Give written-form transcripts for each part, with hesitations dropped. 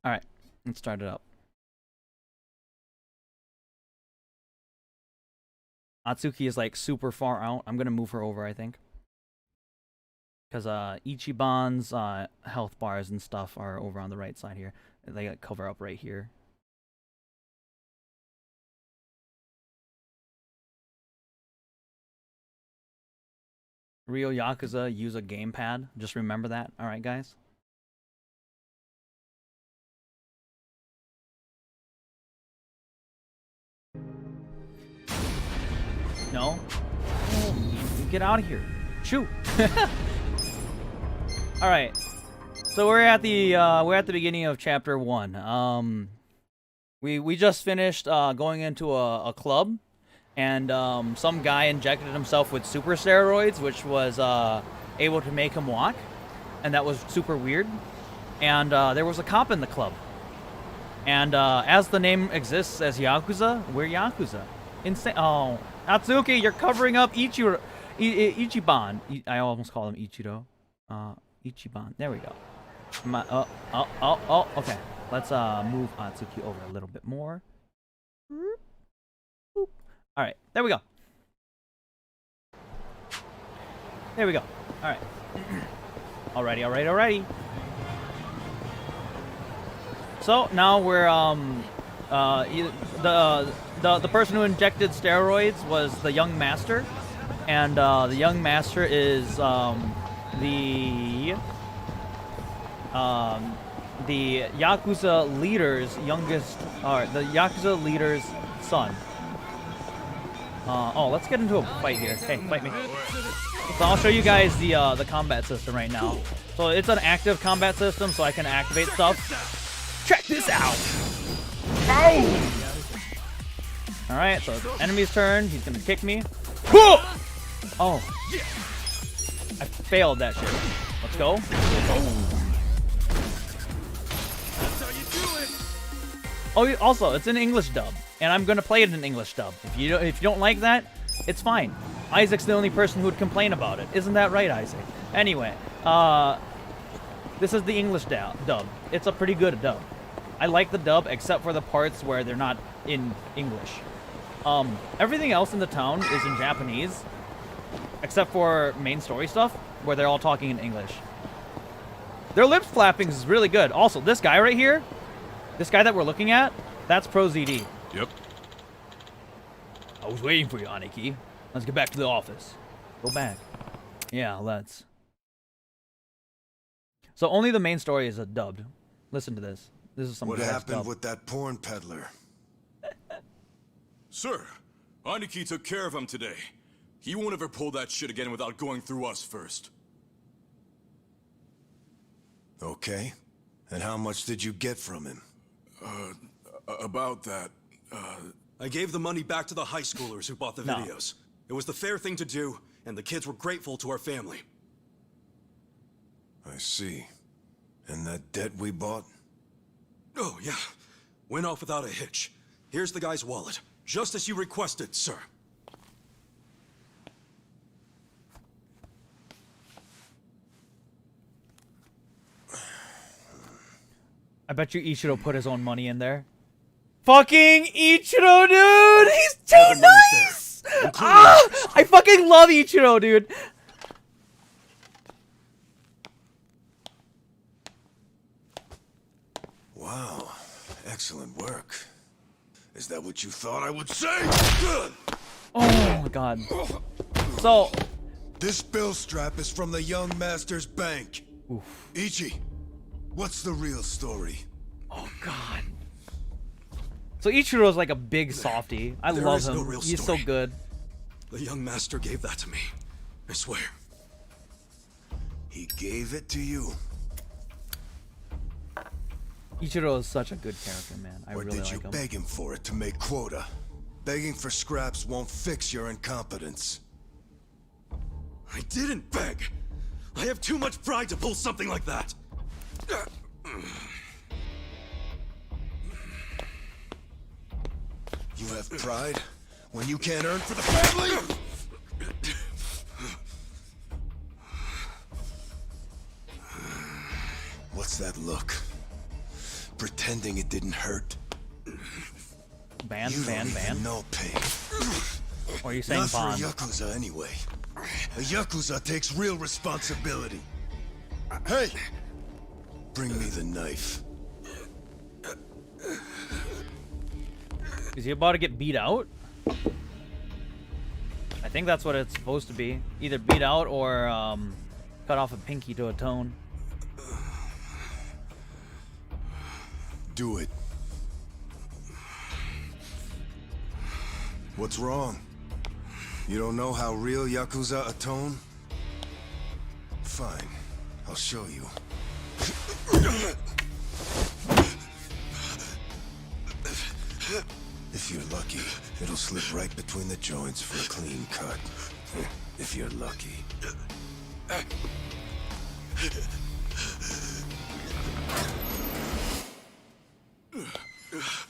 Alright, let's start it up. Atsuki is like super far out. I'm gonna move her over, I think. Because Ichiban's health bars and stuff are over on the right side here. They got cover up right here. Real Yakuza use a gamepad. Just remember that. Alright, guys? No? Get out of here. Shoot! Alright. So we're at the beginning of chapter 1. We just finished going into a club, and some guy injected himself with super steroids, which was able to make him walk, and that was super weird. And there was a cop in the club, and as the name exists as Yakuza, we're Yakuza. Insane! Oh, Atsuki, you're covering up Ichiban. I almost called him Ichiro. Ichiban. There we go. Okay. Let's move Atsuki over a little bit more. Alright, there we go. There we go. Alright. Alrighty. So now we're the person who injected steroids was the young master, and the young master is the Yakuza leader's youngest, the Yakuza leader's son. Oh, let's get into a fight here. Hey, fight me. So I'll show you guys the combat system right now. So it's an active combat system, so I can activate stuff. Check this out. Oh! All right, so it's enemy's turn. He's gonna kick me. Oh, I failed that shit. Let's go. Oh, also, it's an English dub, and I'm gonna play it in English dub. If you don't like that, it's fine. Isaac's the only person who would complain about it. Isn't that right, Isaac? Anyway, this is the English dub. It's a pretty good dub. I like the dub, except for the parts where they're not in English. Everything else in the town is in Japanese, except for main story stuff, where they're all talking in English. Their lip flapping is really good. Also, this guy right here, this guy that we're looking at, that's Pro ZD. Yep. I was waiting for you, Aniki. Let's get back to the office. Go back. Yeah, let's. So only the main story is dubbed. Listen to this. This is some What good happened stuff. with that porn peddler? Sir, Aniki took care of him today. He won't ever pull that shit again without going through us first. Okay. And how much did you get from him? About that, I gave the money back to the high schoolers who bought the No. videos. It was the fair thing to do, and the kids were grateful to our family. I see. And that debt we bought? Oh, yeah. Went off without a hitch. Here's the guy's wallet. Just as you requested, sir. I bet you Ichiro put his own money in there. Fucking Ichiro, dude! He's too nice! Ah, I fucking love Ichiro, dude! Wow. Excellent work. Is that what you thought I would say? Oh my god. So, This bill strap is from the young master's bank. oof. Ichi, what's the real story? Oh god. So Ichiro's like a big softie. I There love is him. no real He's story. so good. The young master gave that to me. I swear. He gave it to you? Ichiro is such a good character, man. I Or really did you like him. beg him for it to make quota? Begging for scraps won't fix your incompetence. I didn't beg. I have too much pride to pull something like that. You have pride when you can't earn for the family? What's that look? pretending it didn't hurt. Ban, You ban, don't ban. even know pain. Or are you saying Not for a Bond? Yakuza anyway. A Yakuza takes real responsibility. Hey! Bring me the knife. Is he about to get beat out? I think that's what it's supposed to be. Either beat out or cut off a pinky to atone. Do it. What's wrong? You don't know how real Yakuza atone? Fine. I'll show you. If you're lucky, it'll slip right between the joints for a clean cut. If you're lucky.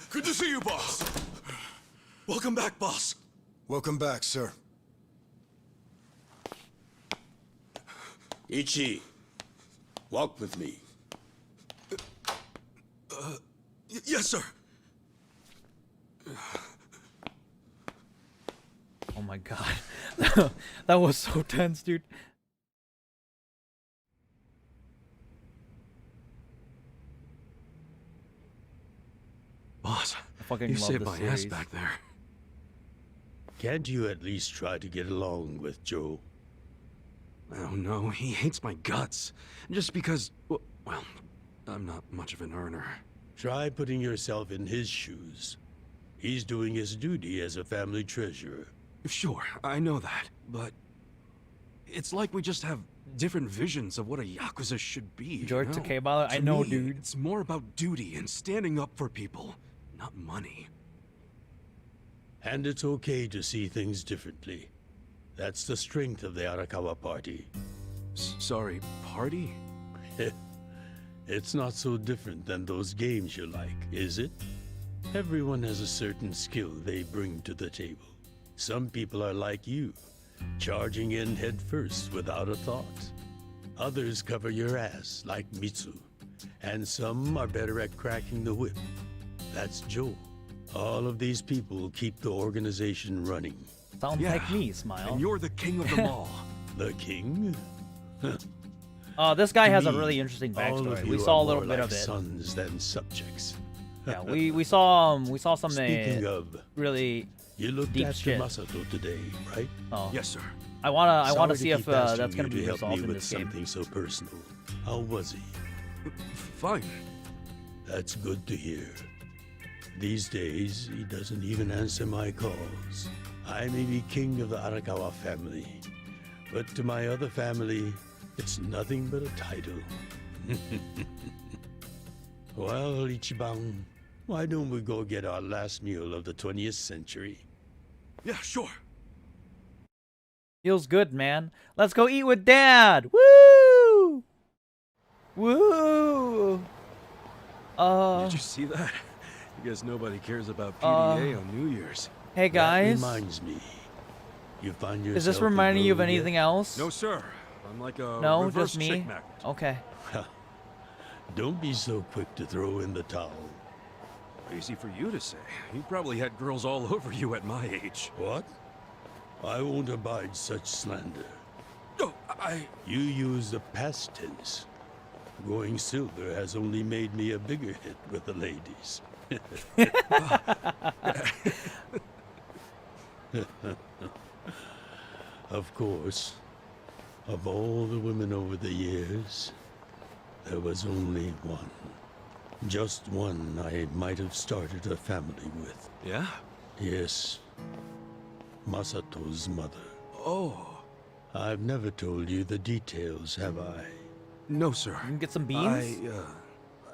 Good to see you, boss. Welcome back, boss. Welcome back, sir. Ichi, walk with me. Yes, sir. Oh my god. That was so tense, dude. Boss, I fucking you love saved this my ass series. back there. Can't you at least try to get along with Joe? Oh no, he hates my guts. Just because, well, I'm not much of an earner. Try putting yourself in his shoes. He's doing his duty as a family treasurer. Sure, I know that, but it's like we just have different visions of what a Yakuza should be. George you know? Takebala, I To know, me, dude. It's more about duty and standing up for people, not money. And it's okay to see things differently. That's the strength of the Arakawa Party. Sorry, party? It's not so different than those games you like, is it? Everyone has a certain skill they bring to the table. Some people are like you, charging in head first without a thought. Others cover your ass, like Mitsu. And some are better at cracking the whip. That's Joe. All of these people keep the organization running. Sounds Yeah, like me, Smile. And you're the king of them all. The king? This guy has a Me, really interesting all of backstory. you We saw a are little more bit like of it. sons than subjects. Yeah, we saw some Speaking of, really. you looked deep after shit. Masato today, right? Oh, Yes, sir. I wanna Sorry see to if keep asking that's gonna you be to help resolved me in with this game. something so personal. How was he? Fine. That's good to hear. These days, he doesn't even answer my calls. I may be king of the Arakawa family, but to my other family, it's nothing but a title. Well, Ichiban, why don't we go get our last meal of the 20th century? Yeah, sure. Feels good, man. Let's go eat with Dad. Woo! Woo! Did you see that? I guess nobody cares about PDA on New Year's. Hey guys, That reminds me. You find yourself is this a reminding you of girl yet? anything else? No, sir. I'm like a No, reverse just me. chick magnet. Okay. Don't be so quick to throw in the towel. Easy for you to say. You probably had girls all over you at my age. What? I won't abide such slander. Oh, You use the past tense. Going silver has only made me a bigger hit with the ladies. Of course, of all the women over the years, there was only one. Just one I might have started a family with. Yeah? Yes, Masato's mother. Oh. I've never told you the details, have I? No, sir. You can get some beans.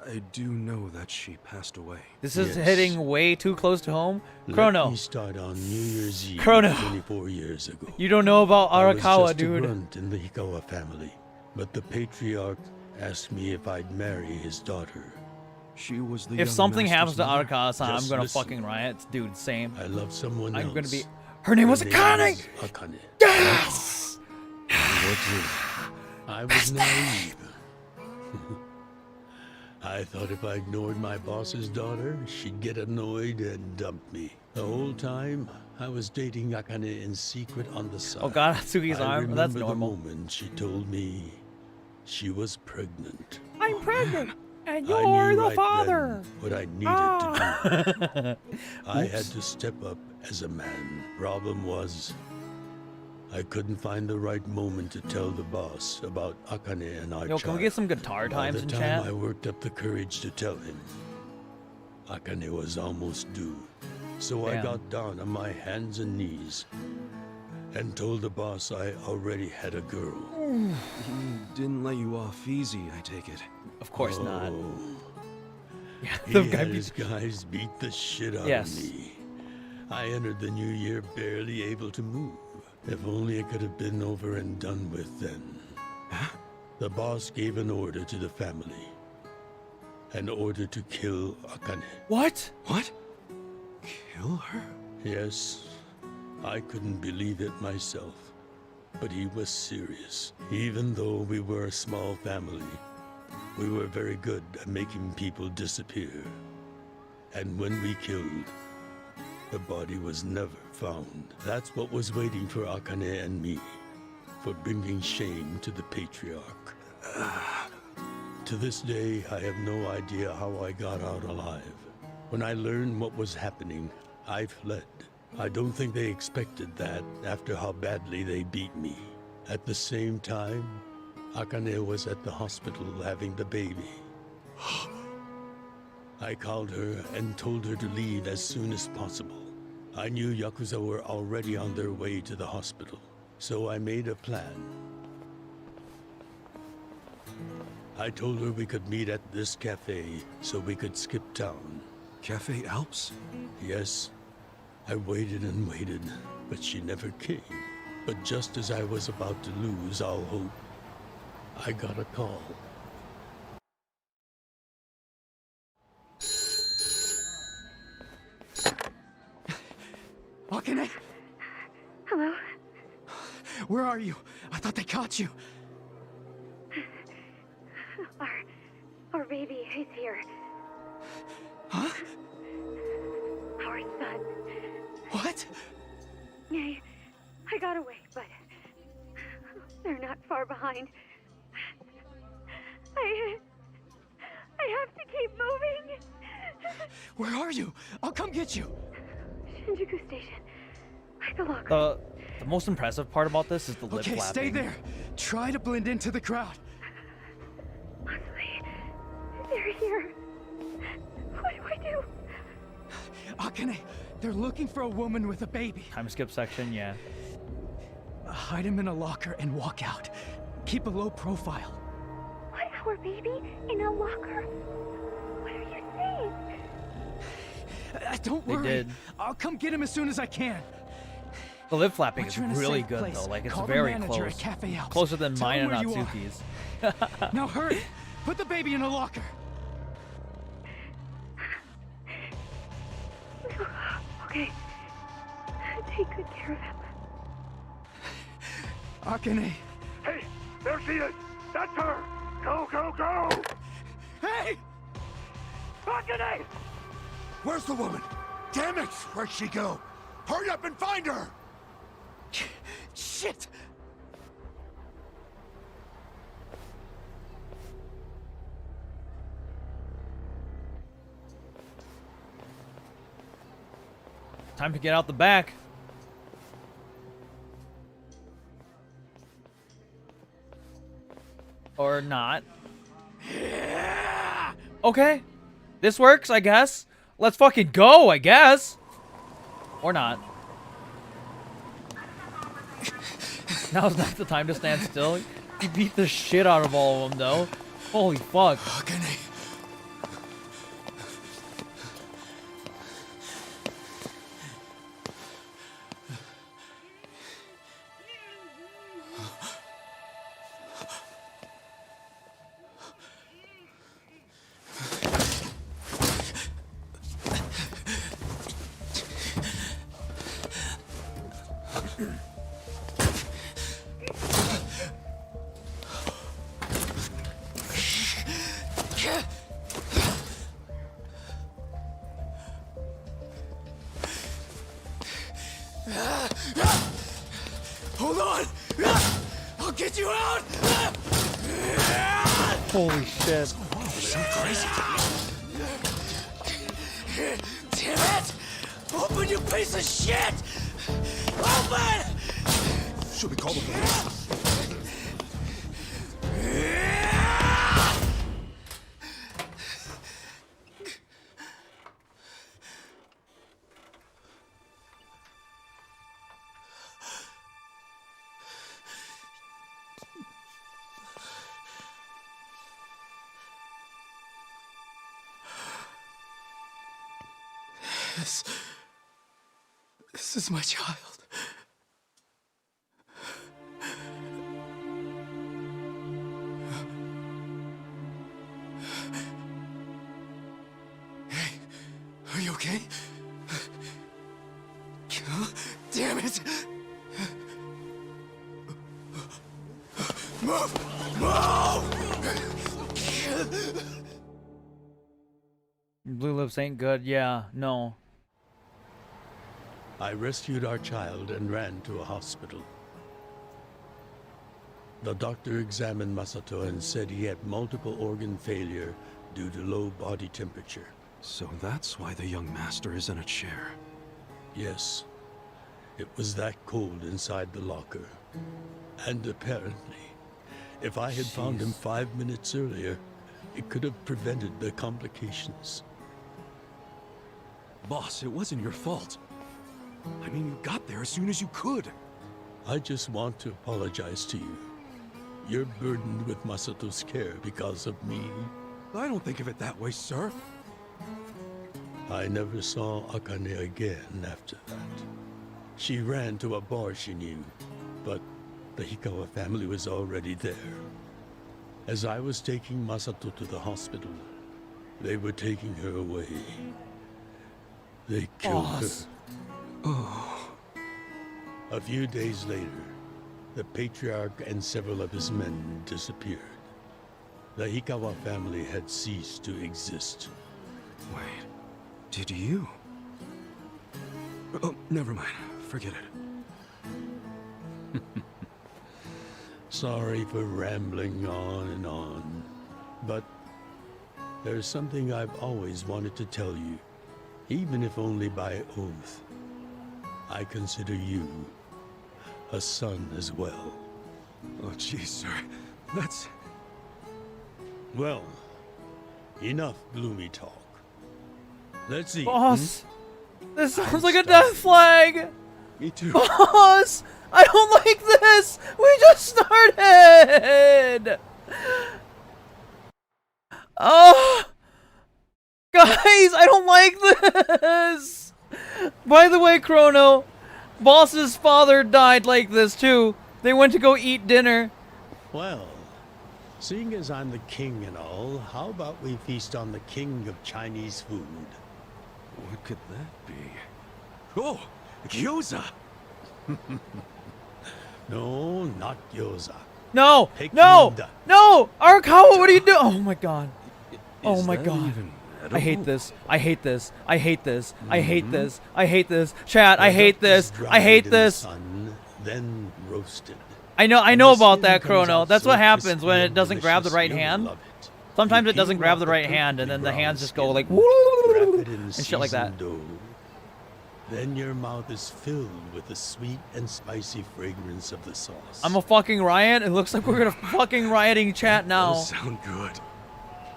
I do know that she passed away. This is Yes. hitting way too close to home. Let Chrono, me start on New Year's Eve Chrono. 24 years ago. you don't know about I was Arakawa, just a dude. grunt in the Hikawa family, but the patriarch asked me if I'd marry his daughter. She was the If young something happens master's to mother. Arakawa-san, I'm Just gonna listen. fucking riot. Dude, same. I love someone else. I'm gonna be... Her name was Her Akane! is Akane. Yes! What's it? I was naive. I thought if I ignored my boss's daughter, she'd get annoyed and dump me. The whole time, I was dating Akane in secret on the side. Oh god, Atsuki's I arm. That's remember normal. the moment she told me she was pregnant. I'm pregnant, and I you're knew the right father. then what I needed to do. I had Oops. to step up as a man. Problem was, I couldn't find the right moment to tell the boss about Akane and our Yo, child. can we get some guitar By times the in time chat? I worked up the courage to tell him, Akane was almost due. So I Damn. got down on my hands and knees and told the boss I already had a girl. He didn't let you off easy, I take it. Of course not. Oh, Yeah, he the had guy his guys beat the shit out Yes. of me. I entered the new year barely able to move. If only it could have been over and done with then. The boss gave an order to the family. An order to kill Akane. What? What? Kill her? Yes, I couldn't believe it myself. But he was serious. Even though we were a small family, we were very good at making people disappear. And when we killed, the body was never found. That's what was waiting for Akane and me, for bringing shame to the patriarch. To this day, I have no idea how I got out alive. When I learned what was happening, I fled. I don't think they expected that after how badly they beat me. At the same time, Akane was at the hospital having the baby. I called her and told her to leave as soon as possible. I knew Yakuza were already on their way to the hospital, so I made a plan. I told her we could meet at this cafe so we could skip town. Cafe Alps? Yes, I waited and waited, but she never came. But just as I was about to lose all hope, I got a call. Akane, Hello? where are you? I thought they caught you. Our baby is here. Huh? Our son. What? I got away, but they're not far behind. I have to keep moving. Where are you? I'll come get you. Shinjuku Station. By the locker. The most impressive part about this is the lip Okay, flapping. stay there. Try to blend into the crowd. Honestly, they're here. What do I do? Akane, they're looking for a woman with a baby. Time skip section, yeah. Hide him in a locker and walk out. Keep a low profile. What, our baby in a locker? What are you saying? Don't They worry. did. I'll come get him as soon as I can. The lip flapping Once is you're in a really safe good place, though. Like it's call the very manager close. at Cafe Alps. Closer than Tell mine him and where you are. Natsuki's. Now hurry. Put the baby in a locker. Okay. Take good care of him. Akane. Hey, there she is! That's her! Go, go, go! Hey! Akane! Where's the woman? Damn it! Where'd she go? Hurry up and find her! Shit! Time to get out the back. Or not. Okay. This works, I guess. Let's fucking go, I guess. Or not. Now's not the time to stand still. He beat the shit out of all of them, though. Holy fuck. Akane. Holy shit. Some crazy. Damn it! Open, you piece of shit! Open! Should we call the police? This is my child. Hey, are you okay? Damn it! Move! Move! Blue lips ain't good. Yeah, no. I rescued our child and ran to a hospital. The doctor examined Masato and said he had multiple organ failure due to low body temperature. So that's why the young master is in a chair. Yes, it was that cold inside the locker. And apparently, if I had found him 5 minutes earlier, it could have prevented the complications. Boss, it wasn't your fault. I mean, you got there as soon as you could. I just want to apologize to you. You're burdened with Masato's care because of me. I don't think of it that way, sir. I never saw Akane again after that. She ran to a bar she knew, but the Hikawa family was already there. As I was taking Masato to the hospital, they were taking her away. They killed her. Oh. A few days later, the patriarch and several of his men disappeared. The Hikawa family had ceased to exist. Wait, did you? Oh, never mind. Forget it. Sorry for rambling on, but there's something I've always wanted to tell you, even if only by oath. I consider you a son as well. Oh, jeez, sir. That's... Well, enough gloomy talk. Let's eat. Boss, this sounds like a death flag. Me too. Boss, I don't like this. We just started. Oh, guys, I don't like this. By the way, Chrono, Boss's father died like this too. They went to go eat dinner. Well, seeing as I'm the king and all, how about we feast on the king of Chinese food? What could that be? Oh, Yakuza! No, not gyoza. No, Peking no, duck. no, Arakawa, what are you doing? Oh my god. Oh Is my that god. even I hate edible? this. I hate this. I hate this. I hate this. I hate this. Chat, I hate this. I hate this. Sun, then roasted. I know And about the skin that, comes Chrono. out That's so what happens crispy when it and doesn't grab the delicious. right You'll hand. love it. Sometimes You it doesn't peel grab off the right hand, and crispy then the brown hands just go skin, like wrap it in and shit like that. seasoned dough. Then your mouth is filled with the sweet and spicy fragrance of the sauce. I'm a fucking riot. It looks like we're gonna fucking rioting chat now. Those sound good.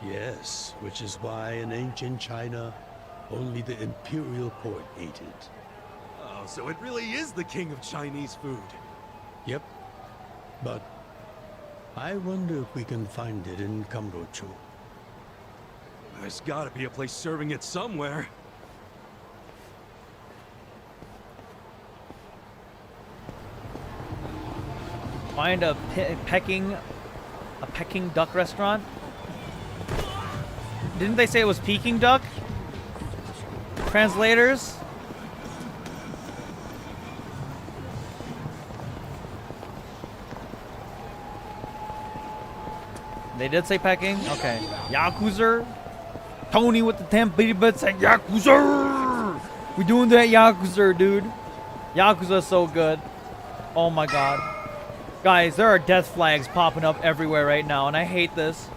Yes, which is why in ancient China, only the imperial court ate it. Oh, so it really is the king of Chinese food. Yep. But I wonder if we can find it in Kamurocho. There's gotta be a place serving it somewhere. Find a Peking duck restaurant. Didn't they say it was Peking duck? Translators. They did say Peking? Okay. Yakuza. Tony with the 10 bitty bits at Yakuza. We doing that Yakuza, dude. Yakuza's so good. Oh my god. Guys, there are death flags popping up everywhere right now, and I hate this.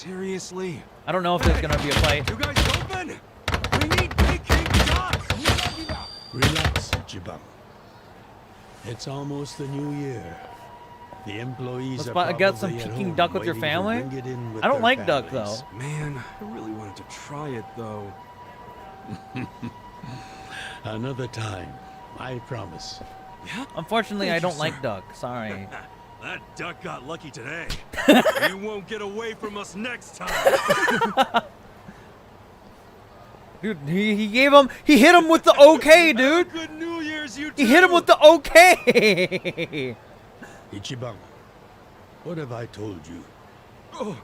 Seriously? I don't know if there's gonna be a fight. You guys open? We need Peking duck! Relax, Ichiban. It's almost the new year. The employees Let's are get probably some at Peking home duck with your waiting to family? bring it in with I don't their like duck, though. families. Man, I really wanted to try it, though. Another time, I promise. Yeah? Unfortunately, Thank I you, don't sir. like duck. Sorry. That duck got lucky today. You won't get away from us next time. Dude, he gave him, he hit him with the okay, dude. Good New Year's, you He hit him with the okay. Ichiban, what have I told you? Oh,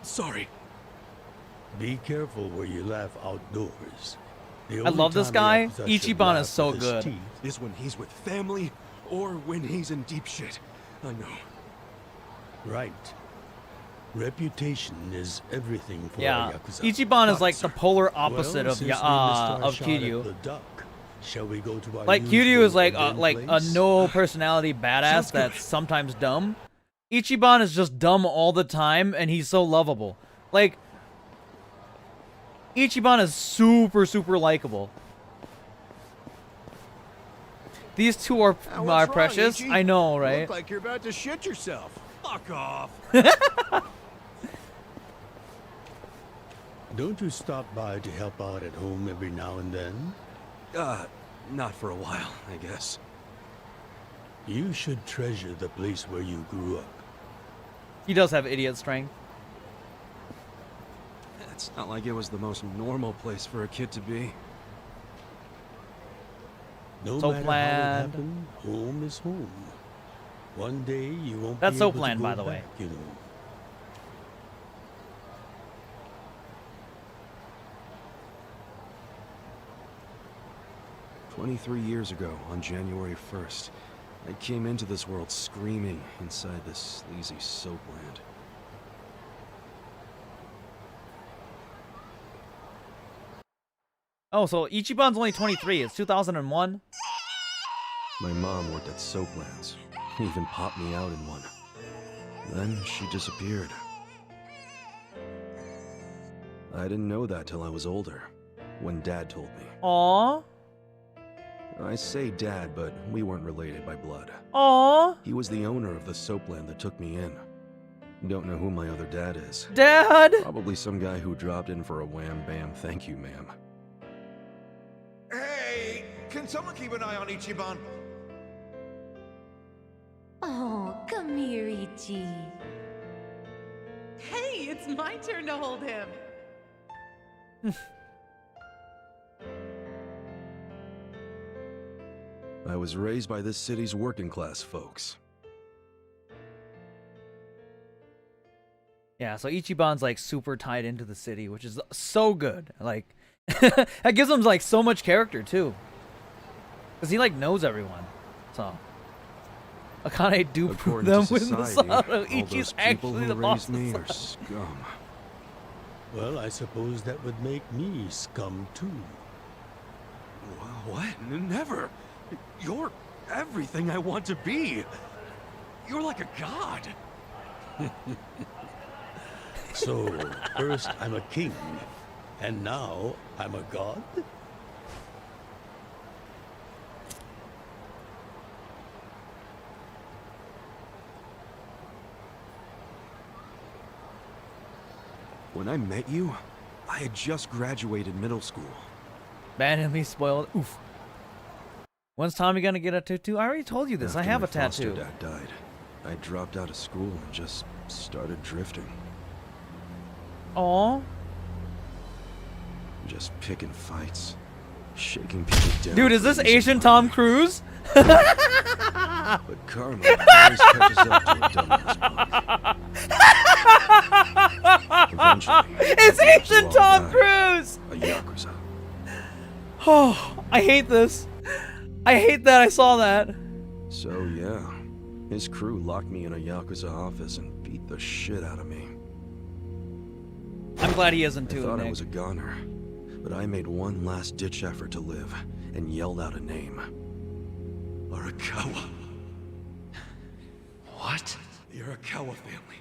sorry. Be careful where you laugh outdoors. The I only love this time a guy. Yakuza should Ichiban laugh is so with his good. teeth Is when he's with family or when he's in deep shit. I know. Right. Reputation is everything for Yeah, a Yakuza. Ichiban is like the polar Well, opposite of since we missed our of shot at Kiryu. the duck, shall we go to our Like Kiryu usual is like event a place? no personality badass Sounds good. that's sometimes dumb. Ichiban is just dumb all the time, and he's so lovable. Like Ichiban is super likable. These two are precious. I know, right? Look like you're about to shit yourself. Fuck off. Don't you stop by to help out at home every now and then? Not for a while, I guess. You should treasure the place where you grew up. He does have idiot strength. It's not like it was the most normal place for a kid to be. No So matter planned. how it happened, home is home. One day you won't That's be so able to planned, go by the way. back, you know. "23 years ago, on January 1st, I came into this world screaming inside this sleazy soapland. Oh, so Ichiban's only 23. It's 2001. My mom worked at Soaplands. Even popped me out in one. Then she disappeared. I didn't know that till I was older, when Dad told me. Aww. I say Dad, but we weren't related by blood. Aww. He was the owner of the soapland that took me in. Don't know who my other dad is. Dad. Probably some guy who dropped in for a wham bam thank you, ma'am. Hey, can someone keep an eye on Ichiban? Oh, come here, Ichi. Hey, it's my turn to hold him. I was raised by this city's working class folks. Yeah, so Ichiban's like super tied into the city, which is so good. Like, that gives him like so much character too, because he like knows everyone. So, Akane do prove According them to with society, Masato. all Ichi's those people actually who the boss. raised me of are Masato. scum. Well, I suppose that would make me scum too. What? Never. You're everything I want to be. You're like a god. So, first I'm a king, and now I'm a god? When I met you, I had just graduated middle school. Randomly spoiled. Oof. When's Tommy gonna get a tattoo? I already told you this. I After have my a tattoo. foster dad died. I dropped out of school and just started drifting. Aw. Just picking fights. Shaking people down. Dude, is for this losing Asian money. Tom Cruise? But karma always catches up to a dumbest punk. Eventually, It's Asian Well, Tom guy. Cruise! a Yakuza. Oh, I hate this. I hate that I saw that. So yeah, his crew locked me in a Yakuza office and beat the shit out of me. I'm glad he isn't I too, thought I Nick. was a goner, but I made one last ditch effort to live and yelled out a name. Arakawa. What? The Arakawa family.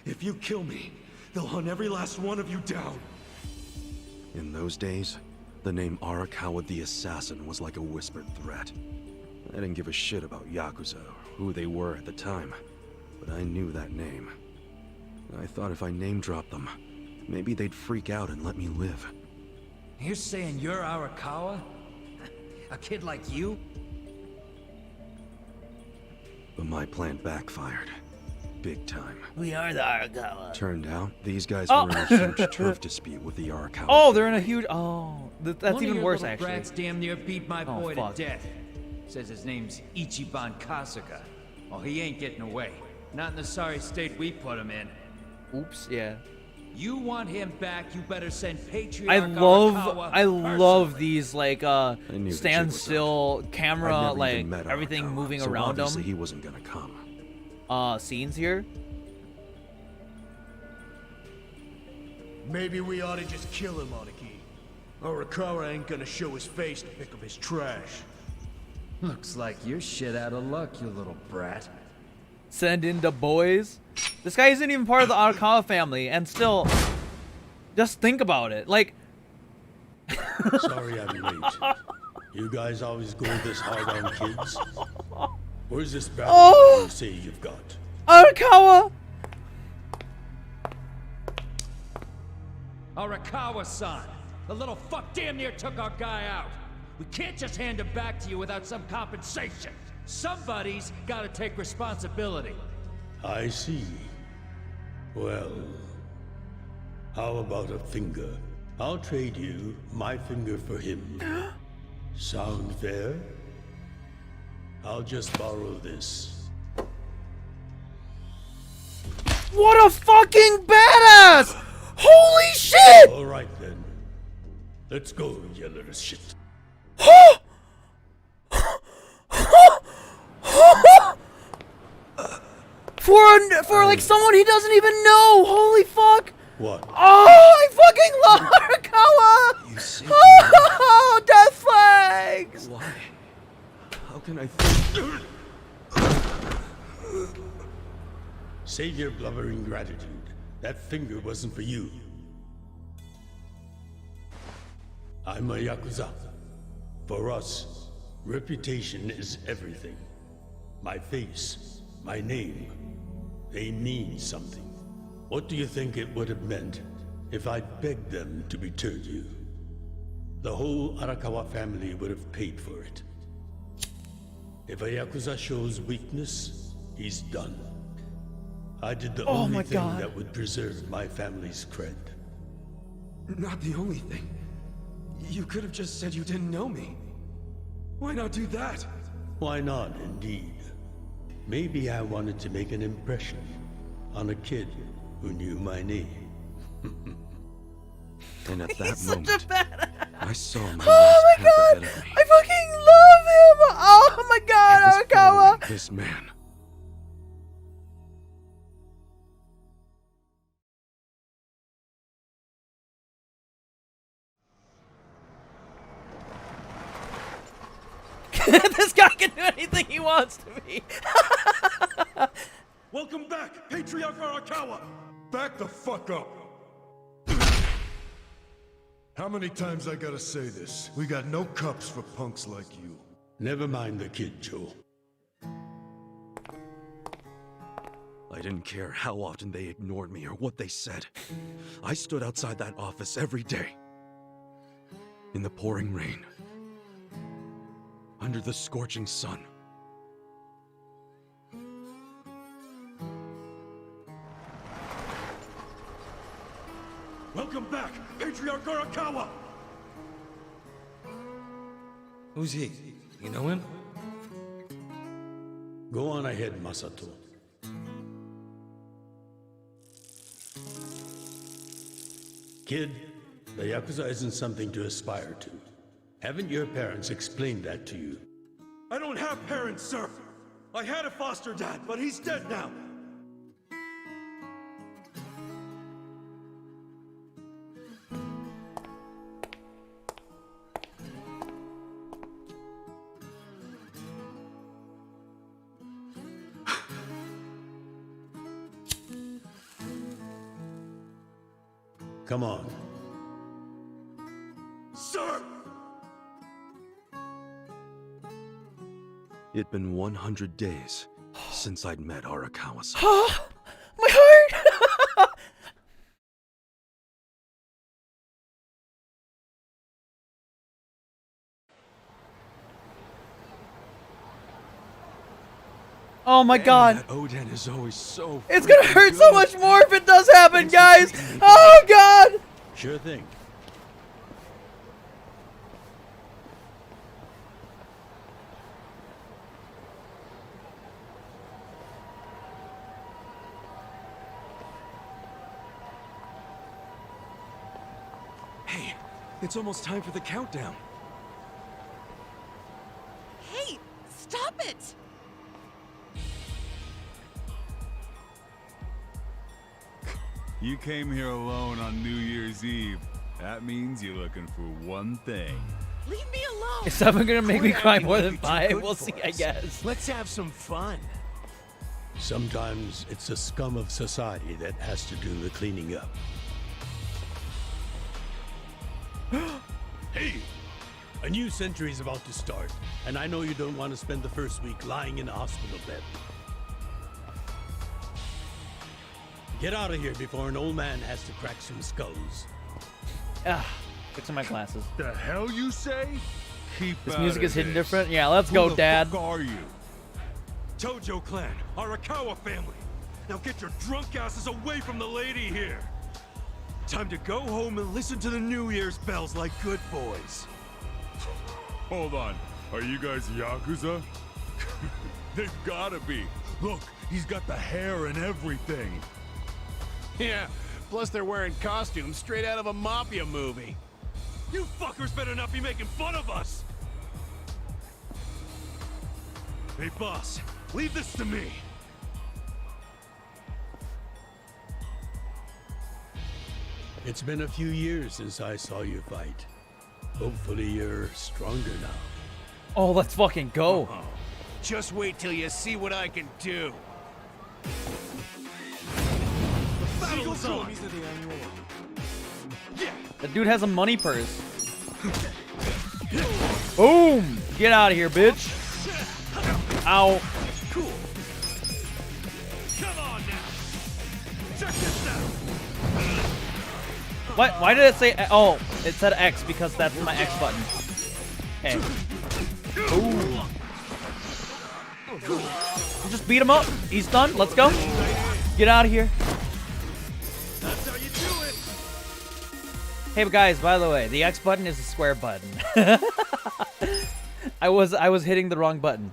If you kill me, They'll hunt every last one of you down. In those days, the name Arakawa the Assassin was like a whispered threat. I didn't give a shit about Yakuza or who they were at the time, but I knew that name. I thought if I name-dropped them, maybe they'd freak out and let me live. You're saying you're Arakawa? A kid like you? But my plan backfired. Big time. We are the Arakawa. Turned out, these guys were in a huge turf dispute with the Arakawa. Oh, they're in a huge... Oh, that's even worse, One of your actually. brats damn near beat my Oh, boy fuck. to death. Says his name's Ichiban Kasuga. Oh, he ain't getting away. Not in the sorry state we put him in. Oops, yeah. You want him back, you better send Patriarch I Arakawa love these, like, knew the jig was standstill I'd camera, never like, even met everything Arakawa, moving so around obviously him. he wasn't gonna come. Scenes here. Maybe we ought to just kill him, Aniki. Arakawa ain't gonna show his face to pick up his trash. Looks like you're shit out of luck, you little brat. Send in the boys. This guy isn't even part of the Arakawa family, and still, just think about it. Like, Sorry I'm late. You guys always go this hard on kids? Where's this battle you say you've got? Arakawa! Arakawa-san! The little fuck damn near took our guy out! We can't just hand him back to you without some compensation! Somebody's gotta take responsibility! I see. Well, how about a finger? I'll trade you my finger for him. Sound fair? I'll just borrow this. What a fucking badass! Holy shit! All right then. Let's go, you little shit. For like someone he doesn't even know. Holy fuck! What? Oh, I fucking love Arakawa! You see? Oh, death flags! Why? How can I Save your blubbering gratitude. That finger wasn't for you. I'm a Yakuza. For us, reputation is everything. My face, my name, they mean something. What do you think it would have meant if I'd begged them to return you? The whole Arakawa family would have paid for it. If a Yakuza shows weakness, he's done. I did the only thing that would preserve my family's cred. Not the only thing. You could have just said you didn't know me. Why not do that? Why not, indeed? Maybe I wanted to make an impression on a kid who knew my name. And at that moment, I saw my Oh my god! ahead of me. I fucking love him! Oh my god, It was Arakawa! following this man. This guy can do anything he wants to be. Welcome back, Patriarch Arakawa! Back the fuck up! How many times I gotta say this? We got no cups for punks like you. Never mind the kid, Joe. I didn't care how often they ignored me or what they said. I stood outside that office every day. In the pouring rain. Under the scorching sun. Welcome back, Patriarch Arakawa! Who's he? You know him? Go on ahead, Masato. Kid, the Yakuza isn't something to aspire to. Haven't your parents explained that to you? I don't have parents, sir! I had a foster dad, but he's dead now! Come on. Sir! It'd been 100 days since I'd met Arakawa-san. My heart! Oh my god. That Oden is always so It's gonna hurt freaking so good. much more if it does happen, guys! Oh god! Sure thing. Hey, it's almost time for the countdown. Hey, stop it! You came here alone on New Year's Eve. That means you're looking for one thing. Leave me alone! Is someone gonna make me cry more than 5? We'll see, I guess. Let's have some fun. Sometimes it's the scum of society that has to do the cleaning up. Hey! A new century is about to start, and I know you don't want to spend the first week lying in a hospital bed. Get out of here before an old man has to crack some skulls. Ah, fixing my glasses. The hell you say? Keep This out music of is hidden this. different? Yeah, let's Who go, the Dad. fuck are you? Tojo clan, Arakawa family. Now get your drunk asses away from the lady here. Time to go home and listen to the New Year's bells like good boys. Hold on. Are you guys Yakuza? They've gotta be. Look, he's got the hair and everything. Yeah, plus they're wearing costumes straight out of a mafia movie. You fuckers better not be making fun of us! Hey boss, leave this to me. It's been a few years since I saw you fight. Hopefully you're stronger now. Oh, let's fucking go. Just wait till you see what I can do. The battle's on. Yeah. The dude has a money purse. Boom! Get out of here, bitch. Ow. Cool. Come on now. Check this out. What? Why did it say? Oh, it said X because that's my X button. Okay. Ooh. Just beat him up. He's done. Let's go. Get out of here. That's how you do it. Hey guys, by the way, the X button is a square button. I was hitting the wrong button.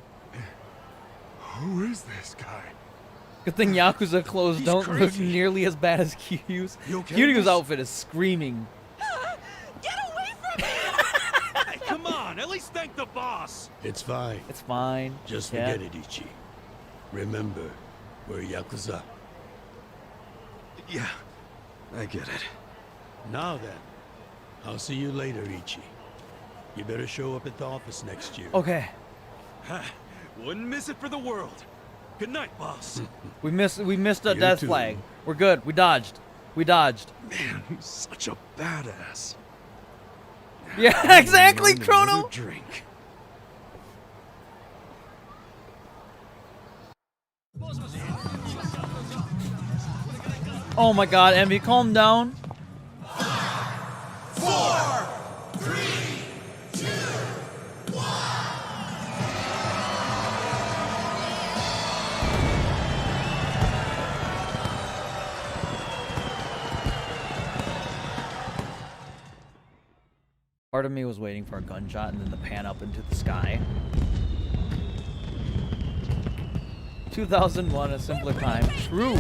Who is this guy? Good thing Yakuza clothes He's don't look crazy. nearly as bad as Kiryu's. You okay, Kiryu's boss? outfit is screaming. Get away from me! Come on, at least thank the boss. It's fine. It's fine. Just Yeah. forget it, Ichi. Remember, we're Yakuza. Yeah, I get it. Now then, I'll see you later, Ichi. You better show up at the office next year. Okay. Wouldn't miss it for the world. Good night, boss. We missed a You death too. flag. We're good. We dodged. We dodged. Man, he's such a badass. Yeah, exactly, Another Chrono. drink. Oh my god, Envy, calm down. 4, 3, 2, 1. Part of me was waiting for a gunshot and then the pan up into the sky. 2001, a simpler time. True.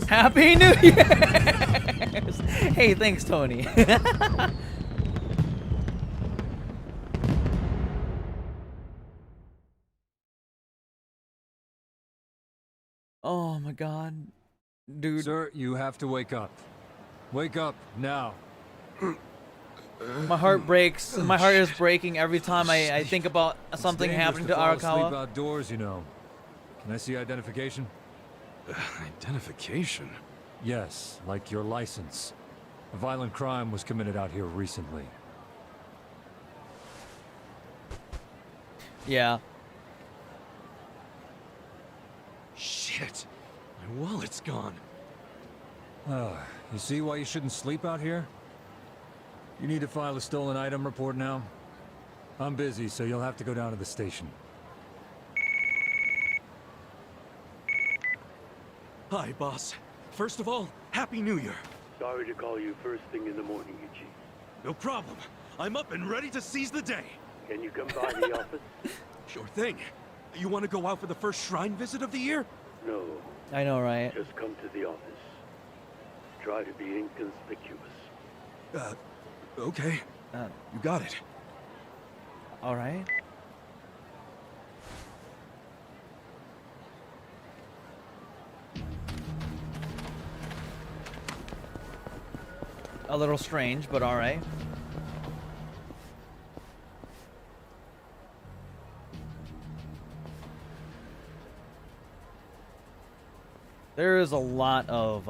Happy New Year's! Hey, thanks, Tony. Oh my god. Dude. Sir, you have to wake up. Wake up now. My heart breaks. My heart is breaking every time I think about something happening to fall asleep Arakawa. outdoors, you know. Can I see identification? Identification? Yes, like your license. A violent crime was committed out here recently. Yeah. Shit. My wallet's gone. You see why you shouldn't sleep out here? You need to file a stolen item report now? I'm busy, so you'll have to go down to the station. Hi, boss. First of all, Happy New Year. Sorry to call you first thing in the morning, Ichi. No problem. I'm up and ready to seize the day. Can you come by the office? Sure thing. You want to go out for the first shrine visit of the year? No. I know, right? Just come to the office. Try to be inconspicuous. Okay. You got it. All right. A little strange, but all right. There is a lot of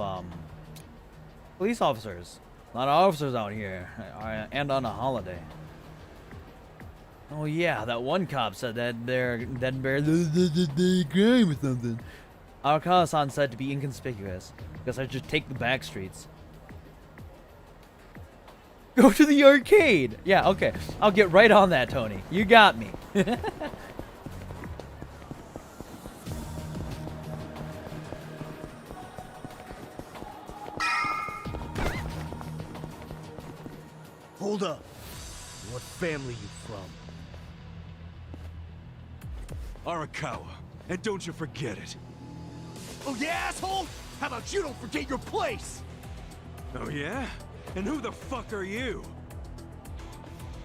police officers. A lot of officers out here, and on a holiday. Oh yeah, that one cop said that they're crime or something. Arakawa-san said to be inconspicuous because I just take the back streets. Go to the arcade. Yeah, okay. I'll get right on that, Tony. You got me. Hold up. What family you from? Arakawa. And don't you forget it. Oh yeah, asshole? How about you don't forget your place? Oh yeah? And who the fuck are you?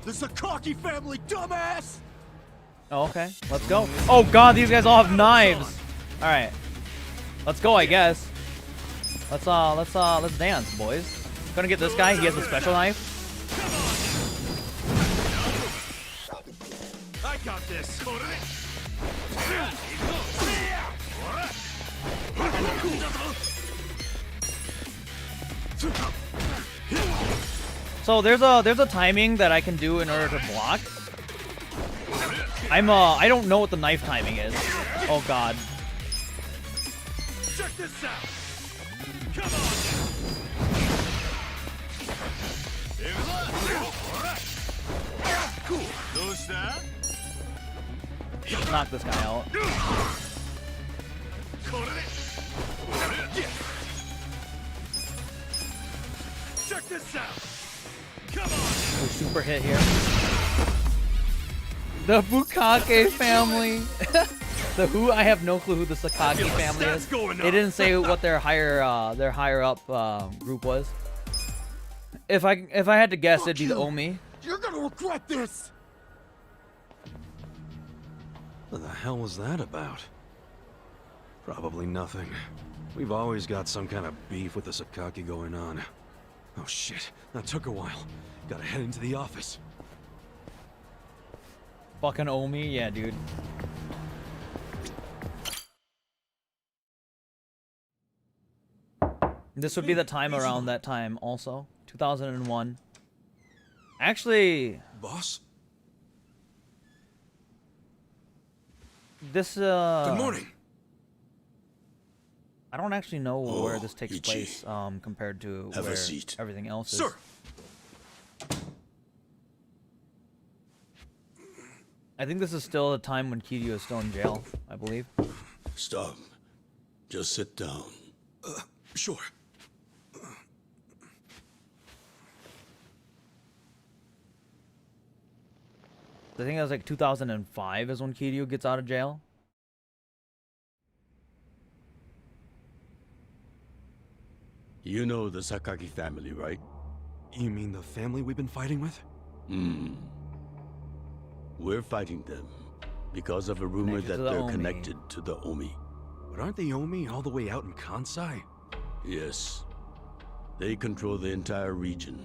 The Sakaki family, dumbass! Oh, okay, let's go. Oh god, these guys all have knives. All right, let's go. I guess. Let's dance, boys. Gonna get this guy. He has a special knife. I got this. So there's a timing that I can do in order to block. I don't know what the knife timing is. Oh god. Check this out. Come on. Cool. Let's knock this guy out. Check this out. Come on. Super hit here. The Bukake family. The who? I have no clue who the Sakaki family is. They didn't say what their higher up group was. If I had to guess, it'd be the Omi. You're gonna regret this. What the hell was that about? Probably nothing. We've always got some kind of beef with the Sakaki going on. Oh shit, that took a while. Gotta head into the office. Fucking Omi, yeah, dude. This would be the time around that time also. 2001. Actually... Boss? This, Good morning. I don't actually know where this takes place, compared to Have where a seat. everything else is. Sir! I think this is still a time when Kiryu is still in jail, I believe. Stop. Just sit down. Sure. I think it was like 2005 is when Kiryu gets out of jail. You know the Sakaki family, right? You mean the family we've been fighting with? We're fighting them because of a rumor that they're connected to the Omi. But aren't the Omi all the way out in Kansai? Yes. They control the entire region.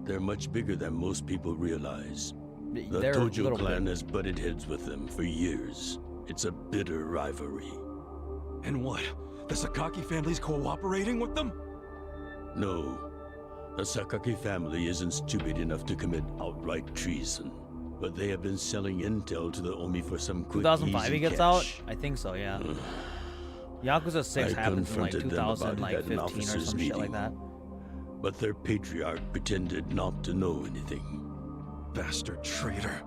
They're much bigger than most people realize. The Tojo clan has butted heads with them for years. It's a bitter rivalry. And what? The Sakaki family's cooperating with them? No. The Sakaki family isn't stupid enough to commit outright treason, but they have been selling intel to the Omi for some quick, 2005 easy he gets cash. out? I think so, yeah. Yakuza 6 I happens in like confronted them about it at an 2015 or officers' some shit like meeting. that. But their patriarch pretended not to know anything. Bastard traitor.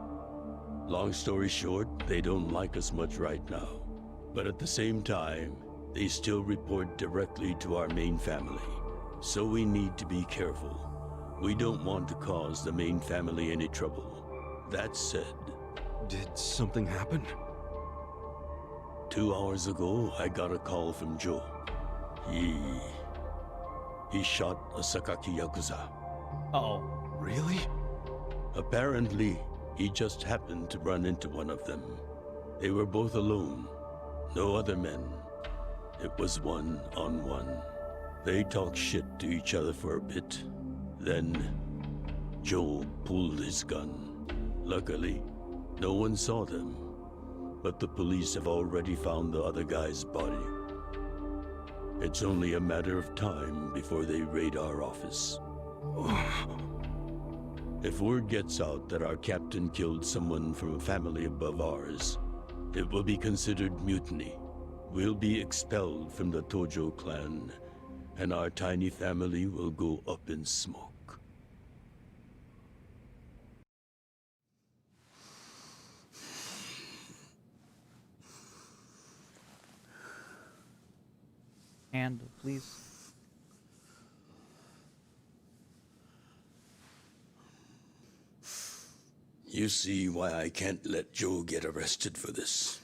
Long story short, they don't like us much right now. But at the same time, they still report directly to our main family. So we need to be careful. We don't want to cause the main family any trouble. That said... Did something happen? 2 hours ago, I got a call from Joe. He shot a Sakaki Yakuza. Uh-oh. Really? Apparently, he just happened to run into one of them. They were both alone. No other men. It was one-on-one. They talked shit to each other for a bit. Then, Joe pulled his gun. Luckily, no one saw them. But the police have already found the other guy's body. It's only a matter of time before they raid our office. If word gets out that our captain killed someone from a family above ours, it will be considered mutiny. We'll be expelled from the Tojo clan, and our tiny family will go up in smoke. Hand, please. You see why I can't let Joe get arrested for this.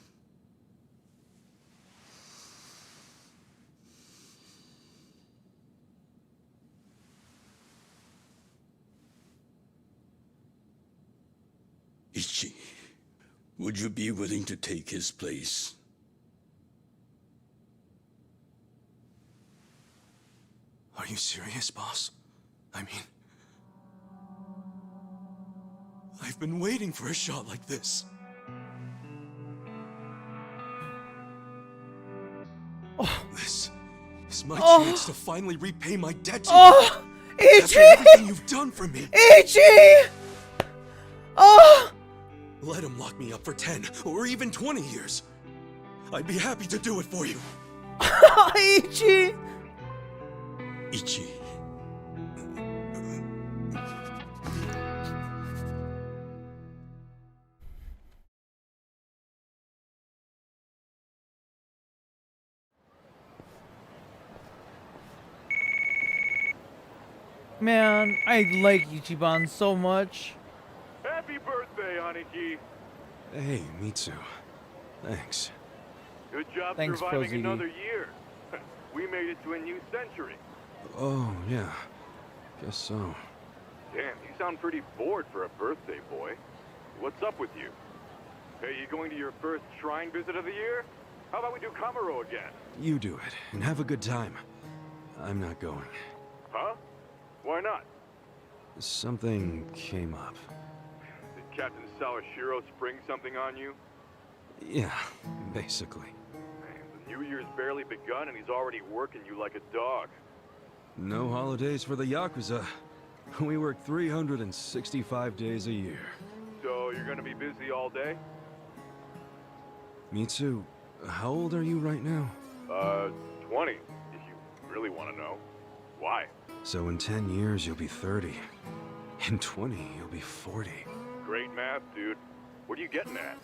Ichi, would you be willing to take his place? Are you serious, boss? I mean... I've been waiting for a shot like this. This is my chance to finally repay my debt to you. After everything you've done for me. Ichi! Let him lock me up for 10 or even 20 years. I'd be happy to do it for you. Ichi! Ichi. Man, I like Ichiban so much. Happy birthday, Aniki. Hey, Mitsu. Thanks. Good job Thanks, surviving Pro ZD. another year. We made it to a new century. Oh, yeah. Guess so. Damn, you sound pretty bored for a birthday boy. What's up with you? Hey, you going to your first shrine visit of the year? How about we do Kamaro again? You do it, and have a good time. I'm not going. Huh? Why not? Something came up. Did Captain Sawashiro spring something on you? Yeah, basically. Man, the New Year's barely begun and he's already working you like a dog. No holidays for the Yakuza. We work 365 days a year. So you're gonna be busy all day? Mitsu, how old are you right now? 20, if you really want to know. Why? So in 10 years, you'll be 30. In 20, you'll be 40. Great math, dude. What are you getting at?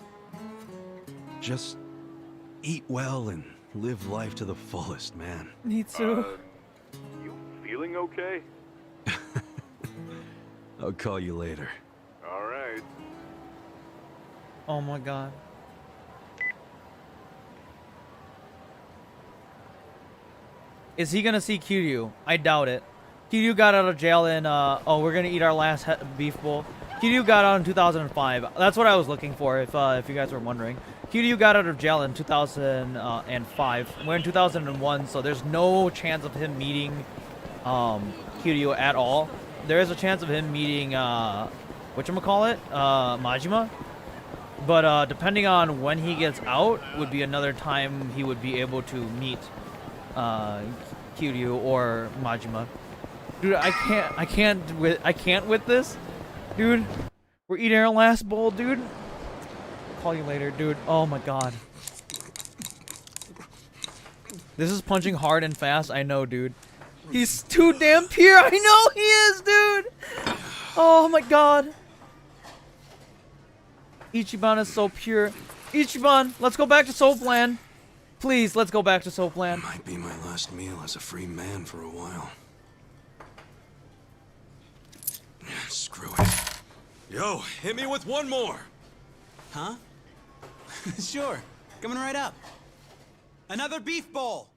Just eat well and live life to the fullest, man. Me too. You feeling okay? I'll call you later. All right. Oh my god. Is he gonna see Kiryu? I doubt it. Kiryu got out of jail in, oh, we're gonna eat our last beef bowl. Kiryu got out in 2005. That's what I was looking for, if you guys were wondering. Kiryu got out of jail in 2005. We're in 2001, so there's no chance of him meeting Kiryu at all. There is a chance of him meeting, whatchamacallit? Majima. But depending on when he gets out, would be another time he would be able to meet Kiryu or Majima. Dude, I can't with this. Dude, we're eating our last bowl, dude. Call you later, dude. Oh my god. This is punching hard and fast, I know, dude. He's too damn pure. I know he is, dude. Oh my god. Ichiban is so pure. Ichiban, let's go back to Soapland. Please, let's go back to Soapland. Might be my last meal as a free man for a while. Screw it. Yo, hit me with one more. Huh? Sure. Coming right up. Another beef bowl.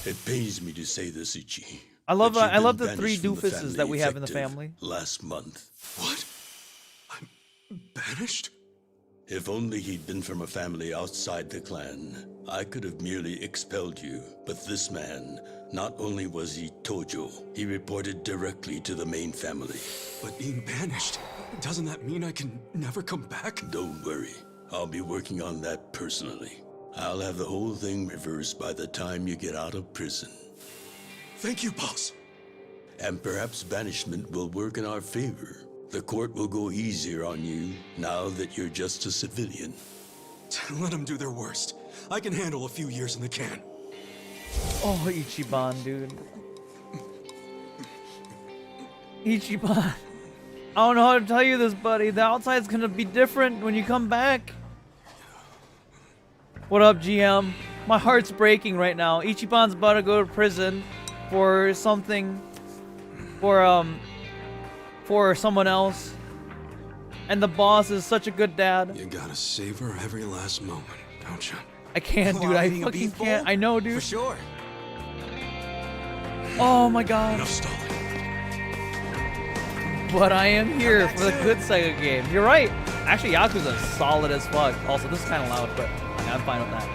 It pains me to say this, Ichi. I love but you've the been three banished from the doofuses that we have in the effective family. Last month. What? I'm banished? If only he'd been from a family outside the clan, I could have merely expelled you. But this man, not only was he Tojo, he reported directly to the main family. But being banished, doesn't that mean I can never come back? Don't worry, I'll be working on that personally. I'll have the whole thing reversed by the time you get out of prison. Thank you, boss. And perhaps banishment will work in our favor. The court will go easier on you now that you're just a civilian. Let them do their worst. I can handle a few years in the can. Oh, Ichiban, dude. Ichiban. I don't know how to tell you this, buddy. The outside's gonna be different when you come back. What up, GM? My heart's breaking right now. Ichiban's about to go to prison for something. For someone else. And the boss is such a good dad. You gotta savor every last moment, don't you? I can't, dude. I fucking can't. I know, dude. For sure. Oh my god. Enough stalling. But I am here for the good Sega game. You're right. Actually, Yakuza is solid as fuck. Also, this is kind of loud, but yeah, I'm fine with that.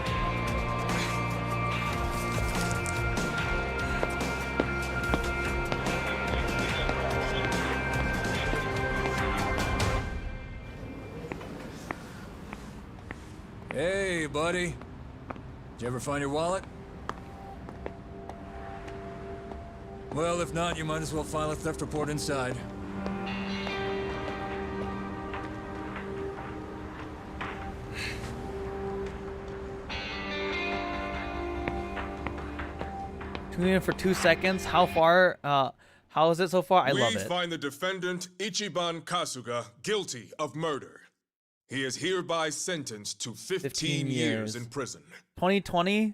Hey, buddy. Did you ever find your wallet? Well, if not, you might as well file a theft report inside. Tune in for 2 seconds. How far? How is it so far? I love it. We find the defendant, Ichiban Kasuga, guilty of murder. He is hereby sentenced to 15 years in prison. 2020?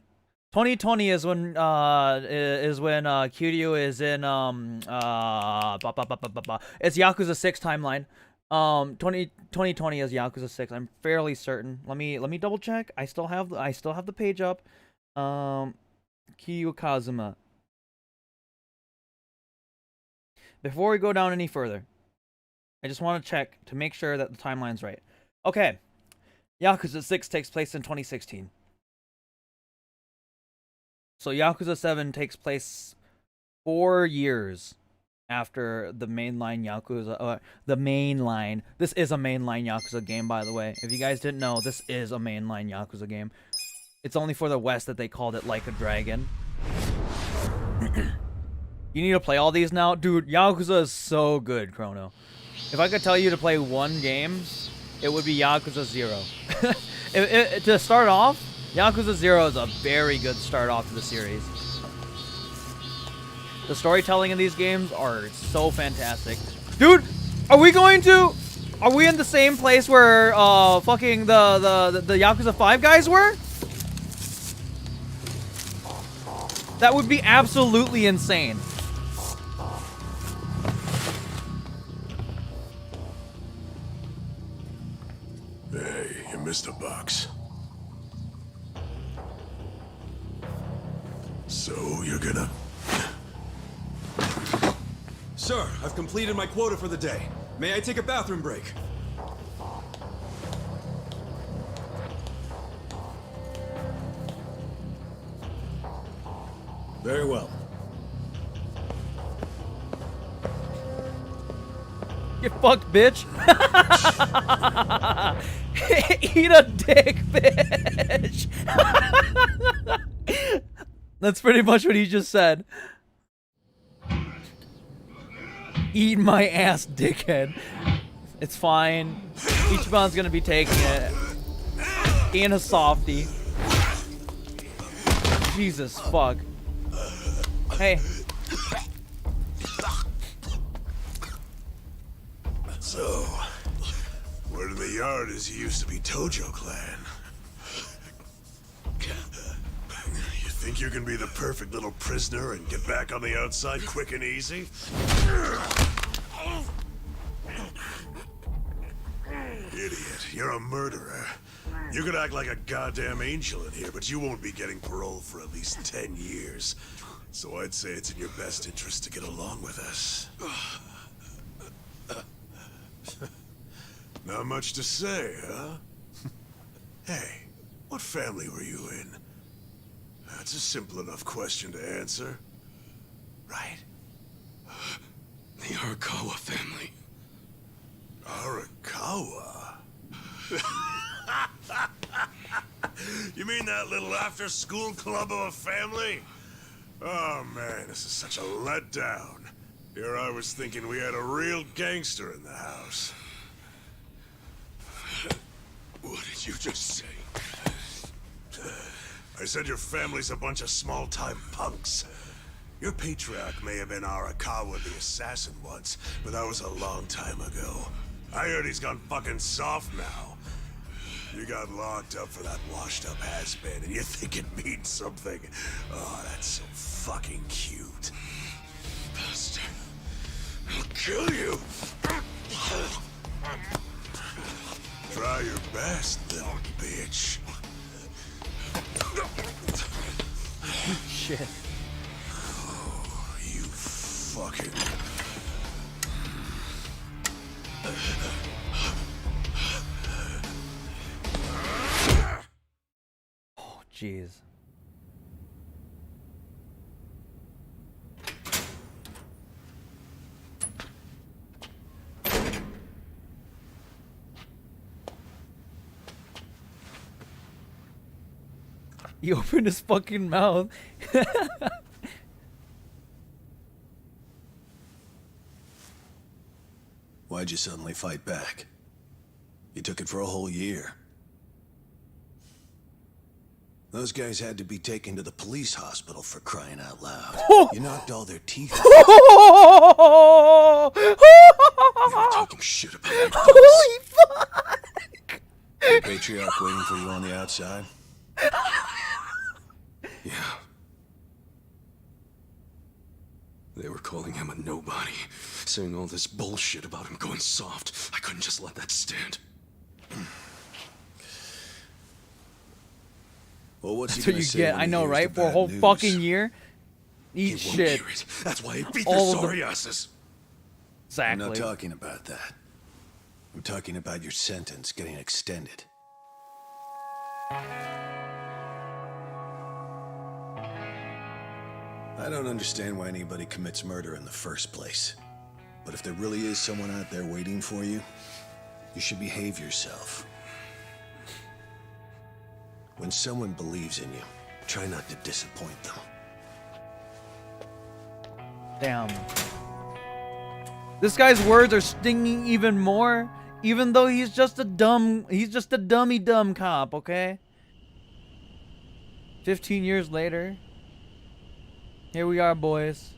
2020 is when Kiryu is in it's Yakuza 6 timeline. 2020 is Yakuza 6. I'm fairly certain. Let me double check. I still have the page up. Kiryu Kazuma. Before we go down any further, I just want to check to make sure that the timeline's right. Okay. Yakuza 6 takes place in 2016. So Yakuza 7 takes place 4 years after the mainline Yakuza. The mainline. This is a mainline Yakuza game, by the way. If you guys didn't know, this is a mainline Yakuza game. It's only for the West that they called it Like a Dragon. You need to play all these now? Dude, Yakuza is so good, Chrono. If I could tell you to play one game, it would be Yakuza 0. To start off, Yakuza 0 is a very good start off to the series. The storytelling in these games are so fantastic. Dude, are we in the same place where fucking the Yakuza 5 guys were? That would be absolutely insane. Hey, you missed a box. So you're gonna... Sir, I've completed my quota for the day. May I take a bathroom break? Very well. Get fucked, bitch. Eat a dick, bitch. That's pretty much what he just said. Eat my ass, dickhead. It's fine. Ichiban's gonna be taking it. In a softie. Jesus fuck. Hey. So, word in the yard is you used to be Tojo Clan. You think you can be the perfect little prisoner and get back on the outside quick and easy? Idiot, you're a murderer. You could act like a goddamn angel in here, but you won't be getting parole for at least 10 years. So I'd say it's in your best interest to get along with us. Not much to say, huh? Hey, what family were you in? That's a simple enough question to answer. Right? The Arakawa family. Arakawa? You mean that little after-school club of a family? Oh man, this is such a letdown. Here I was thinking we had a real gangster in the house. What did you just say? I said your family's a bunch of small-time punks. Your patriarch may have been Arakawa the assassin once, but that was a long time ago. I heard he's gone fucking soft now. You got locked up for that washed-up has-been, and you think it means something. Oh, that's so fucking cute. Bastard. I'll kill you. Try your best, little bitch. Shit. Oh, you fucking... Oh, jeez. He opened his fucking mouth. Why'd you suddenly fight back? You took it for a whole year. Those guys had to be taken to the police hospital for crying out loud. You knocked all their teeth out. They were talking shit about me. Holy fuck! The patriarch waiting for you on the outside? Yeah. They were calling him a nobody, saying all this bullshit about him going soft. I couldn't just let that stand. Well, what's That's he what gonna you say get. when I he know, hears right? the For a bad whole news? fucking year. Eat He won't shit. hear it. That's why he beat All their of the- sorry asses. Exactly. I'm not talking about that. I'm talking about your sentence getting extended. I don't understand why anybody commits murder in the first place. But if there really is someone out there waiting for you, you should behave yourself. When someone believes in you, try not to disappoint them. Damn. This guy's words are stinging even more, even though he's just a dummy dumb cop, okay? 15 years later. Here we are, boys.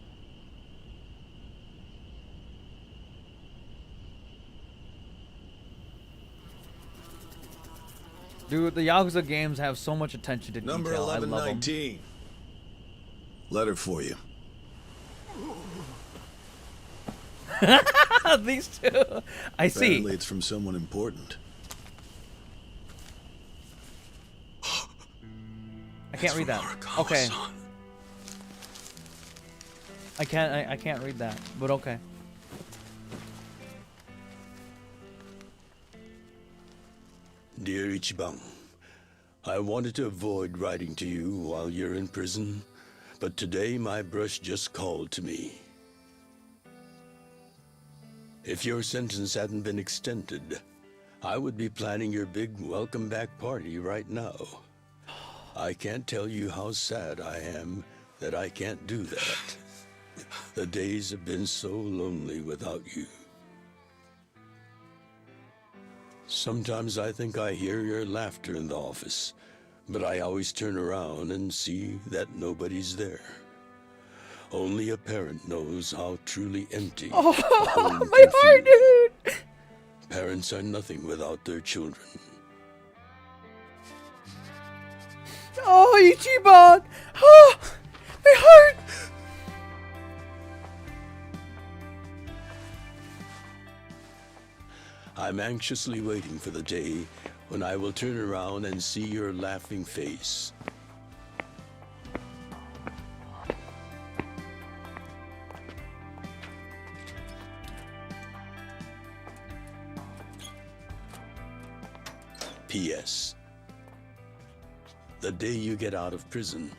Dude, the Yakuza games have so much attention to Number detail. I love them. 1119. Letter for you. These two. I see. Apparently it's from someone important. I can't read that. Okay. I can't read that, but okay. Dear Ichiban, I wanted to avoid writing to you while you're in prison, but today my brush just called to me. If your sentence hadn't been extended, I would be planning your big welcome back party right now. I can't tell you how sad I am that I can't do that. The days have been so lonely without you. Sometimes I think I hear your laughter in the office, but I always turn around and see that nobody's there. Only a parent knows how truly empty a home My can heart, feel. dude! Parents are nothing without their children. Oh, Ichiban! Oh, my heart! I'm anxiously waiting for the day when I will turn around and see your laughing face. P.S. The day you get out of prison,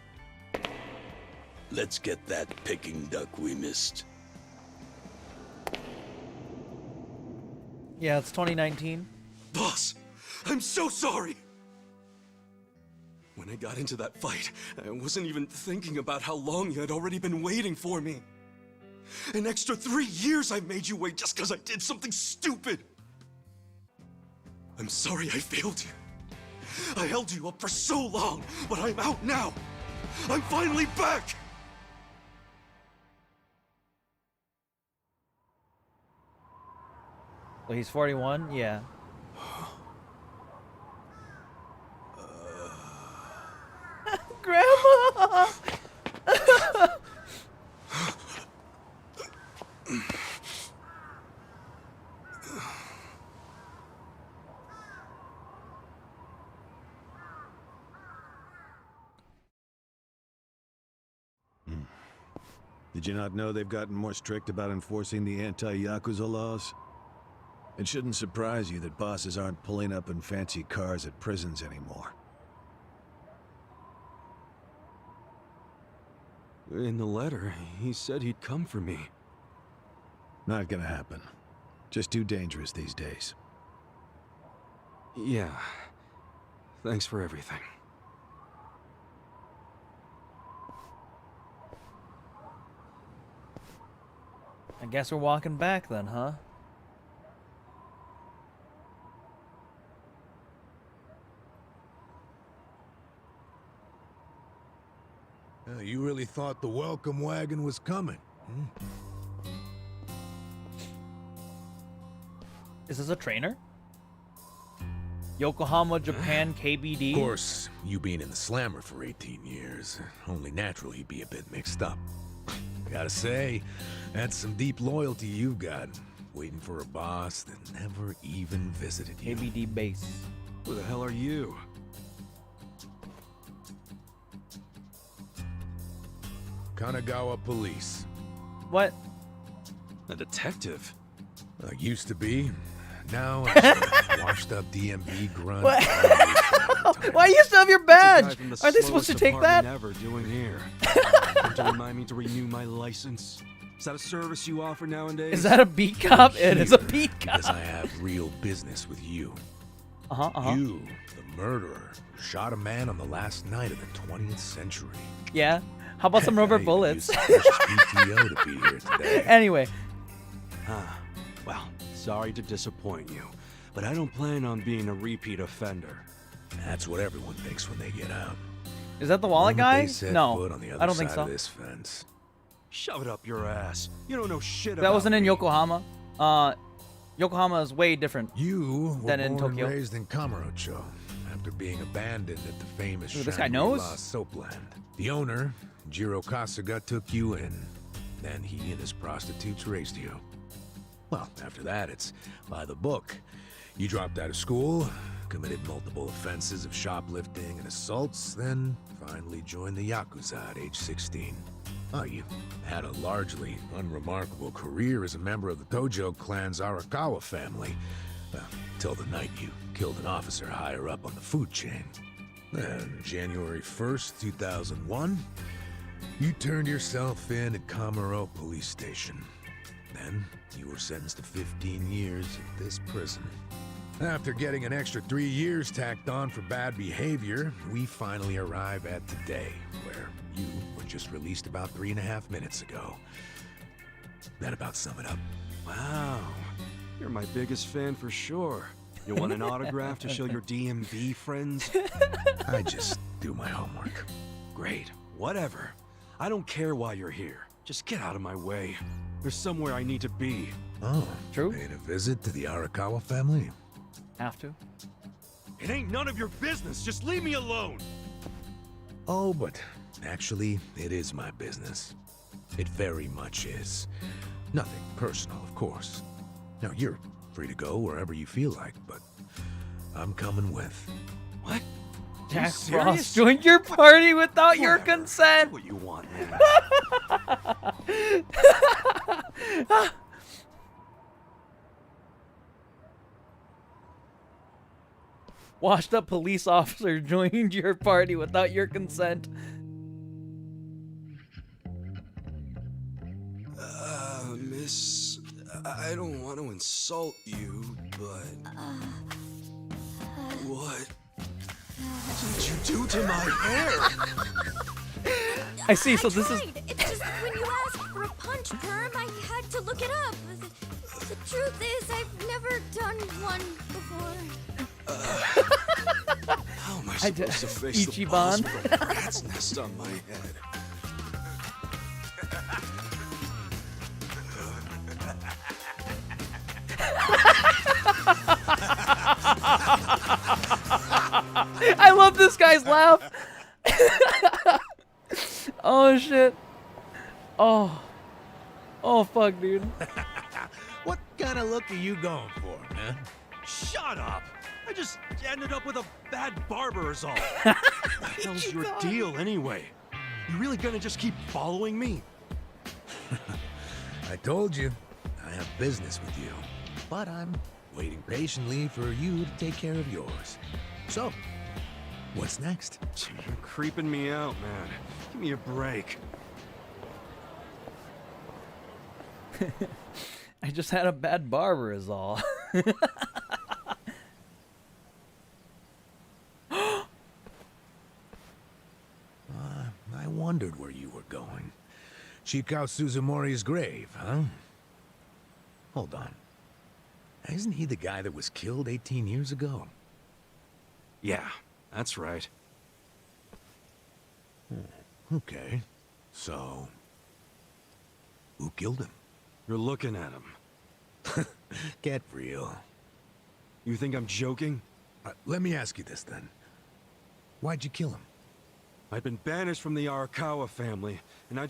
let's get that Peking duck we missed. Yeah, it's 2019. Boss, I'm so sorry! When I got into that fight, I wasn't even thinking about how long you had already been waiting for me. An extra 3 years I made you wait just because I did something stupid! I'm sorry I failed you. I held you up for so long, but I'm out now! I'm finally back! Well, he's 41? Yeah. Grandma! Did you not know they've gotten more strict about enforcing the anti-Yakuza laws? It shouldn't surprise you that bosses aren't pulling up in fancy cars at prisons anymore. In the letter, he said he'd come for me. Not gonna happen. Just too dangerous these days. Yeah. Thanks for everything. I guess we're walking back then, huh? You really thought the welcome wagon was coming? Is this a trainer? Yokohama, Japan, KBD? Of course, you being in the slammer for 18 years, only natural you'd be a bit mixed up. Gotta say, that's some deep loyalty you've got, waiting for a boss that never even visited you. KBD base. Who the hell are you? Kanagawa Police. What? A detective? Used to be. Now, I'm washed up DMV grunt. What? Why you still have your badge? Are they supposed to take that? Never doing here. To remind me to renew my license. Is that a service you offer nowadays? Is that a beat cop? It is a beat cop. Because I have real business with you. Uh-huh. You, the murderer, shot a man on the last night of the 20th century. Yeah. How about some rubber bullets? PTO to be here today. Anyway. Well, sorry to disappoint you, but I don't plan on being a repeat offender. That's what everyone thinks when they get out. Is that the wallet guy? No, Foot on the other I don't think side so. of this fence. Shove it up your ass. You don't know shit about That wasn't in me. Yokohama. Yokohama is way different You were than in born Tokyo. and raised in Kamurocho after being abandoned at the famous Ooh, this guy Shangri-La knows? soapland. The owner, Jiro Kasuga, took you in. Then he and his prostitutes raised you. Well, after that, it's by the book. You dropped out of school, committed multiple offenses of shoplifting and assaults, then finally joined the Yakuza at age 16. Oh, you had a largely unremarkable career as a member of the Tojo clan's Arakawa family, till the night you killed an officer higher up on the food chain. Then, January 1st, 2001, you turned yourself in at Kamuro Police Station. Then, you were sentenced to 15 years at this prison. After getting an extra 3 years tacked on for bad behavior, we finally arrive at today, where you were just released about 3.5 minutes ago. That about sum it up. Wow. You're my biggest fan for sure. You want an autograph to show your DMV friends? I just do my homework. Great. Whatever. I don't care why you're here. Just get out of my way. There's somewhere I need to be. Oh, true. Paid a visit to the Arakawa family? Have to. It ain't none of your business. Just leave me alone. Oh, but actually, it is my business. It very much is. Nothing personal, of course. Now, you're free to go wherever you feel like, but I'm coming with. What? Jack Frost joined your party without your consent. Do what you want, man. Washed up police officer joined your party without your consent. Miss, I don't want to insult you, but... What did you do to my hair? I see, so this is... It's just when you asked for a punch perm, I had to look it up. The truth is, I've never done one before. How am I supposed to face the boss Ichiban. with a rat's nest on my head? I love this guy's laugh. Oh shit. Oh. Oh fuck, dude. What kind of look are you going for, man? Shut up! I just ended up with a bad barber is all. What the hell's your deal anyway? You really gonna just keep following me? I told you, I have business with you. But I'm waiting patiently for you to take care of yours. So, what's next? You're creeping me out, man. Give me a break. I just had a bad barber is all. I wondered where you were going. Shikao Suzumori's grave, huh? Hold on. Isn't he the guy that was killed 18 years ago? Yeah, that's right. Okay. So, who killed him? You're looking at him. Get real. You think I'm joking? Let me ask you this then. Why'd you kill him? I'd been banished from the Arakawa family, and I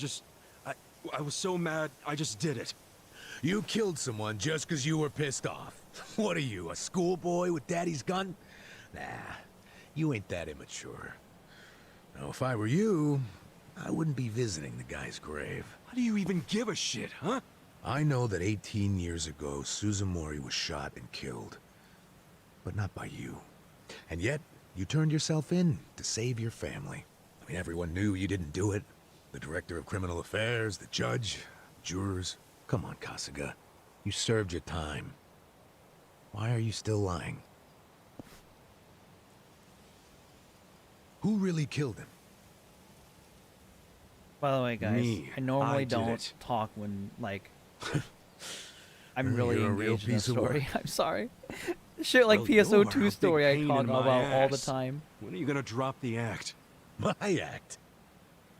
was so mad, I just did it. You killed someone just because you were pissed off. What are you, a schoolboy with daddy's gun? Nah, you ain't that immature. Now, if I were you, I wouldn't be visiting the guy's grave. How do you even give a shit, huh? I know that 18 years ago, Suzumori was shot and killed. But not by you. And yet, you turned yourself in to save your family. I mean, everyone knew you didn't do it. The director of criminal affairs, the judge, jurors. Come on, Kasuga. You served your time. Why are you still lying? Who really killed him? By the way, guys, Me. I normally did don't it. talk when, like, I'm really You're a real engaged in a piece of story. work. I'm sorry. Shit like Well, you're a PSO2 big story I pain talk in my about all the ass. time. When are you gonna drop the act? My act?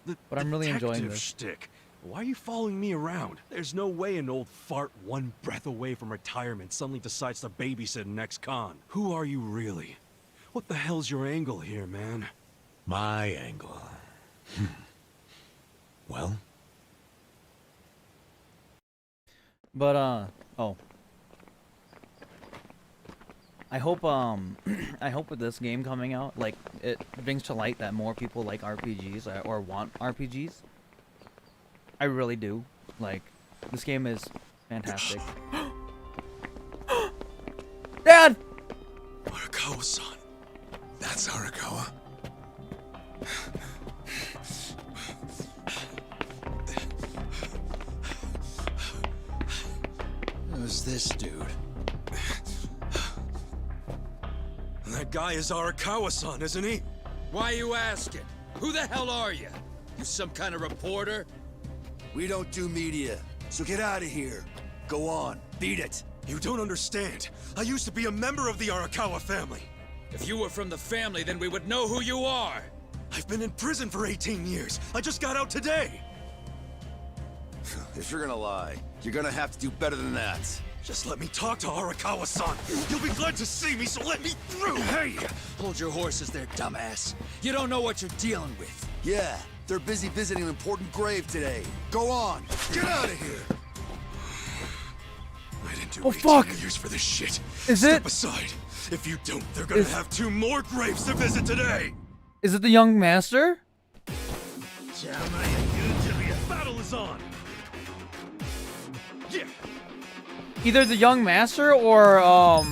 But I'm really enjoying detective this. Shtick. Why are you following me around? There's no way an old fart one breath away from retirement suddenly decides to babysit an ex-con. Who are you really? What the hell's your angle here, man? My angle. Well? But, oh. I hope, I hope with this game coming out, like, it brings to light that more people like RPGs or want RPGs. I really do. Like, this game is fantastic. Dad! Arakawa-san. That's Arakawa. Who's this dude? That guy is Arakawa-san, isn't he? Why you asking? Who the hell are you? You some kind of reporter? We don't do media, so get out of here. Go on, beat it. You don't understand. I used to be a member of the Arakawa family. If you were from the family, then we would know who you are. I've been in prison for 18 years. I just got out today. If you're gonna lie, you're gonna have to do better than that. Just let me talk to Arakawa-san. You'll be glad to see me, so let me through. Hey! Hold your horses there, dumbass. You don't know what you're dealing with. Yeah, they're busy visiting an important grave today. Go on, get out of here. I didn't do Oh, 18 fuck. years for this shit. Is Step it? aside. If you don't, they're gonna have 2 more graves to visit today. Is it the young master? Battle is on. Yeah. Either the young master or I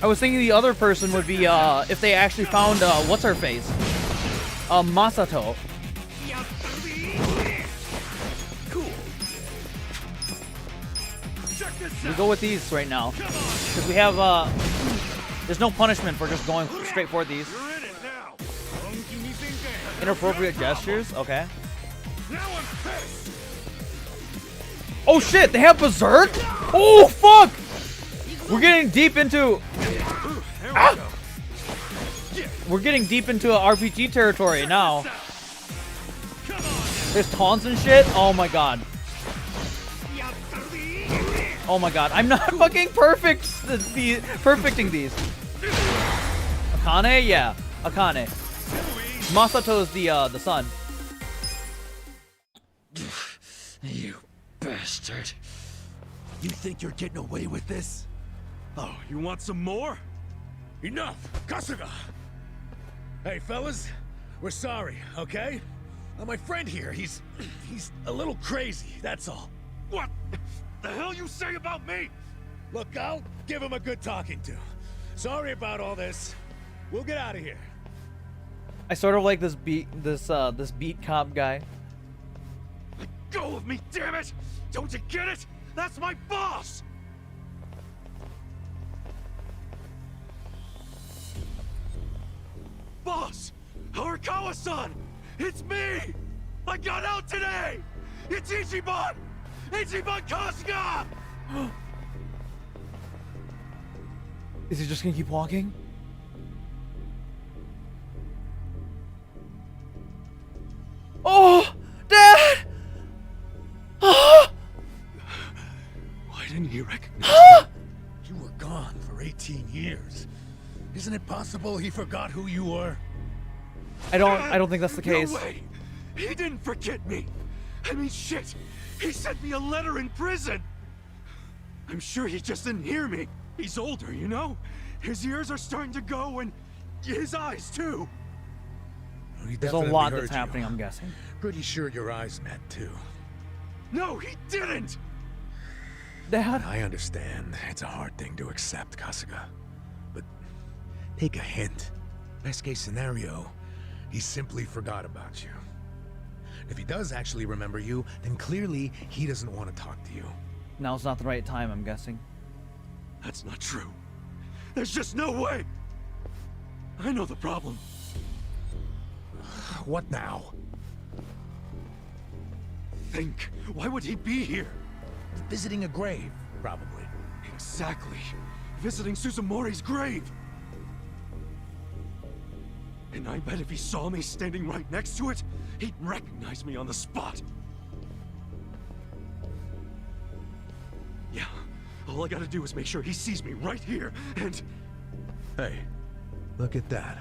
was thinking the other person would be if they actually found what's her face? Masato. Cool. Check this We out. go with these right now. Because we have there's no punishment for just going straight for these. You're in it now. Inappropriate gestures, okay. Now I'm pissed. Oh shit, they have Berserk? Oh fuck! We're getting deep into We're getting deep into RPG territory now. There's taunts and shit. Oh my god. Oh my god. I'm not fucking perfecting these. Akane? Yeah. Akane. Masato is the son. You bastard. You think you're getting away with this? Oh, you want some more? Enough! Kasuga! Hey, fellas, we're sorry, okay? My friend here, he's a little crazy, that's all. What the hell you say about me? Look, I'll give him a good talking to. Sorry about all this. We'll get out of here. I sort of like this beat cop guy. Let go of me, damn it! Don't you get it? That's my boss! Boss! Arakawa-san! It's me! I got out today! It's Ichiban! Ichiban Kasuga! Is he just gonna keep walking? Oh! Dad! Oh! Why didn't he recognize You were gone for 18 years. Isn't it possible he forgot who you were? I don't think that's the case. No way! He didn't forget me! I mean, shit! He sent me a letter in prison! I'm sure he just didn't hear me. He's older, you know? His ears are starting to go, and his eyes, too. He There's a definitely lot heard that's you. happening, I'm guessing. Pretty sure your eyes met, too. No, he didn't! Dad? I understand. It's a hard thing to accept, Kasuga. But take a hint. Best case scenario, he simply forgot about you. If he does actually remember you, then clearly he doesn't want to talk to you. Now's not the right time, I'm guessing. That's not true. There's just no way! I know the problem. What now? Think. Why would he be here? Visiting a grave, probably. Exactly. Visiting Suzumori's grave. And I bet if he saw me standing right next to it, he'd recognize me on the spot. Yeah, all I gotta do is make sure he sees me right here, and... Hey, look at that.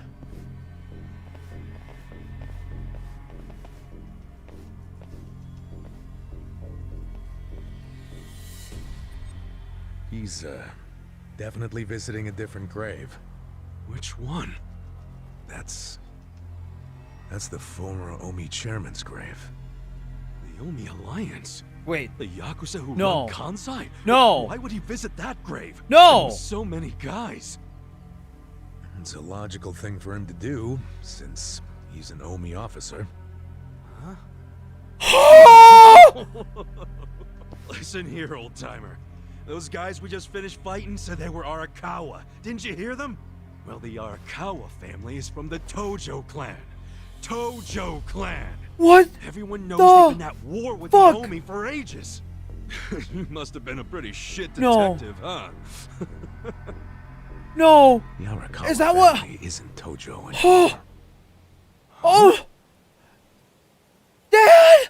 He's, definitely visiting a different grave. Which one? That's the former Omi chairman's grave. The Omi Alliance? Wait. The Yakuza who No. run Kansai? No. Why would he visit that grave? No. And so many guys. It's a logical thing for him to do, since he's an Omi officer. Huh? Listen here, old-timer. Those guys we just finished fighting said they were Arakawa. Didn't you hear them? Well, the Arakawa family is from the Tojo clan. Tojo clan! What? Everyone knows the they've been at war with fuck? Naomi for ages. You must have been a pretty shit No. detective, huh? No. The Arakawa Is that what? family isn't Tojo anymore. Oh. Oh. Dad!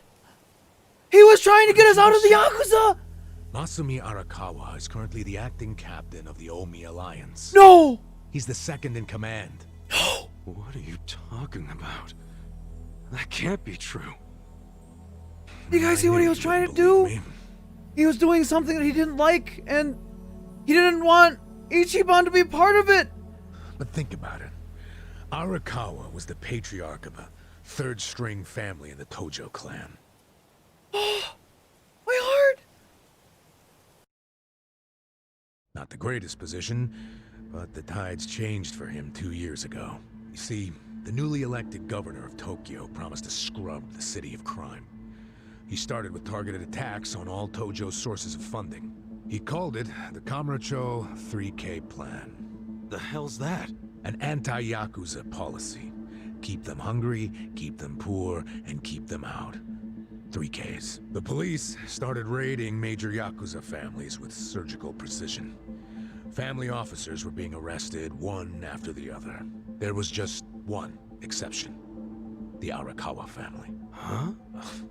He was trying to get us out of the Yakuza! Masumi Arakawa is currently the acting captain of the Omi Alliance. No! He's the second in command. No! What are you talking about? That can't be true. You guys see what he was trying to do? He was doing something that he didn't like, and he didn't want Ichiban to be part of it! But think about it. Arakawa was the patriarch of a third-string family in the Tojo clan. My heart! Not the greatest position, but the tides changed for him 2 years ago. You see, the newly elected governor of Tokyo promised to scrub the city of crime. He started with targeted attacks on all Tojo's sources of funding. He called it the Kamurocho 3K Plan. The hell's that? An anti-Yakuza policy. Keep them hungry, keep them poor, and keep them out. 3Ks. The police started raiding major Yakuza families with surgical precision. Family officers were being arrested one after the other. There was just one exception. The Arakawa family. Huh?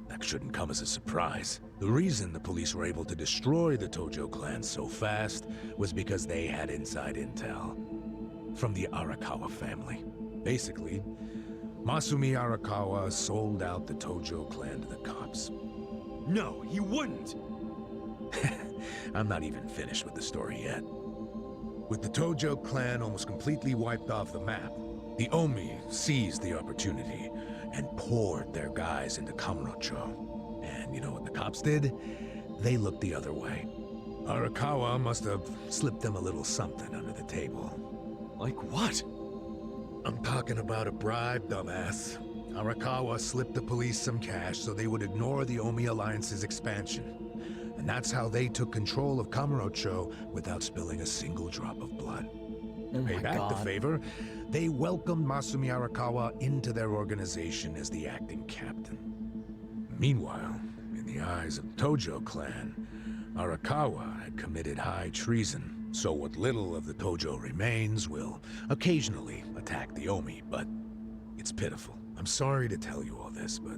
That shouldn't come as a surprise. The reason the police were able to destroy the Tojo clan so fast was because they had inside intel from the Arakawa family. Basically, Masumi Arakawa sold out the Tojo clan to the cops. No, he wouldn't. I'm not even finished with the story yet. With the Tojo clan almost completely wiped off the map, the Omi seized the opportunity and poured their guys into Kamurocho. And you know what the cops did? They looked the other way. Arakawa must have slipped them a little something under the table. Like what? I'm talking about a bribe, dumbass. Arakawa slipped the police some cash so they would ignore the Omi Alliance's expansion. And that's how they took control of Kamurocho without spilling a single drop of blood. To pay back the favor, they welcomed Masumi Arakawa into their organization as the acting captain. Meanwhile, in the eyes of the Tojo clan, Arakawa had committed high treason, so what little of the Tojo remains will occasionally attack the Omi, but it's pitiful. I'm sorry to tell you all this, but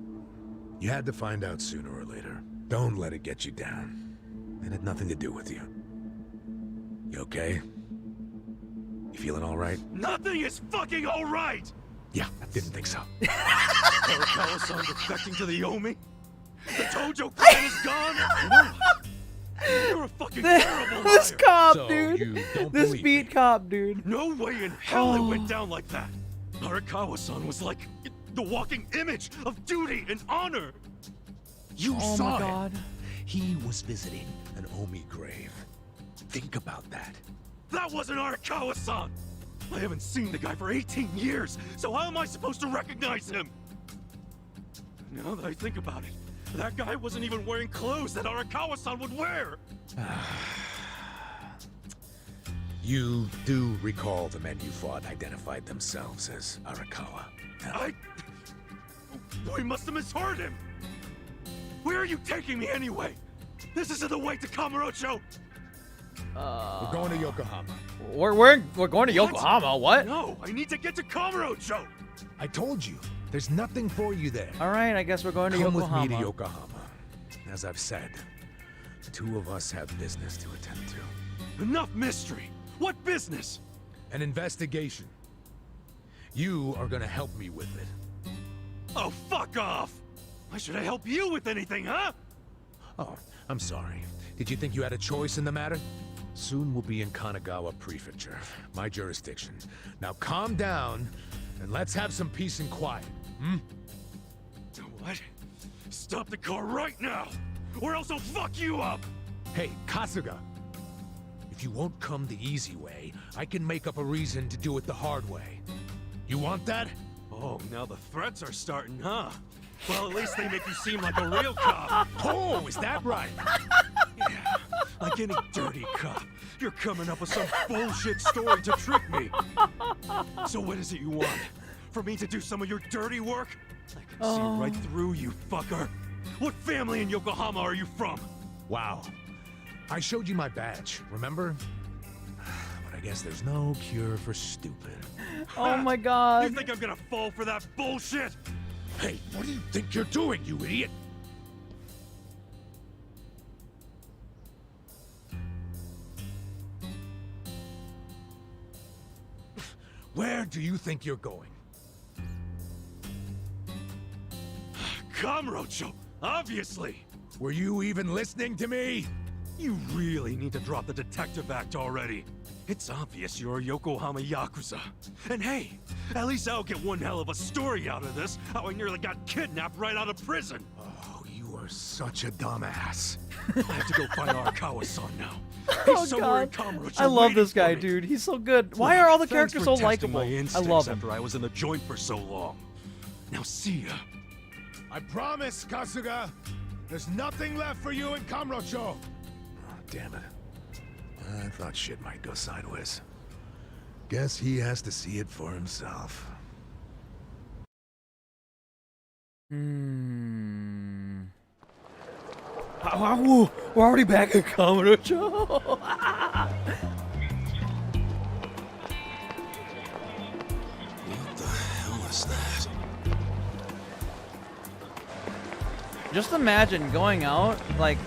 you had to find out sooner or later. Don't let it get you down. It had nothing to do with you. You okay? You feeling all right? Nothing is fucking all right! Yeah, didn't think so. Arakawa-san defecting to the Omi? The Tojo clan is gone? You're a fucking terrible liar. This cop, So dude. you don't This believe beat cop, dude. No way in hell it went down like that. Arakawa-san was like the walking image of duty and honor. You Oh saw my it. god. He was visiting an Omi grave. Think about that. That wasn't Arakawa-san. I haven't seen the guy for 18 years, so how am I supposed to recognize him? Now that I think about it, that guy wasn't even wearing clothes that Arakawa-san would wear. You do recall the men you fought identified themselves as Arakawa. We must have misheard him. Where are you taking me anyway? This isn't the way to Kamurocho. We're going to Yokohama. We're going to Yokohama. What? No, I need to get to Kamurocho. I told you, there's nothing for you there. All right, I guess we're going to Come Yokohama. with me to Yokohama. As I've said, the two of us have business to attend to. Enough mystery. What business? An investigation. You are gonna help me with it. Oh, fuck off! Why should I help you with anything, huh? Oh, I'm sorry. Did you think you had a choice in the matter? Soon we'll be in Kanagawa Prefecture, my jurisdiction. Now calm down, and let's have some peace and quiet, hmm? What? Stop the car right now, or else I'll fuck you up! Hey, Kasuga! If you won't come the easy way, I can make up a reason to do it the hard way. You want that? Oh, now the threats are starting, huh? Well, at least they make you seem like a real cop. Oh, is that right? Yeah, like any dirty cop. You're coming up with some bullshit story to trick me. So what is it you want? For me to do some of your dirty work? I can see right through you, fucker. What family in Yokohama are you from? Wow. I showed you my badge, remember? But I guess there's no cure for stupid. Oh my god. You think I'm gonna fall for that bullshit? Hey, what do you think you're doing, you idiot? Where do you think you're going? Kamurocho, obviously! Were you even listening to me? You really need to drop the detective act already. It's obvious you're a Yokohama Yakuza. And hey, at least I'll get one hell of a story out of this, how I nearly got kidnapped right out of prison. Oh, you are such a dumbass. I have to go find Arakawa-san now. Oh He's somewhere in god. Kamurocho I love this waiting guy, for me. dude. He's so good. Why are all the Thanks characters for so testing likable? my I instincts love him. after I was in the joint for so long. Now see ya. I promise, Kasuga. There's nothing left for you in Kamurocho. Oh, damn it. I thought shit might go sideways. Guess he has to see it for himself. We're already back at Kamurocho. What the hell is that? Just imagine going out, like,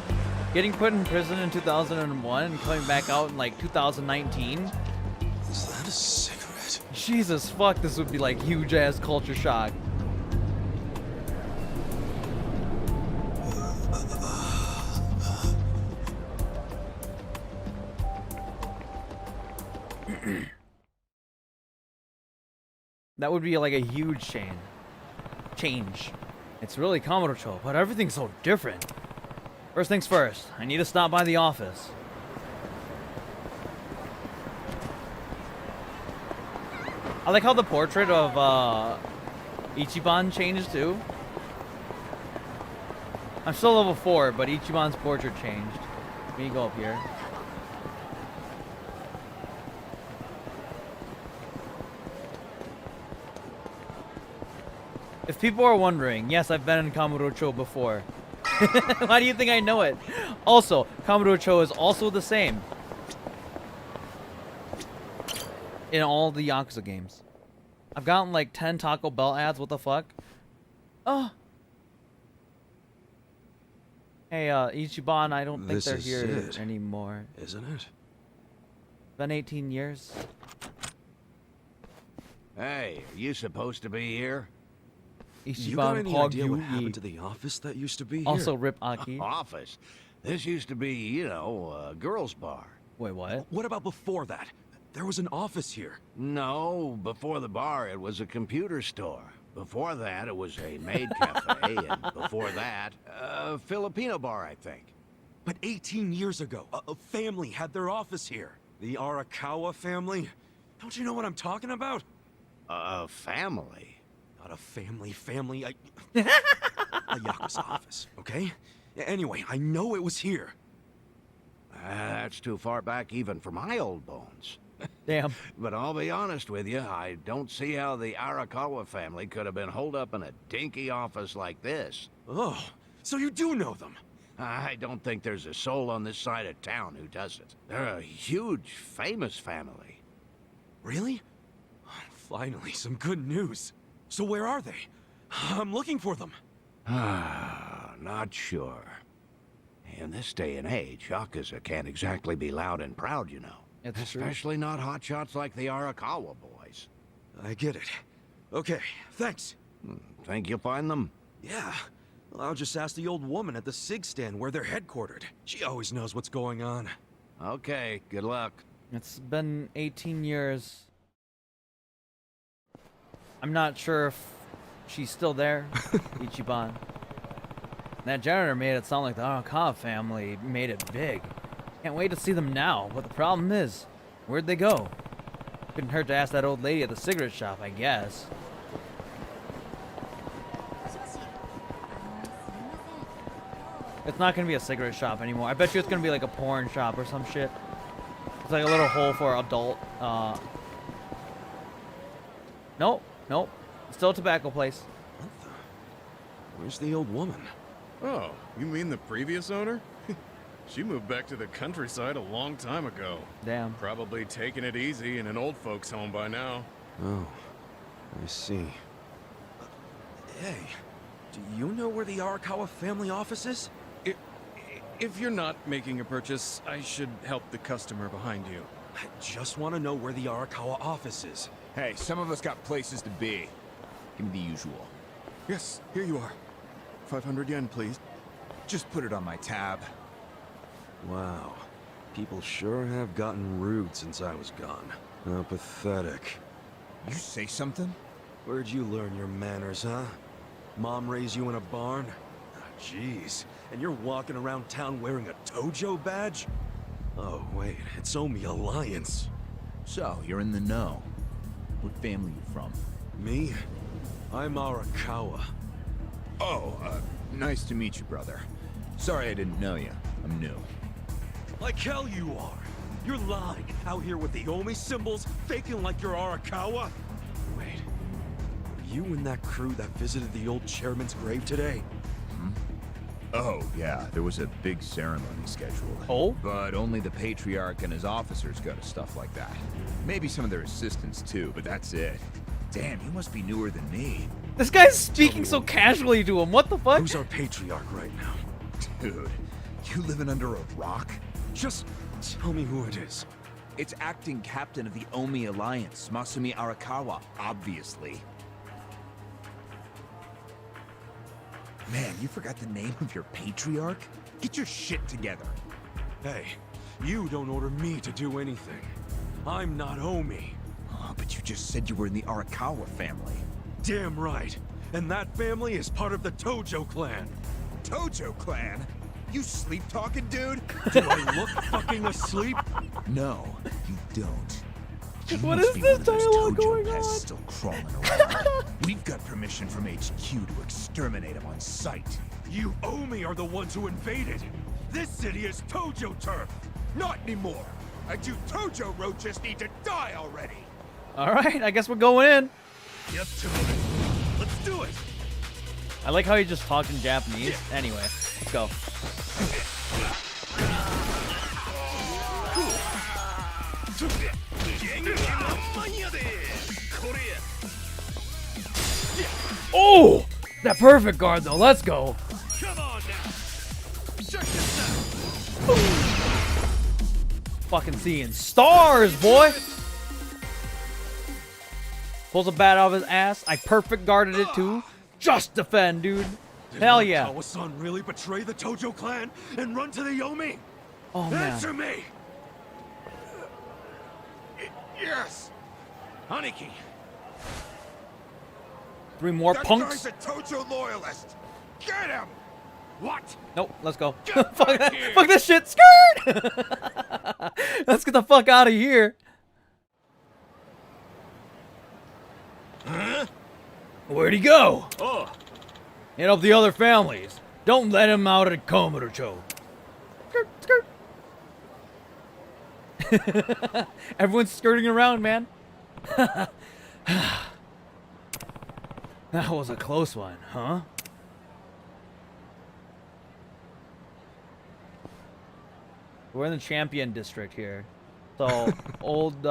getting put in prison in 2001 and coming back out in, like, 2019. Is that a cigarette? Jesus fuck, this would be, like, huge-ass culture shock. That would be, like, a huge change. It's really Kamurocho, but everything's so different. First things first, I need to stop by the office. I like how the portrait of Ichiban changed too. I'm still level 4, but Ichiban's portrait changed. Let me go up here. If people are wondering, yes, I've been in Kamurocho before. Why do you think I know it? Also, Kamurocho is also the same in all the Yakuza games. I've gotten like 10 Taco Bell ads. What the fuck? Oh. Hey, Ichiban, I don't think This they're is here it, anymore. Isn't it? Been 18 years. Hey, are you supposed to be here? You got any idea what Hogyu. happened to the office that used to be here? Also, Rip Aki. Office? This used to be, you know, a girls' bar. Wait, what? What about before that? There was an office here. No, before the bar, it was a computer store. Before that, it was a maid cafe, and before that, a Filipino bar, I think. But 18 years ago, a family had their office here. The Arakawa family. Don't you know what I'm talking about? A family? Not a family, a Yakuza office, okay? Anyway, I know it was here. That's too far back even for my old bones. Damn. But I'll be honest with you, I don't see how the Arakawa family could have been holed up in a dinky office like this. Oh, so you do know them? I don't think there's a soul on this side of town who doesn't. They're a huge, famous family. Really? Finally, some good news. So where are they? I'm looking for them. Not sure. In this day and age, Yakuza can't exactly be loud and proud, you know. It's true. Especially not hotshots like the Arakawa boys. I get it. Okay, thanks. Think you'll find them? Yeah. Well, I'll just ask the old woman at the SIG stand where they're headquartered. She always knows what's going on. Okay, good luck. It's been 18 years. I'm not sure if she's still there, Ichiban. That janitor made it sound like the Arakawa family made it big. Can't wait to see them now, but the problem is, where'd they go? Couldn't hurt to ask that old lady at the cigarette shop, I guess. It's not gonna be a cigarette shop anymore. I bet you it's gonna be like a porn shop or some shit. It's like a little hole for adult, Nope. Still a tobacco place. Where's the old woman? Oh, you mean the previous owner? She moved back to the countryside a long time ago. Damn. Probably taking it easy in an old folks' home by now. Oh, I see. Hey, do you know where the Arakawa family office is? If you're not making a purchase, I should help the customer behind you. I just want to know where the Arakawa office is. Hey, some of us got places to be. Give me the usual. Yes, here you are. 500 yen, please. Just put it on my tab. Wow. People sure have gotten rude since I was gone. How pathetic. You say something? Where'd you learn your manners, huh? Mom raised you in a barn? Ah, jeez. And you're walking around town wearing a Tojo badge? Oh, wait, it's Omi Alliance. So, you're in the know. What family you from? Me? I'm Arakawa. Oh, nice to meet you, brother. Sorry I didn't know you. I'm new. Like hell you are! You're lying, out here with the Omi symbols, faking like you're Arakawa? Wait, were you in that crew that visited the old chairman's grave today? Oh, yeah, there was a big ceremony scheduled. Oh? But only the Patriarch and his officers go to stuff like that. Maybe some of their assistants too, but that's it. Damn, you must be newer than me. This guy's speaking so casually to him. What the fuck? Who's our Patriarch right now? Dude, you living under a rock? Just tell me who it is. It's acting captain of the Omi Alliance, Masumi Arakawa, obviously. Man, you forgot the name of your Patriarch? Get your shit together. Hey, you don't order me to do anything. I'm not Omi. Oh, but you just said you were in the Arakawa family. Damn right. And that family is part of the Tojo clan. Tojo clan? You sleep-talking, dude? Do I look fucking asleep? No, you don't. You What must is be this one of those dialogue Tojo going pests on? still crawling around. We've got permission from HQ to exterminate them on sight. You Omi are the ones who invaded. This city is Tojo turf. Not anymore. And you Tojo roaches need to die already. All right, I guess we're going in. Yep, let's do it. I like how he just talked in Japanese. Anyway, let's go. Oh, that perfect guard though. Let's go. Come on now. Check this out. Fucking seeing stars, boy. Pulls a bat out of his ass. I perfect guarded it too. Just defend, dude. Hell yeah. Did Arakawa-san really betray the Tojo clan and run to the Yomi? Oh man. Answer me. Yes. Aniki. 3 more punks. Guy's a Tojo loyalist. Get him. What? Nope, let's go. Get fuck, back here. fuck this shit. Skirt! Let's get the fuck out of here. Huh? Where'd he go? Oh. And of the other families. Don't let him out of Komodo-cho. Skirt, skirt. Everyone's skirting around, man. That was a close one, huh? We're in the Champion District here. So, old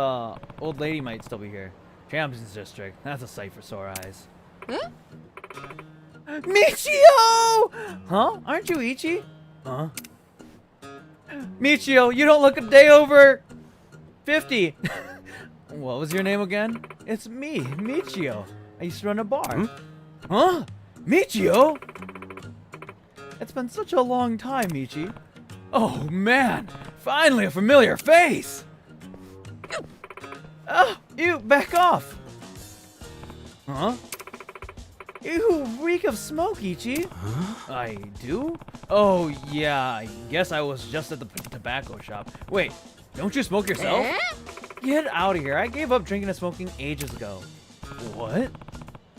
lady might still be here. Champions District. That's a sight for sore eyes. Huh? Michio! Huh? Aren't you Ichi? Huh? Michio, you don't look a day over 50. What was your name again? It's me, Michio. I used to run a bar. Huh? Michio? It's been such a long time, Michi. Oh, man. Finally a familiar face. Oh, you back off. Huh? You reek of smoke, Ichi. Huh? I do? Oh, yeah, I guess I was just at the tobacco shop. Wait, don't you smoke yourself? Get out of here. I gave up drinking and smoking ages ago. What?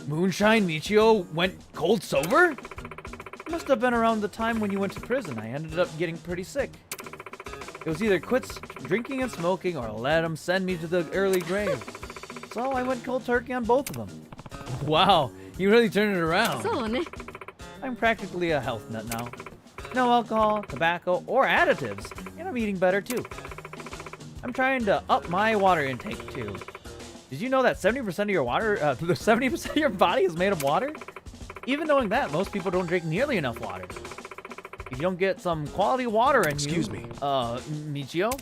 Moonshine Michio went cold sober? Must have been around the time when you went to prison. I ended up getting pretty sick. It was either quit drinking and smoking or let them send me to the early grave. So I went cold turkey on both of them. Wow, you really turned it around. I'm practically a health nut now. No alcohol, tobacco, or additives, and I'm eating better too. I'm trying to up my water intake too. Did you know that 70% of your water, 70% of your body is made of water? Even knowing that, most people don't drink nearly enough water. If you don't get some quality water in Excuse me. Michio?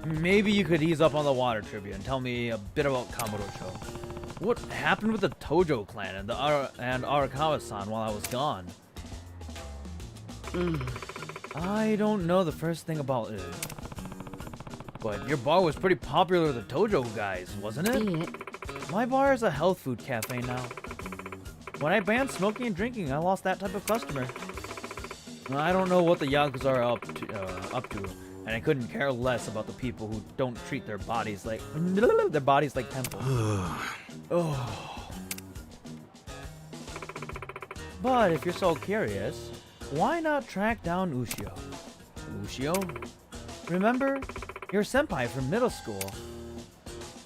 Maybe you could ease up on the water trivia and tell me a bit about Kamurocho. What happened with the Tojo clan and Arakawa-san while I was gone? I don't know the first thing about it. But your bar was pretty popular with the Tojo guys, wasn't it? My bar is a health food cafe now. When I banned smoking and drinking, I lost that type of customer. I don't know what the Yakuza are up to, and I couldn't care less about the people who don't treat their bodies like temples. Oh. But if you're so curious, why not track down Ushio? Ushio? Remember? Your senpai from middle school.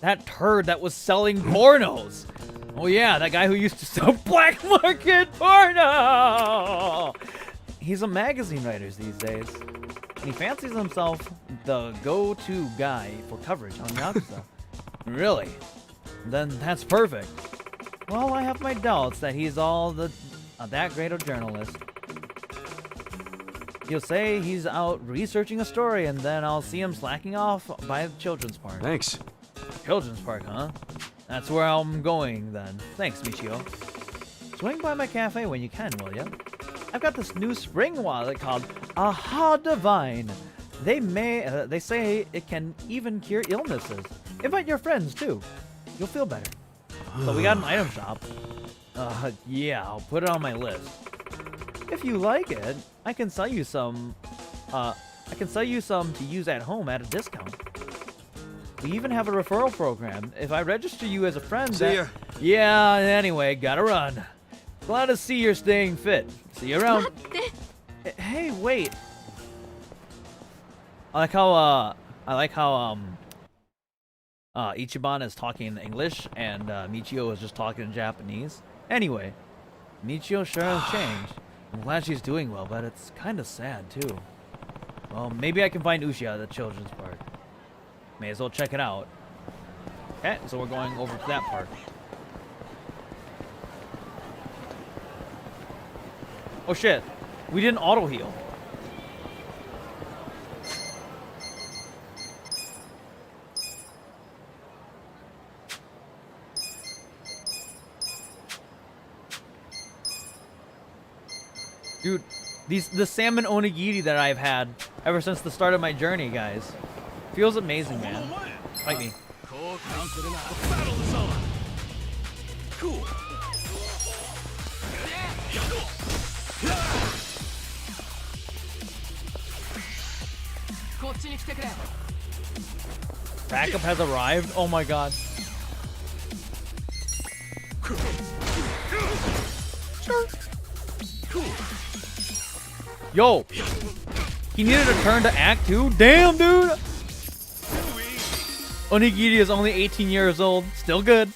That turd that was selling pornos. Oh yeah, that guy who used to sell black market porno. He's a magazine writer these days. And he fancies himself the go-to guy for coverage on Yakuza. Really? Then that's perfect. Well, I have my doubts that he's that great a journalist. He'll say he's out researching a story, and then I'll see him slacking off by the children's park. Thanks. Children's park, huh? That's where I'm going, then. Thanks, Michio. Swing by my cafe when you can, will ya? I've got this new spring wallet called Aha Divine. They say it can even cure illnesses. Invite your friends, too. You'll feel better. So we got an item shop. Yeah, I'll put it on my list. If you like it, I can sell you some. To use at home at a discount. We even have a referral program. If I register you as a friend, See ya. Yeah. Anyway, gotta run. Glad to see you're staying fit. See you around. Hey, wait. I like how Ichiban is talking in English and Michio is just talking in Japanese. Anyway, Michio sure has changed. I'm glad she's doing well, but it's kind of sad too. Well, maybe I can find Ushia at the children's park. May as well check it out. Okay, so we're going over to that park. Oh shit, we didn't auto heal. Dude, the salmon onigiri that I've had ever since the start of my journey, guys, feels amazing, man. Fight me. Battle is on. Cool. Backup has arrived. Oh my god. Yo, he needed a turn to act 2? Damn, dude! Onigiri is only 18 years old. Still good.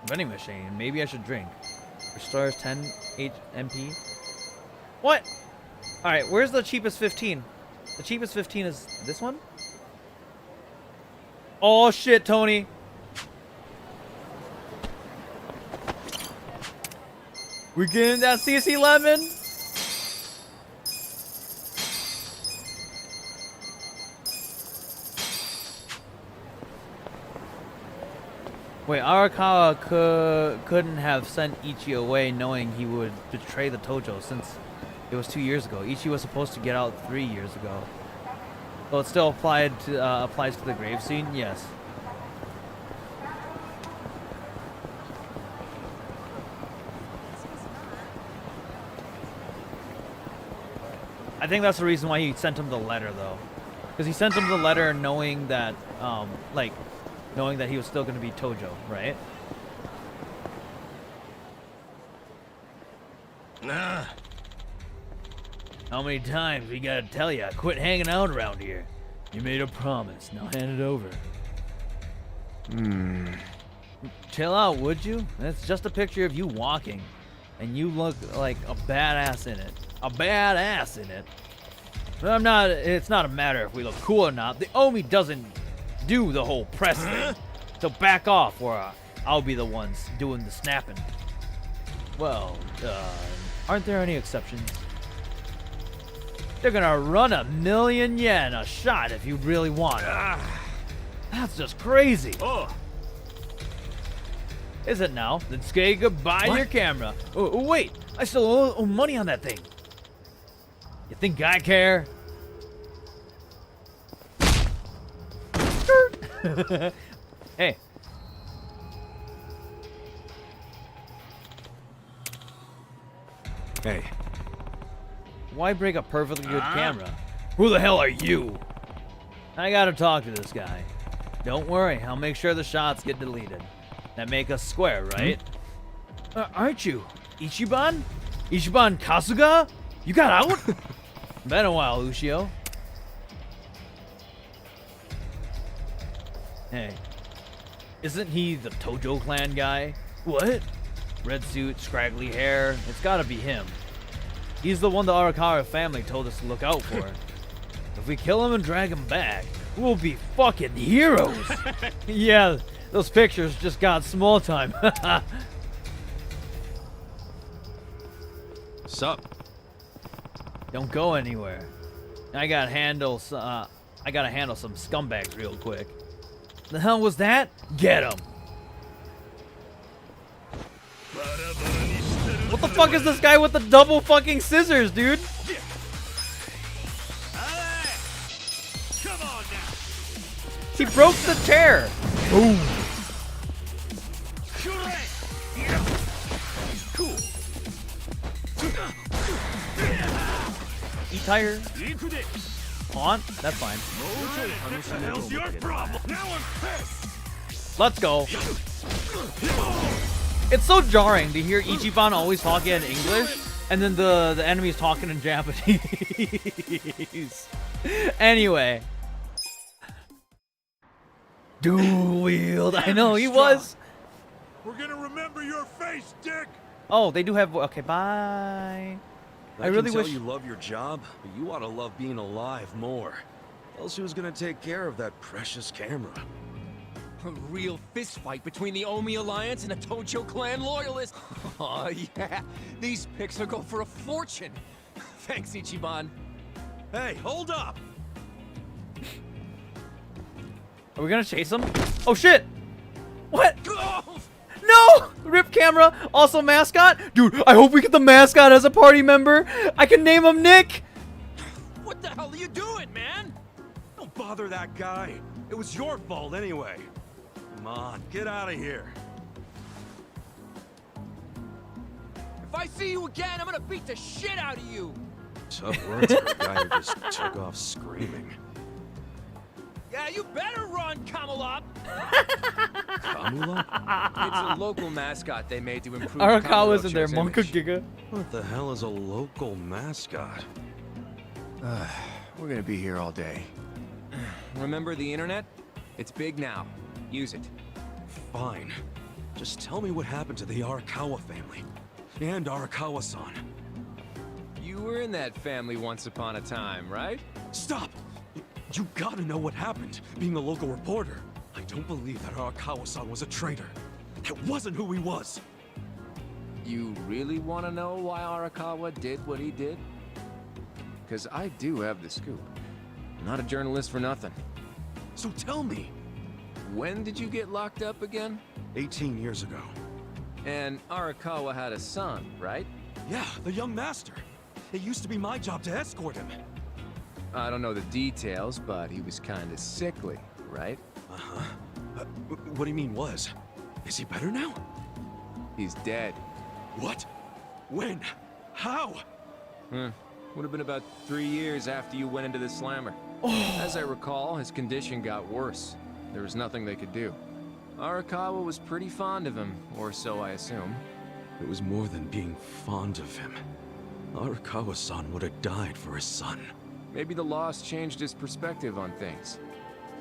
Vending machine. Maybe I should drink. Restores 10 MP. What? Alright, where's the cheapest 15? The cheapest 15 is this one? Oh shit, Tony. We getting that CC lemon? Wait, Arakawa couldn't have sent Ichi away knowing he would betray the Tojo since it was 2 years ago. Ichi was supposed to get out 3 years ago. So it still applies to the grave scene? Yes. I think that's the reason why he sent him the letter, though. Because he sent him the letter knowing that, knowing that he was still going to be Tojo, right? Nah. How many times we gotta tell you, quit hanging out around here? You made a promise, now hand it over. Chill out, would you? It's just a picture of you walking, and you look like a badass in it. A badass in it. But it's not a matter if we look cool or not. The Omi doesn't do the whole press thing. So back off, or I'll be the ones doing the snapping. Well, aren't there any exceptions? They're gonna run 1,000,000 yen a shot if you really want it. That's just crazy. Oh. Is it now? Then say goodbye to your camera. Oh, wait, I still owe money on that thing. You think I care? Hey. Hey. Why break a perfectly good camera? Who the hell are you? I gotta talk to this guy. Don't worry, I'll make sure the shots get deleted. That make us square, right? Aren't you? Ichiban? Ichiban Kasuga? You got out? Been a while, Ushio. Hey. Isn't he the Tojo clan guy? What? Red suit, scraggly hair. It's gotta be him. He's the one the Arakawa family told us to look out for. If we kill him and drag him back, we'll be fucking heroes. Yeah, those pictures just got small time. Sup? Don't go anywhere. I gotta handle some scumbags real quick. The hell was that? Get him! What the fuck is this guy with the double fucking scissors, dude? Come on now. He broke the chair. Boom. Cool. E-tire. On? That's fine. What the hell's your problem? Now I'm pissed. Let's go. It's so jarring to hear Ichiban always talking in English, and then the enemies talking in Japanese. Anyway. Dual wield. I know, he was. We're gonna remember your face, Dick. Oh, they do have... Okay, bye. I really can tell wish... you love your job, but you ought to love being alive more. Else who's gonna take care of that precious camera? A real fist fight between the Omi Alliance and the Tojo clan loyalists. Oh, yeah. These pics will go for a fortune. Thanks, Ichiban. Hey, hold up! Are we gonna chase him? Oh, shit! What? No! Rip camera, also mascot? Dude, I hope we get the mascot as a party member. I can name him Nick. What the hell are you doing, man? Don't bother that guy. It was your fault anyway. Come on, get out of here. If I see you again, I'm gonna beat the shit out of you. Tough words for a guy who just took off screaming. Yeah, you better run, Camelot. Kamula? It's a local mascot they made to improve Arakawa's in there, Kamurocho's Monka image. Giga. What the hell is a local mascot? We're gonna be here all day. Remember the internet? It's big now. Use it. Fine. Just tell me what happened to the Arakawa family. And Arakawa-san. You were in that family once upon a time, right? Stop! You gotta know what happened, being a local reporter. I don't believe that Arakawa-san was a traitor. It wasn't who he was. You really want to know why Arakawa did what he did? Because I do have the scoop. I'm not a journalist for nothing. So tell me. When did you get locked up again? 18 years ago. And Arakawa had a son, right? Yeah, the young master. It used to be my job to escort him. I don't know the details, but he was kind of sickly, right? Uh-huh. What do you mean was? Is he better now? He's dead. What? When? How? Would have been about 3 years after you went into the slammer. As I recall, his condition got worse. There was nothing they could do. Arakawa was pretty fond of him, or so I assume. It was more than being fond of him. Arakawa-san would have died for his son. Maybe the loss changed his perspective on things.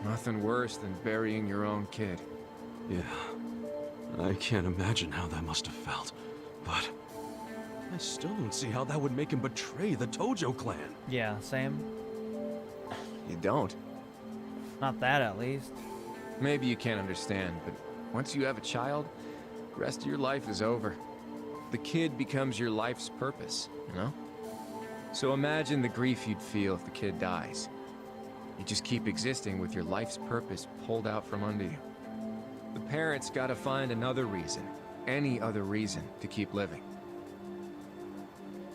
Nothing worse than burying your own kid. Yeah. I can't imagine how that must have felt. But I still don't see how that would make him betray the Tojo clan. Yeah, same. You don't? Not that, at least. Maybe you can't understand, but once you have a child, the rest of your life is over. The kid becomes your life's purpose, you know? So imagine the grief you'd feel if the kid dies. You just keep existing with your life's purpose pulled out from under you. The parents gotta find another reason, any other reason, to keep living.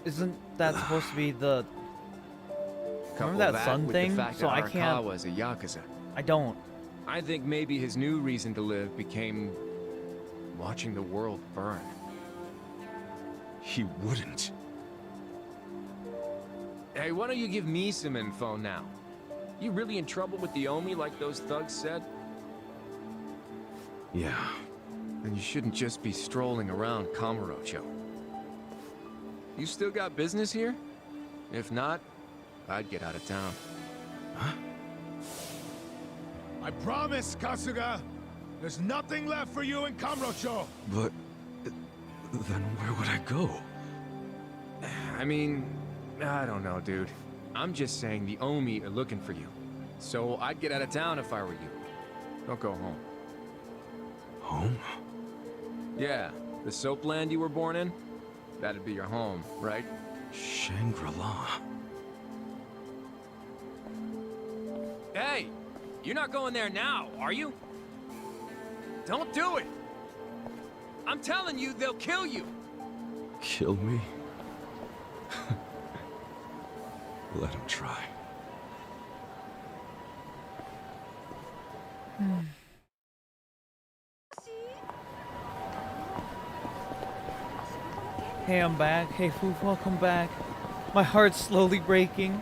Isn't that supposed to be the... Couple Remember that sun with thing? The fact So that I can't... Arakawa is a Yakuza. I don't. I think maybe his new reason to live became... watching the world burn. He wouldn't. Hey, why don't you give me some info now? You really in trouble with the Omi like those thugs said? Yeah. Then you shouldn't just be strolling around Kamurocho. You still got business here? If not, I'd get out of town. Huh? I promise, Kasuga! There's nothing left for you in Kamurocho! But... then where would I go? I mean, I don't know, dude. I'm just saying the Omi are looking for you. So I'd get out of town if I were you. Don't go home. Home? Yeah, the soap land you were born in? That'd be your home, right? Shangri-La. Hey! You're not going there now, are you? Don't do it! I'm telling you, they'll kill you! Kill me? Let him try. Hey, I'm back. Hey, Foof, welcome back. My heart's slowly breaking.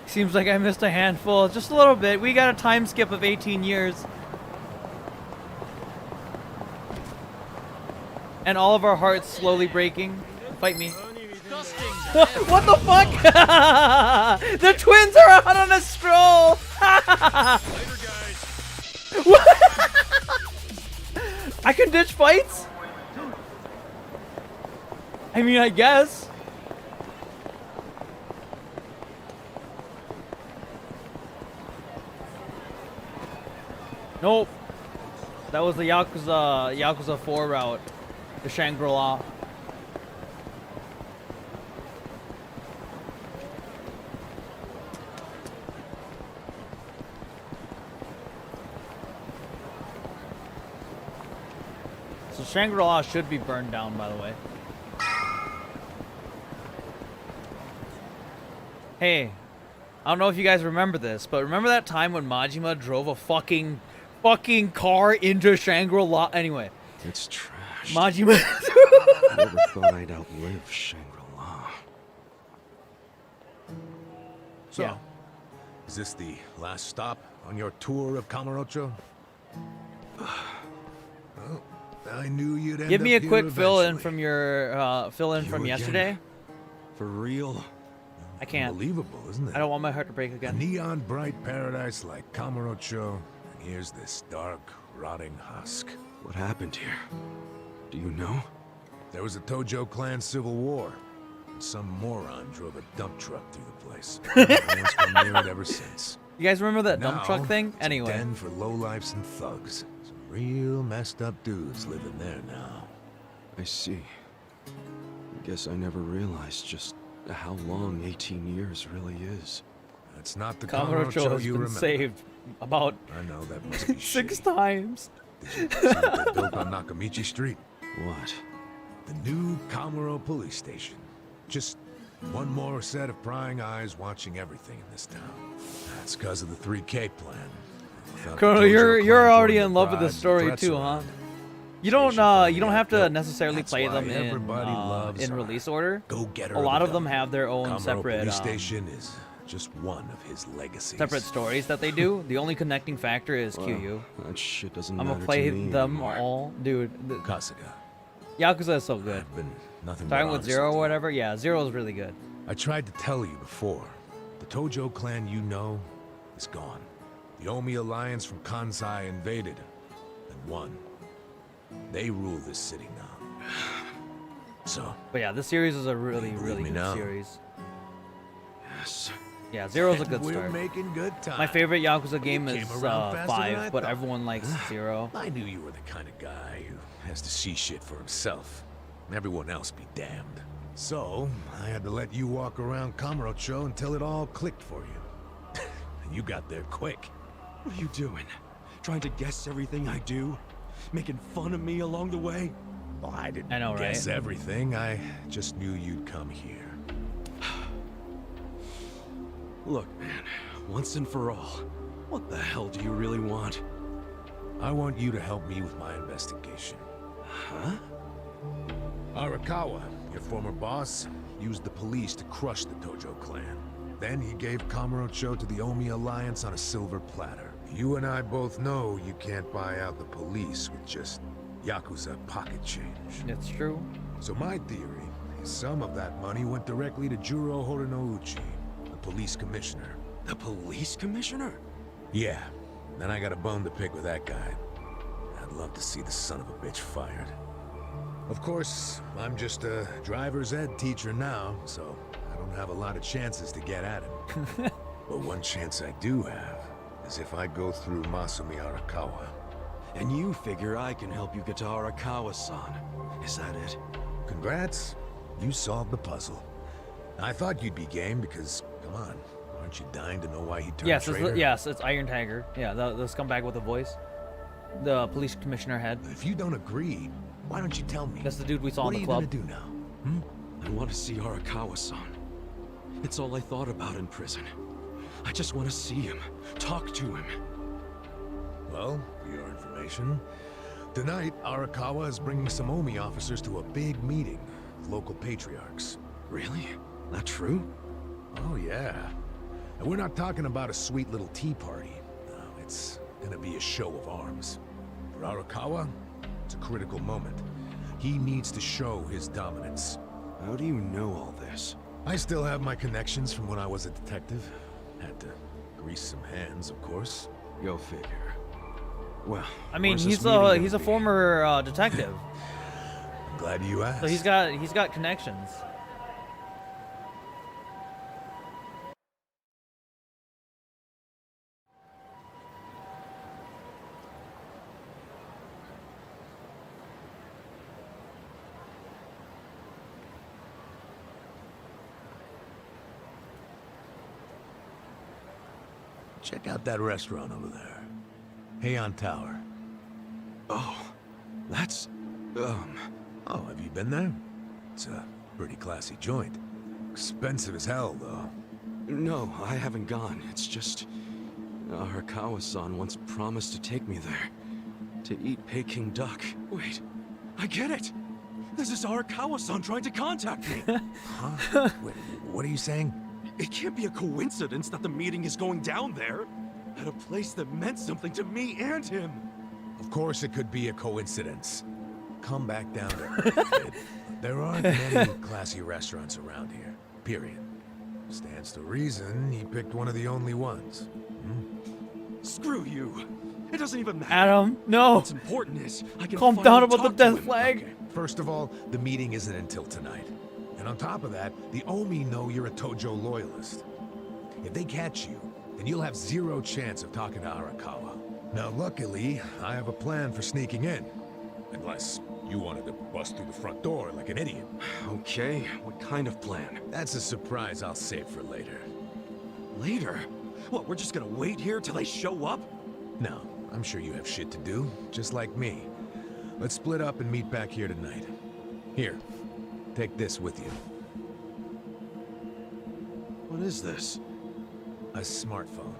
Seems like I missed a handful. Just a little bit. We got a time skip of 18 years. And all of our hearts slowly breaking. Fight me. What the fuck? The twins are out on a stroll! I can ditch fights? I mean, I guess. Nope. That was the Yakuza 4 route. The Shangri-La. So Shangri-La should be burned down, by the way. Hey, I don't know if you guys remember this, but remember that time when Majima drove a fucking car into Shangri-La? Anyway. It's trash. Majima. Never thought I'd outlive Shangri-La. So, Yeah. is this the last stop on your tour of Kamurocho? Well, I knew you'd end Give me a up here quick fill-in eventually. from your You from again? yesterday. For real? I can't. Unbelievable, isn't it? I don't want my heart to break A again. neon bright paradise like Kamurocho, and here's this dark, rotting husk. What happened here? Do you know? There was a Tojo clan civil war, and some moron drove a dump truck through the place. No one's been near it ever since. You guys remember that dump Now, truck thing? it's a Anyway. den for lowlifes and thugs. Some real messed up dudes living there now. I see. I guess I never realized just how long 18 years really is. That's not the Kamurocho Kamurocho has you been remember. saved about I know that must be 6 shitty. times. Did you see what they built on Nakamichi Street? What? The new Kamuro police station. Just one more set of prying eyes watching everything in this town. That's because of the 3K plan. Without the Colonel, Tojo you're clan already joining in the love with this bribes and story threats too, around huh? it. You don't Station you don't have to built. necessarily That's play why them everybody loves in our release order. Go-getter A of lot the of them devil. have their own Kamuro separate police station is just one of his legacies. Separate stories that they do. The only connecting factor is Well, QU. that shit doesn't I'm matter gonna play to me them anymore. all, dude. Kasuga. Yakuza is so good. I've been nothing but Starting with honest Zero with or you. whatever. Yeah, Zero is really good. I tried to tell you before. The Tojo clan you know is gone. The Omi alliance from Kansai invaded and won. They rule this city now. So. But yeah, this series is a really, you believe really me good now? series. Yes. Yeah, Zero's a good We're start. making good time. My favorite Yakuza game You is came around faster than I 5, but thought. everyone likes 0. I knew you were the kind of guy who has to see shit for himself. And everyone else be damned. So, I had to let you walk around Kamurocho until it all clicked for you. And you got there quick. What are you doing? Trying to guess everything I do? Making fun of me along the way? Well, I didn't I know, guess right? everything. I just knew you'd come here. Look, man, once and for all, what the hell do you really want? I want you to help me with my investigation. Huh? Arakawa, your former boss, used the police to crush the Tojo clan. Then he gave Kamurocho to the Omi Alliance on a silver platter. You and I both know you can't buy out the police with just Yakuza pocket change. It's true. So my theory is some of that money went directly to Juro Horinouchi, the police commissioner. The police commissioner? Yeah, then I got a bone to pick with that guy. I'd love to see the son of a bitch fired. Of course, I'm just a driver's ed teacher now, so I don't have a lot of chances to get at him. But one chance I do have is if I go through Masumi Arakawa. And you figure I can help you get to Arakawa-san. Is that it? Congrats, you solved the puzzle. I thought you'd be game because, come on, aren't you dying to know why he turned Yes, traitor? it's Iron Tiger. Yeah, the scumbag with a voice. The police commissioner head. If you don't agree, why don't you tell me? That's the dude we saw What in are the you club. gonna do now? I want to see Arakawa-san. It's all I thought about in prison. I just want to see him, talk to him. Well, for your information, tonight Arakawa is bringing some Omi officers to a big meeting with local patriarchs. Really? That true? Oh yeah. And we're not talking about a sweet little tea party. No, it's gonna be a show of arms. For Arakawa, it's a critical moment. He needs to show his dominance. How do you know all this? I still have my connections from when I was a detective. Had to grease some hands, of course. Go figure. Well, I mean, where's this he's meeting a gonna be? former detective, I'm glad you asked. so he's got connections. Check out that restaurant over there. Heian Tower. Oh, that's... Oh, have you been there? It's a pretty classy joint. Expensive as hell, though. No, I haven't gone. It's just... Arakawa-san once promised to take me there. To eat Peking duck. Wait, I get it! This is Arakawa-san trying to contact me! Huh? Wait, what are you saying? It can't be a coincidence that the meeting is going down there. At a place that meant something to me and him. Of course it could be a coincidence. Come back down to earth, kid. There aren't many classy restaurants around here. Period. Stands to reason he picked one of the only ones. Screw you. It doesn't even matter. Adam, no. What's important is I can Calm finally down about the talk to death him. flag. Okay. First of all, the meeting isn't until tonight. And on top of that, the Omi know you're a Tojo loyalist. If they catch you, then you'll have zero chance of talking to Arakawa. Now, luckily, I have a plan for sneaking in. Unless you wanted to bust through the front door like an idiot. Okay, what kind of plan? That's a surprise I'll save for later. Later? What, we're just gonna wait here till they show up? No, I'm sure you have shit to do, just like me. Let's split up and meet back here tonight. Here, take this with you. What is this? A smartphone.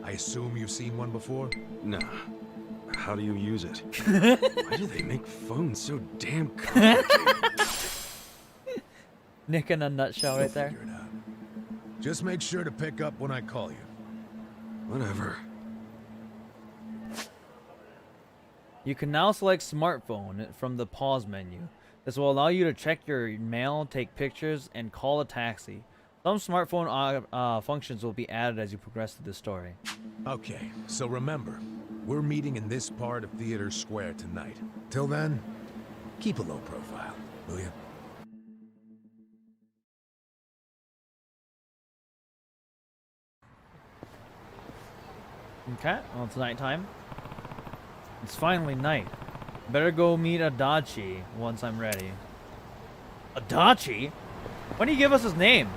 I assume you've seen one before? Nah. How do you use it? Why do they make phones so damn complicated? Nick in a nutshell right there. Figure it out. Just make sure to pick up when I call you. Whatever. You can now select smartphone from the pause menu. This will allow you to check your mail, take pictures, and call a taxi. Some smartphone functions will be added as you progress through the story. Okay, so remember, we're meeting in this part of Theater Square tonight. Till then, keep a low profile, will you? Okay, well, it's nighttime. It's finally night. Better go meet Adachi once I'm ready. Adachi? Why do you give us his name?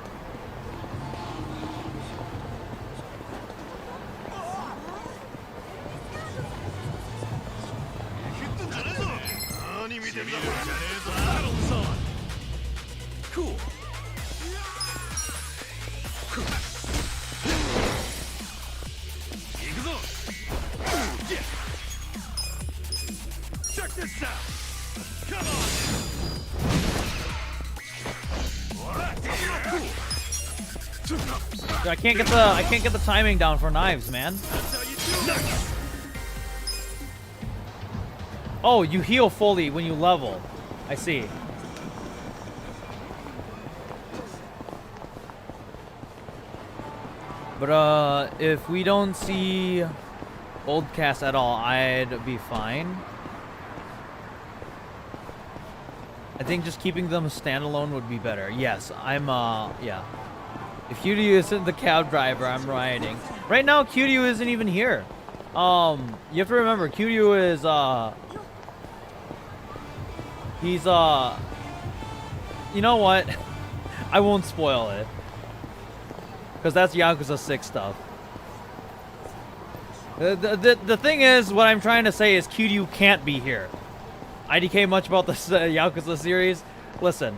Cool. Check this out. Come on. Dude, I can't get the timing down for knives, man. Oh, you heal fully when you level. I see. But if we don't see old cast at all, I'd be fine. I think just keeping them standalone would be better. Yes, I'm yeah. If Kiryu isn't the cab driver, I'm riding. Right now, Kiryu isn't even here. You have to remember, Kiryu is he's you know what? I won't spoil it. Because that's Yakuza 6 stuff. The thing is, what I'm trying to say is Kiryu can't be here. IDK much about this Yakuza series? Listen.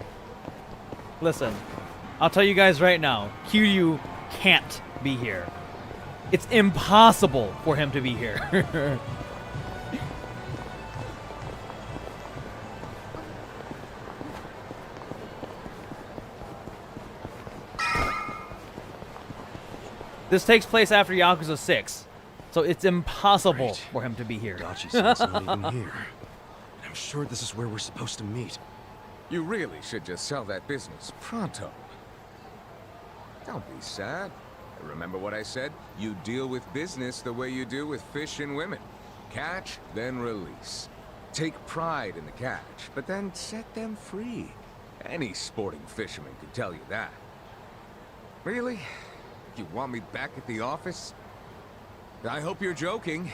I'll tell you guys right now. Kiryu can't be here. It's impossible for him to be here. This takes place after Yakuza 6, so it's impossible for him to be here. Adachi-san's not even here. I'm sure this is where we're supposed to meet. You really should just sell that business pronto. Don't be sad. Remember what I said? You deal with business the way you do with fish and women. Catch, then release. Take pride in the catch, but then set them free. Any sporting fisherman could tell you that. Really? You want me back at the office? I hope you're joking.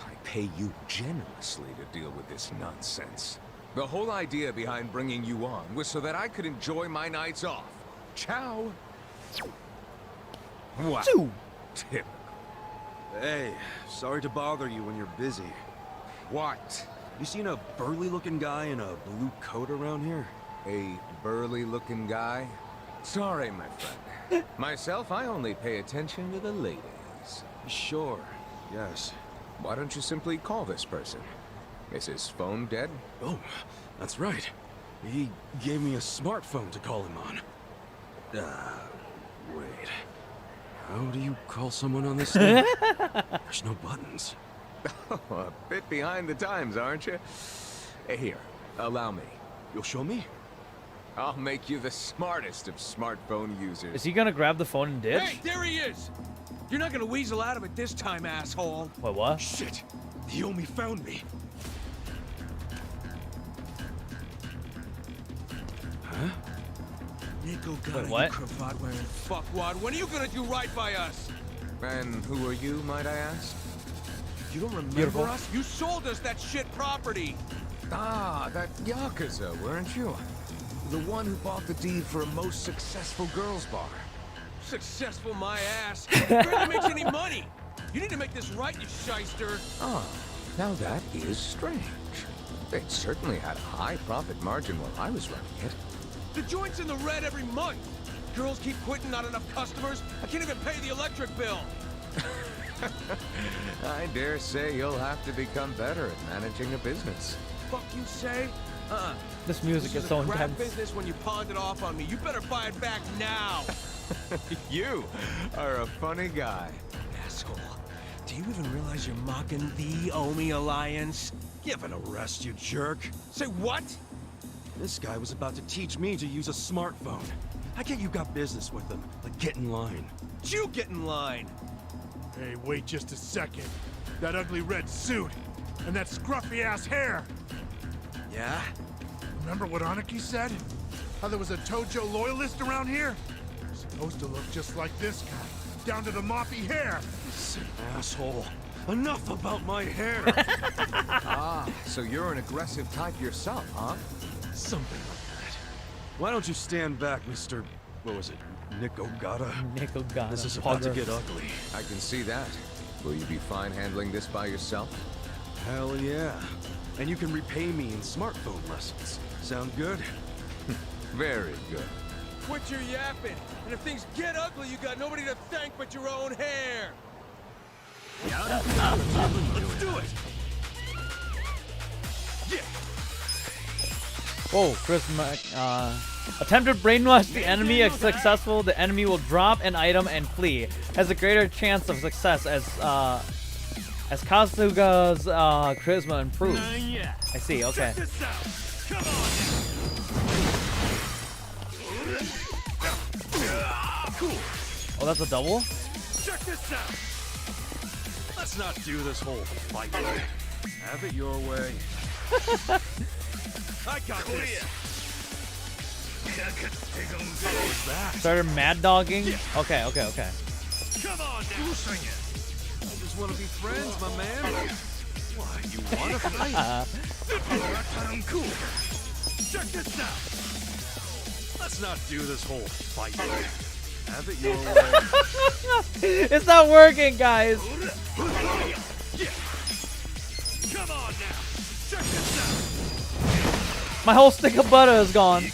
I pay you generously to deal with this nonsense. The whole idea behind bringing you on was so that I could enjoy my nights off. Ciao. What? Typical. Hey, sorry to bother you when you're busy. What? You seen a burly-looking guy in a blue coat around here? A burly-looking guy? Sorry, my friend. Myself, I only pay attention to the ladies. Sure, yes. Why don't you simply call this person? Is his phone dead? Oh, that's right. He gave me a smartphone to call him on. Wait. How do you call someone on this thing? There's no buttons. Oh, a bit behind the times, aren't you? Here, allow me. You'll show me? I'll make you the smartest of smartphone users. Is he gonna grab the phone and ditch? Hey, there he is! You're not gonna weasel out of it this time, asshole. Wait, what? Shit! The Omi found me. Huh? Nico got Wait, you what? cravat wearing fuckwad. When are you gonna do right by us? And who are you, might I ask? You don't remember Beautiful. us? You sold us that shit property. Ah, that Yakuza, weren't you? The one who bought the deed for a most successful girls' bar. Successful my ass. Barely makes any money. You need to make this right, you shyster. Ah, now that is strange. They certainly had a high profit margin while I was running it. The joint's in the red every month. Girls keep quitting, not enough customers. I can't even pay the electric bill. I dare say you'll have to become better at managing a business. Fuck you say? This music is so crap intense. business when you pawned it off on me. You better buy it back now. You are a funny guy. Asshole. Do you even realize you're mocking the Omi Alliance? Give it a rest, you jerk. Say what? This guy was about to teach me to use a smartphone. I get you got business with him, but get in line. You get in line. Hey, wait just a second. That ugly red suit and that scruffy-ass hair. Yeah? Remember what Aniki said? How there was a Tojo loyalist around here? Supposed to look just like this guy, down to the moppy hair. Sick asshole. Enough about my hair. Ah, so you're an aggressive type yourself, huh? Something like that. Why don't you stand back, Mr. What was it? Nick Ogata? Nick Ogata. This is about to get ugly. I can see that. Will you be fine handling this by yourself? Hell yeah. And you can repay me in smartphone lessons. Sound good? Very good. Quit your yapping. And if things get ugly, you got nobody to thank but your own hair. Let's do it. Yeah. Whoa, attempt to brainwash the enemy if successful, the enemy will drop an item and flee. Has a greater chance of success as Kasuga's charisma improves. I see, okay. Oh, that's a double? Check this out. Let's not do this whole fight. Have it your way. I got this. What was that? Started mad dogging? Okay. Come on now. I just want to be friends, my man. Why, you want to fight? Cool. Check this out. Let's not do this whole fight. Have it your way. It's not working, guys. Come on now. Check this out. My whole stick of butter is gone.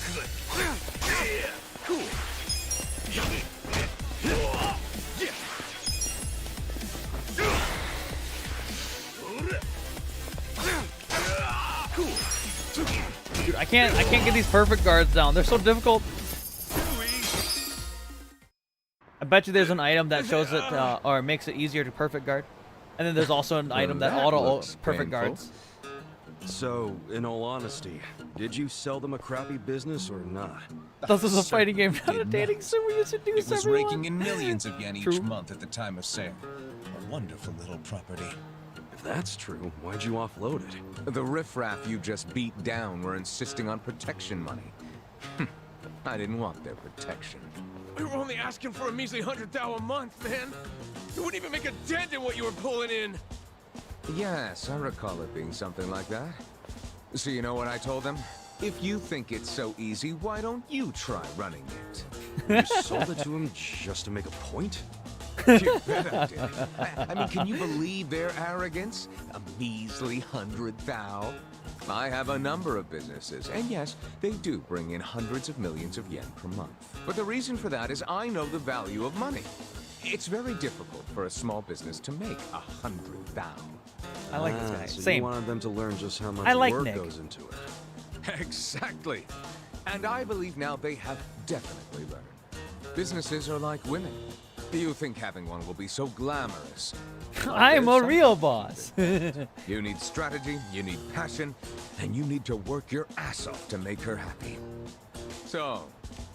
Cool. Dude, I can't get these perfect guards down. They're so difficult. I bet you there's an item that shows it or makes it easier to perfect guard. And then there's also an item that auto perfect guards. So, in all honesty, did you sell them a crappy business or not? This is a fighting game, not a dating sim. We used to do It was everyone. raking in millions of yen True. each month at the time of sale. A wonderful little property. If that's true, why'd you offload it? The riffraff you just beat down were insisting on protection money. I didn't want their protection. We were only asking for a measly 100,000 a month, man. You wouldn't even make a dent in what you were pulling in. Yes, I recall it being something like that. So you know what I told them? If you think it's so easy, why don't you try running it? You sold it to him just to make a point? You bet I did. I mean, can you believe their arrogance? A measly 100,000? I have a number of businesses, and yes, they do bring in hundreds of millions of yen per month. But the reason for that is I know the value of money. It's very difficult for a small business to make 100,000. I like this guy. So Same. you wanted them to learn just how much I like work Nick. goes into it. Exactly. And I believe now they have definitely learned. Businesses are like women. You think having one will be so glamorous. I'm a real boss. You need strategy, you need passion, and you need to work your ass off to make her happy. So,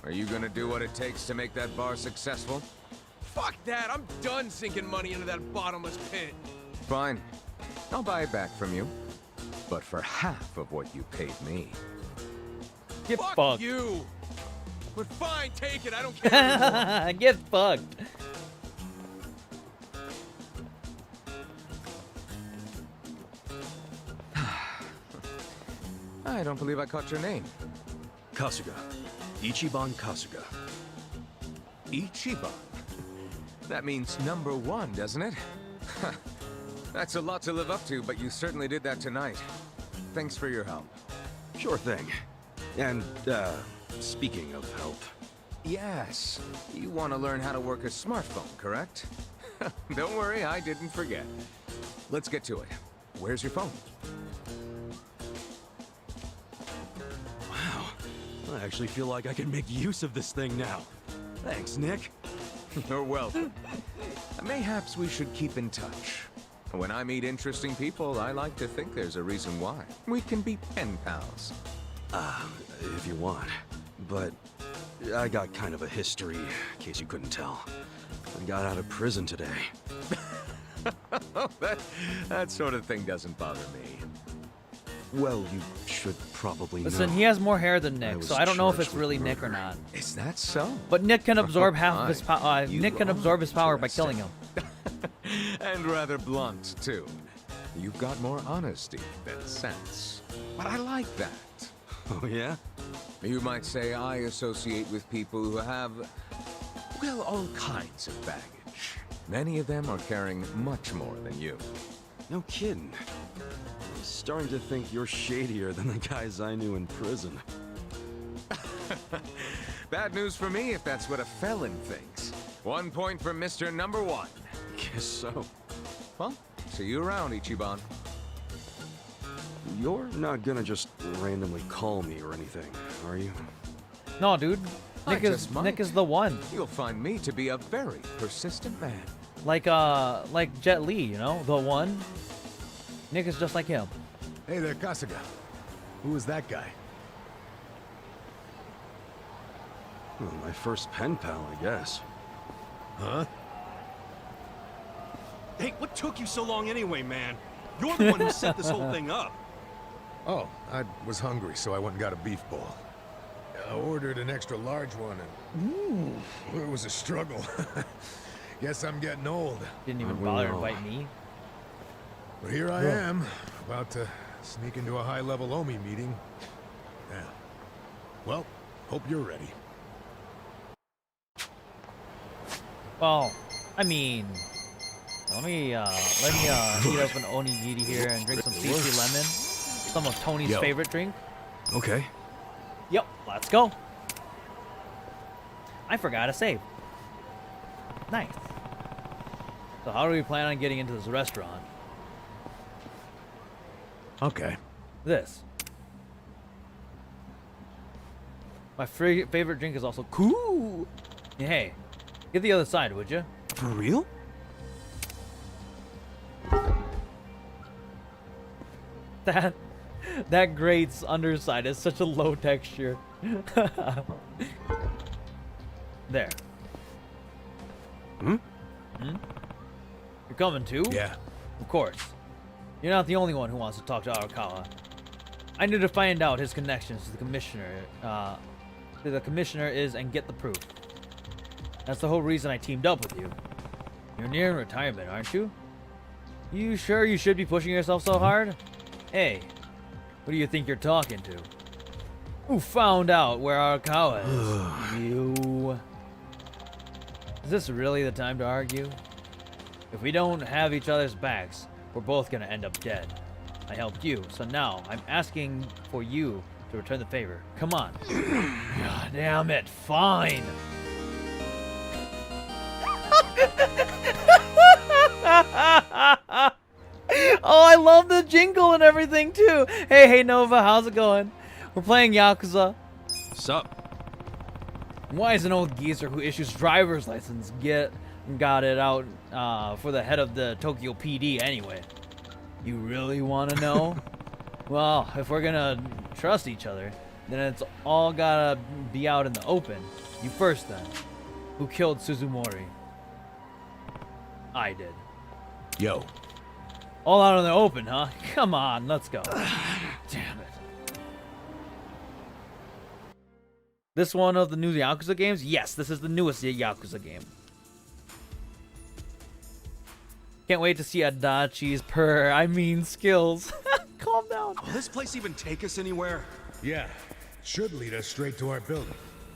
are you gonna do what it takes to make that bar successful? Fuck that. I'm done sinking money into that bottomless pit. Fine. I'll buy it back from you. But for half of what you paid me. Get Fuck fucked. you. But fine, take it. I don't care anymore. Get fucked. I don't believe I caught your name. Kasuga. Ichiban Kasuga. Ichiban? That means number one, doesn't it? That's a lot to live up to, but you certainly did that tonight. Thanks for your help. Sure thing. And, speaking of help. Yes, you want to learn how to work a smartphone, correct? Don't worry, I didn't forget. Let's get to it. Where's your phone? Wow. I actually feel like I can make use of this thing now. Thanks, Nick. You're welcome. Mayhaps we should keep in touch. When I meet interesting people, I like to think there's a reason why. We can be pen pals. If you want. But I got kind of a history, in case you couldn't tell. I got out of prison today. that sort of thing doesn't bother me. Well, you should probably know. Listen, he has more hair than Nick, so I don't know if it's charged really with Nick or murder. not. Is that so? But Nick can absorb half of my. his power. Nick can absorb his power by killing him. And rather blunt, too. You've got more honesty than sense. But I like that. Oh, yeah? You might say I associate with people who have, well, all kinds of baggage. Many of them are carrying much more than you. No kidding. I'm starting to think you're shadier than the guys I knew in prison. Bad news for me if that's what a felon thinks. 1 point for Mr. Number 1. Guess so. Well, see you around, Ichiban. You're not gonna just randomly call me or anything, are you? No, dude. I Nick just might. is the one. You'll find me to be a very persistent man. Like Jet Li, you know, the one. Nick is just like him. Hey there, Kasuga. Who is that guy? Well, my first pen pal, I guess. Huh? Hey, what took you so long anyway, man? You're the one who set this whole thing up. Oh, I was hungry, so I went and got a beef bowl. I ordered an extra large one, and it was a struggle. Guess I'm getting old. Didn't even bother to invite me. But here I am, about to sneak into a high-level Omi meeting. Yeah. Well, hope you're ready. Well, I mean, let me heat up an onigiri here and drink some CC lemon, some of Tony's favorite drink. Okay. Yep, let's go. I forgot to save. Nice. So how do we plan on getting into this restaurant? Okay. This. My favorite drink is also cool. Hey, get the other side, would you? For real? That grate's underside is such a low texture. There. Hmm? Hmm? You're coming too? Yeah. Of course. You're not the only one who wants to talk to Arakawa. I need to find out his connections to the commissioner. Is and get the proof. That's the whole reason I teamed up with you. You're nearing retirement, aren't you? You sure you should be pushing yourself so hard? Hey, who do you think you're talking to? Who found out where Arakawa is? You. Is this really the time to argue? If we don't have each other's backs, we're both gonna end up dead. I helped you, so now I'm asking for you to return the favor. Come on. God damn it, fine. Oh, I love the jingle and everything too. Hey Nova, how's it going? We're playing Yakuza. Sup? Why is an old geezer who issues driver's license got it out for the head of the Tokyo PD anyway? You really want to know? Well, if we're gonna trust each other, then it's all gotta be out in the open. You first then. Who killed Suzumori? I did. Yo. All out in the open, huh? Come on, let's go. Damn it. This one of the new Yakuza games? Yes, this is the newest Yakuza game. Can't wait to see Adachi's skills. Calm down. Will this place even take us anywhere? Yeah. Should lead us straight to our building.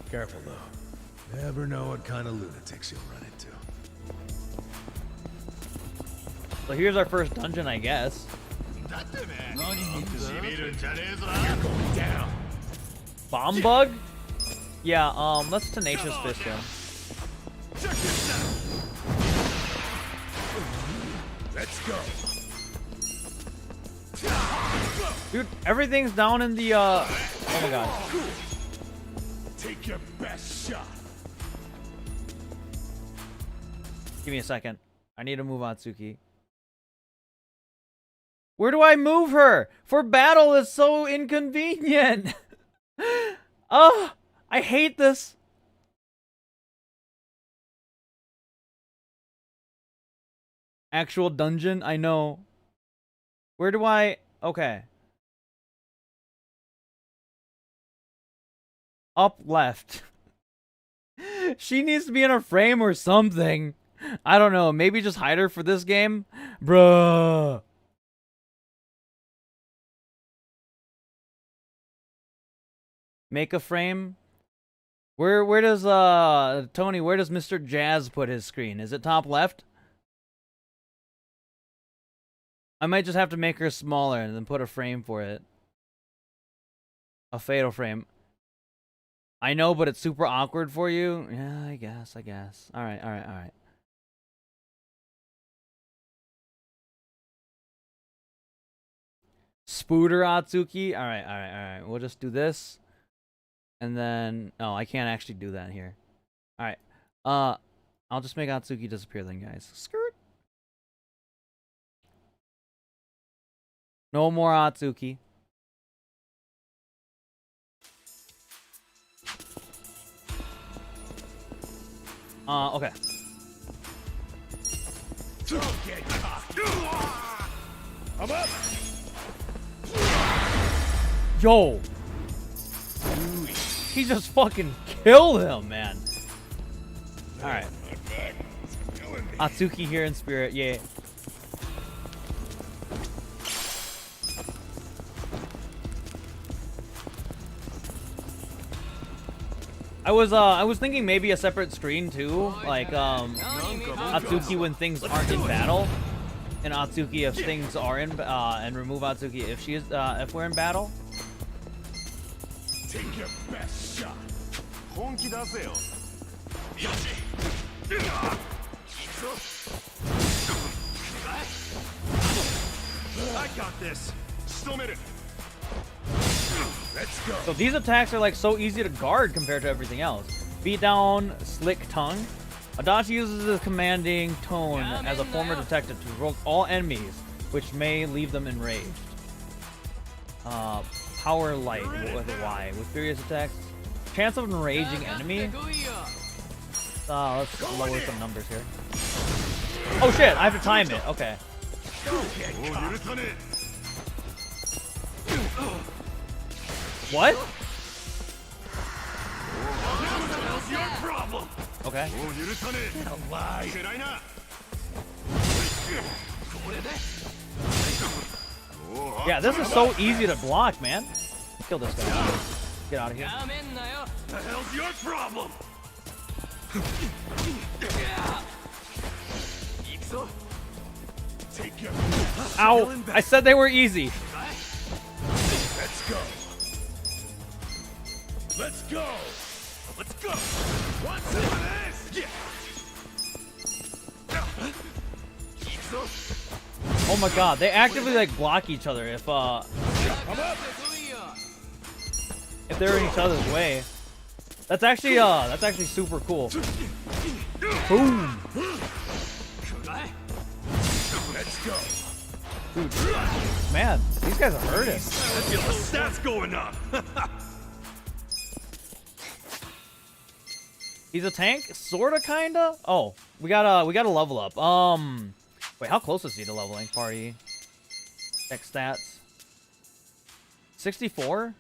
Careful, though. Never know what kind of lunatics you'll run into. So here's our first dungeon, I guess. Bomb bug? Yeah, let's Tenacious Fist him. Let's go. Dude, everything's down in the, oh my god. Take your best shot. Give me a second. I need to move Atsuki. Where do I move her? For battle is so inconvenient. Oh, I hate this. Actual dungeon? I know. Where do I... Okay. Up left. She needs to be in a frame or something. I don't know. Maybe just hide her for this game? Bruh. Make a frame? Where does Tony, where does Mr. Jazz put his screen? Is it top left? I might just have to make her smaller and then put a frame for it. A fatal frame. I know, but it's super awkward for you. Yeah, I guess. Alright. Spooter Atsuki. Alright. We'll just do this. And then... Oh, I can't actually do that here. Alright. I'll just make Atsuki disappear then, guys. Skirt. No more Atsuki. Okay. I'm up. Yo! He just fucking killed him, man. Alright. Atsuki here in spirit, yeah. I was thinking maybe a separate screen too, like Atsuki when things aren't in battle, and Atsuki if things are in, and remove Atsuki if she is if we're in battle. Take your best shot. I got this. Still made it. Let's go. So these attacks are like so easy to guard compared to everything else. Beat down, slick tongue. Adachi uses his commanding tone as a former detective to provoke all enemies, which may leave them enraged. Power light with a Y with furious attacks. Chance of enraging enemy. Let's lower some numbers here. Oh shit! I have to time it. Okay. What? Okay. Yeah, this is so easy to block, man. Kill this guy. Get out of here. The hell's your problem? Take your... Ow! I said they were easy. Let's go. Let's go. Let's go. Want some of this? Yeah. Oh my god, they actively like block each other if they're in each other's way. That's actually super cool. Boom. Let's go. Dude, man, these guys are hurting. Let's get the stats going up. He's a tank, sorta, kinda. Oh, we gotta level up. Wait, how close is he to leveling? Party, tech stats, 64.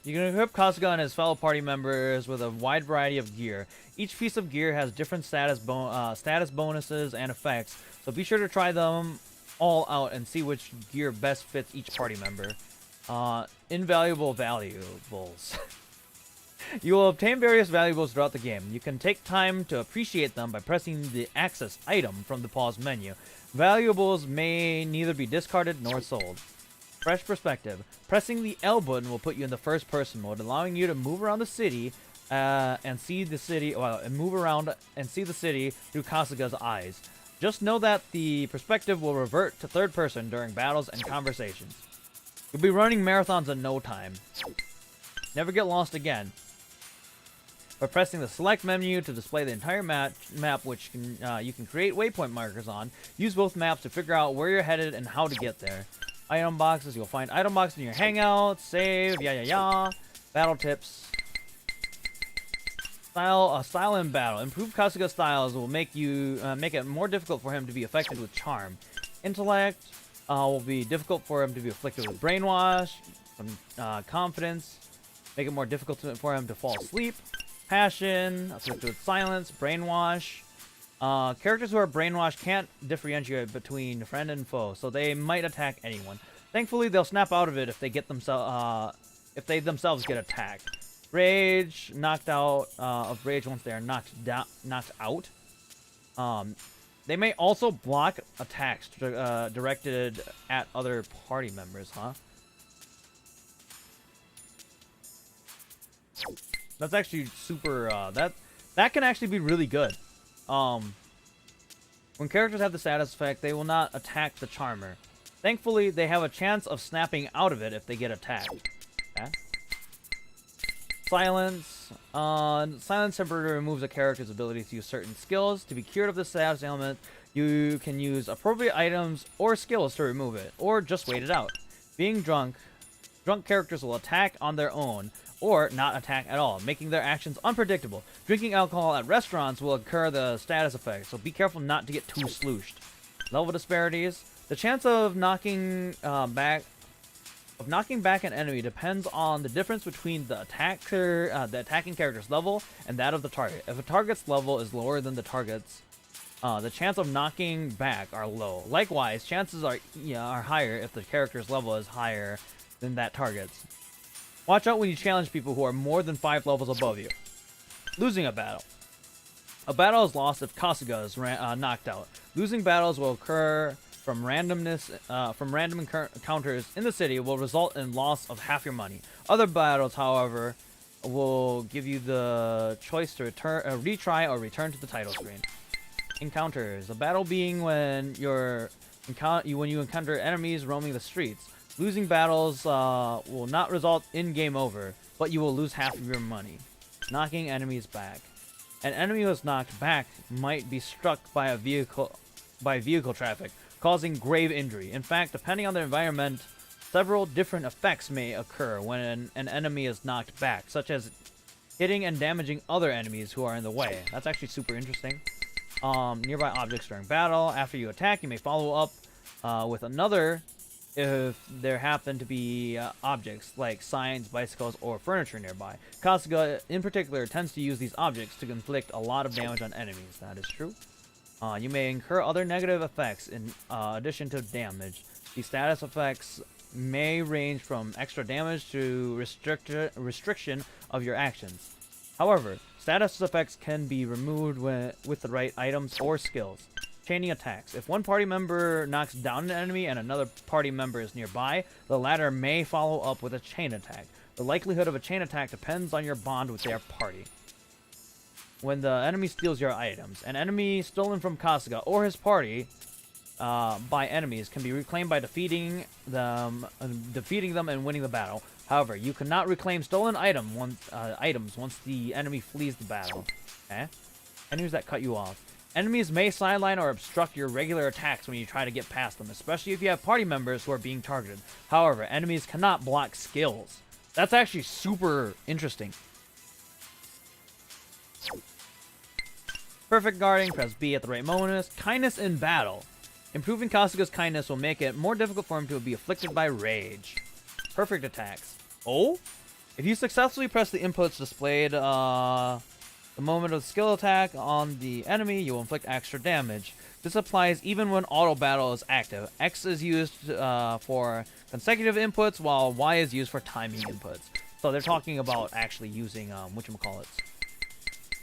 You can equip Kasuga and his fellow party members with a wide variety of gear. Each piece of gear has different status bonuses and effects, so be sure to try them all out and see which gear best fits each party member. Invaluable valuables. You will obtain various valuables throughout the game. You can take time to appreciate them by pressing the access item from the pause menu. Valuables may neither be discarded nor sold. Fresh perspective. Pressing the L button will put you in the first person mode, allowing you to move around the city and see the city through Kasuga's eyes. Just know that the perspective will revert to third person during battles and conversations. You'll be running marathons in no time. Never get lost again. By pressing the select menu to display the entire map, which you can create waypoint markers on. Use both maps to figure out where you're headed and how to get there. Item boxes, you'll find item boxes in your hangout, save, battle tips. Style in battle. Improved Kasuga's styles will make it more difficult for him to be affected with charm. Intellect will be difficult for him to be afflicted with brainwash. Confidence, make it more difficult for him to fall asleep. Passion, afflicted with silence, brainwash. Characters who are brainwashed can't differentiate between friend and foe, so they might attack anyone. Thankfully, they'll snap out of it if they themselves get attacked. Rage, knocked out of rage once they are knocked out. They may also block attacks directed at other party members, huh? That's actually super, that can actually be really good. When characters have the status effect, they will not attack the charmer. Thankfully, they have a chance of snapping out of it if they get attacked. Okay. Silence. Silence temporarily removes a character's ability to use certain skills. To be cured of the status ailment, you can use appropriate items or skills to remove it, or just wait it out. Being drunk. Drunk characters will attack on their own, or not attack at all, making their actions unpredictable. Drinking alcohol at restaurants will incur the status effect, so be careful not to get too slooshed. Level disparities. The chance of knocking back an enemy depends on the difference between the attacking character's level and that of the target. If a target's level is lower than the target's, the chance of knocking back are low. Likewise, chances are higher if the character's level is higher than that target's. Watch out when you challenge people who are more than 5 levels above you. Losing a battle. A battle is lost if Kasuga is knocked out. Losing battles will occur from random encounters in the city will result in loss of half your money. Other battles, however, will give you the choice to retry or return to the title screen. Encounters. A battle being when you encounter enemies roaming the streets. Losing battles will not result in game over, but you will lose half of your money. Knocking enemies back. An enemy who is knocked back might be struck by vehicle traffic, causing grave injury. In fact, depending on the environment, several different effects may occur when an enemy is knocked back, such as hitting and damaging other enemies who are in the way. That's actually super interesting. Nearby objects during battle. After you attack, you may follow up with another if there happen to be objects like signs, bicycles, or furniture nearby. Kasuga, in particular, tends to use these objects to inflict a lot of damage on enemies. That is true. You may incur other negative effects in addition to damage. These status effects may range from extra damage to restriction of your actions. However, status effects can be removed with the right items or skills. Chaining attacks. If one party member knocks down an enemy and another party member is nearby, the latter may follow up with a chain attack. The likelihood of a chain attack depends on your bond with their party. When the enemy steals your items, an enemy stolen from Kasuga or his party by enemies can be reclaimed by defeating them and winning the battle. However, you cannot reclaim stolen items once the enemy flees the battle. Okay? Enemies that cut you off. Enemies may sideline or obstruct your regular attacks when you try to get past them, especially if you have party members who are being targeted. However, enemies cannot block skills. That's actually super interesting. Perfect guarding, press B at the right moment. Kindness in battle. Improving Kasuga's kindness will make it more difficult for him to be afflicted by rage. Perfect attacks. Oh? If you successfully press the inputs displayed the moment of the skill attack on the enemy, you will inflict extra damage. This applies even when auto battle is active. X is used for consecutive inputs, while Y is used for timing inputs. So they're talking about actually using, whatchamacallit,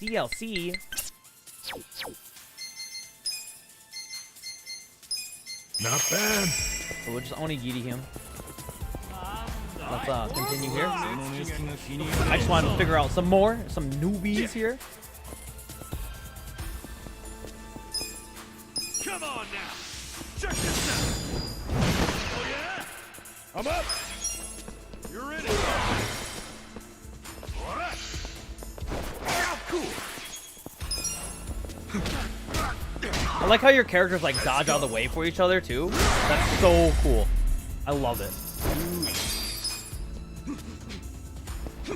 DLC. Not bad. So we'll just onigiri him. Let's continue here. I just wanted to figure out some newbies here. Come on now! Check this out! Oh yeah? I'm up! You're in it. I like how your characters like dodge out of the way for each other too. That's so cool. I love it.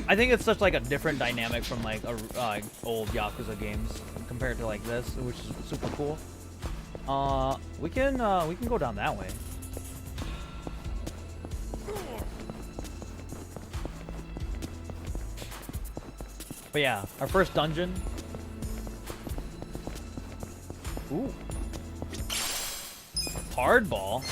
I think it's such like a different dynamic from like old Yakuza games compared to like this, which is super cool. We can go down that way. But yeah, our first dungeon. Ooh. Hardball.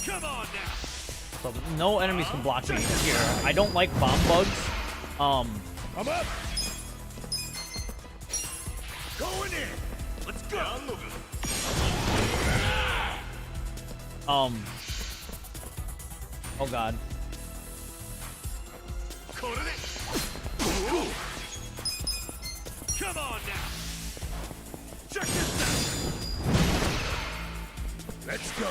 Come on now. So no enemies can block me here. I don't like bomb bugs. I'm up. Going in. Let's go. Oh god. Come on now. Check this out. Let's go.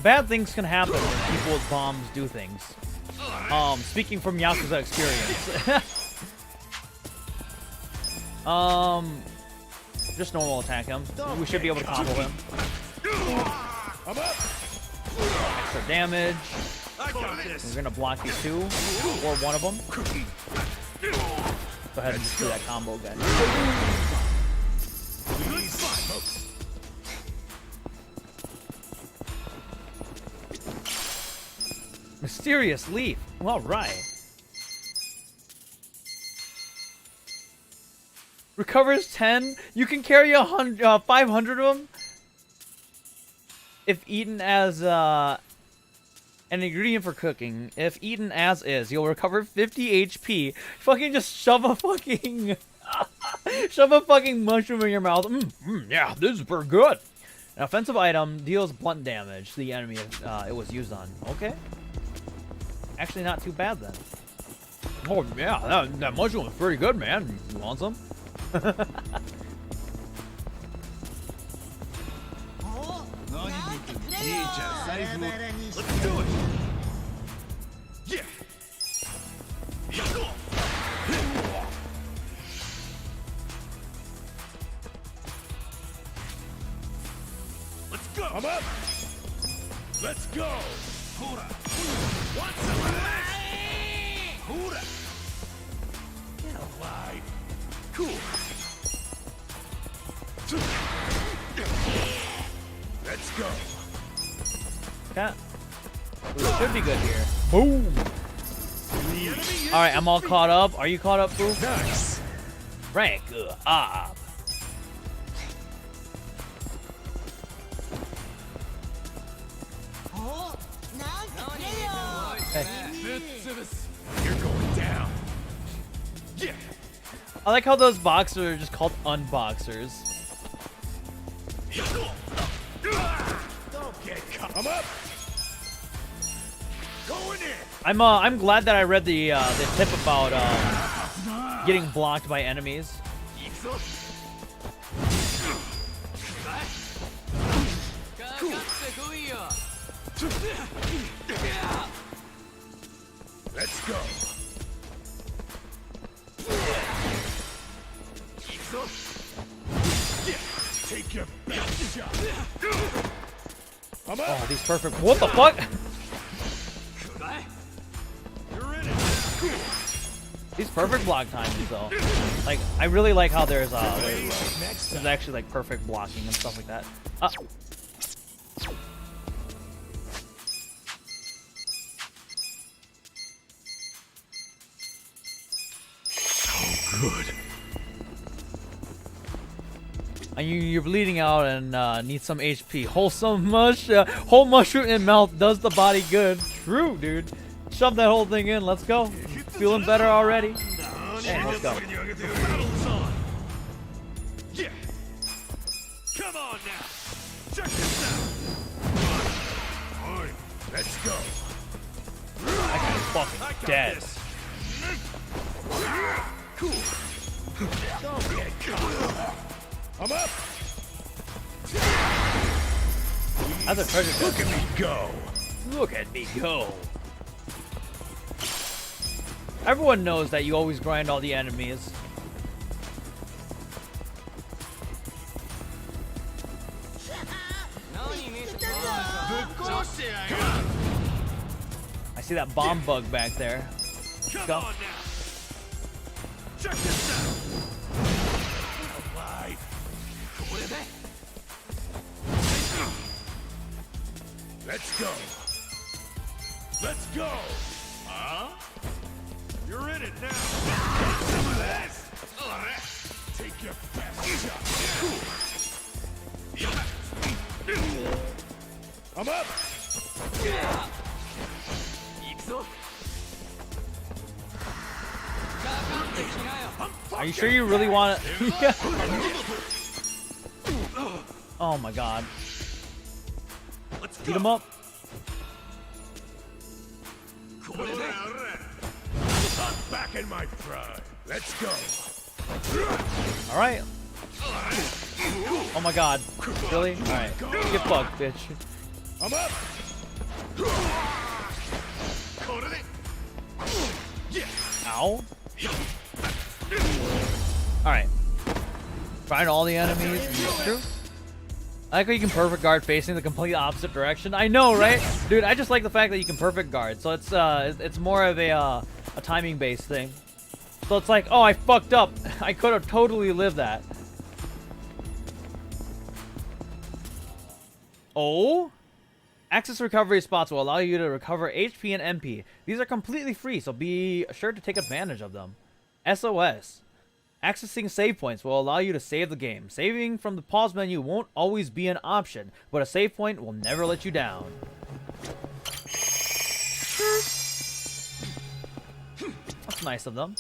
Bad things can happen when people with bombs do things. Speaking from Yakuza experience. Just normal attack him. We should be able to combo him. I'm up. Extra damage. I got this. We're gonna block these two, or one of them. Go ahead and just do that combo again. Mysterious leaf. All right. Recovers 10. You can carry 500 of them if eaten as an ingredient for cooking. If eaten as is, you'll recover 50 HP. Fucking just shove a fucking mushroom in your mouth. Yeah, this is pretty good. An offensive item deals blunt damage to the enemy it was used on. Okay. Actually, not too bad then. Oh yeah, that mushroom is pretty good, man. You want some? Let's do it. Yeah. Let's go. I'm up. Let's go. Want some of that? Get alive. Cool. Let's go. Yeah. We should be good here. Boom. All right, I'm all caught up. Are you caught up, Boo? Nice. Rank up. You're going down. Yeah. I like how those boxers are just called unboxers. Don't get caught. I'm up. Going in. I'm glad that I read the tip about getting blocked by enemies. Let's go. Take your best shot. I'm up. Oh, these perfect. What the fuck? You're in it. These perfect block timings though. Like I really like how there's actually like perfect blocking and stuff like that. Good. And you're bleeding out and need some HP. Whole mushroom in mouth does the body good. True, dude. Shove that whole thing in. Let's go. Feeling better already. And let's go. The battle's on. Yeah. Come on now. Check this out. Fine. Let's go. That guy's fucking dead. Cool. Don't get caught. I'm up. That's a treasure chest. Look at me go. Look at me go. Everyone knows that you always grind all the enemies. I see that bomb bug back there. Come Go. on now. Check this out. Alive. Let's go. Let's go. Huh? You're in it now. Get some of this. Take your best shot. I'm up. Are you sure you really want to? Oh my god. Beat him up. I'm back in my pride. Let's go. All right. Oh my god. Really? All right. Get fucked, bitch. I'm up. Ow. All right. Find all the enemies. True. I like how you can perfect guard facing the complete opposite direction. I know, right? Dude, I just like the fact that you can perfect guard. So it's more of a timing based thing. So it's like, oh, I fucked up. I could have totally lived that. Oh? Access recovery spots will allow you to recover HP and MP. These are completely free, so be sure to take advantage of them. SOS. Accessing save points will allow you to save the game. Saving from the pause menu won't always be an option, but a save point will never let you down. That's nice of them.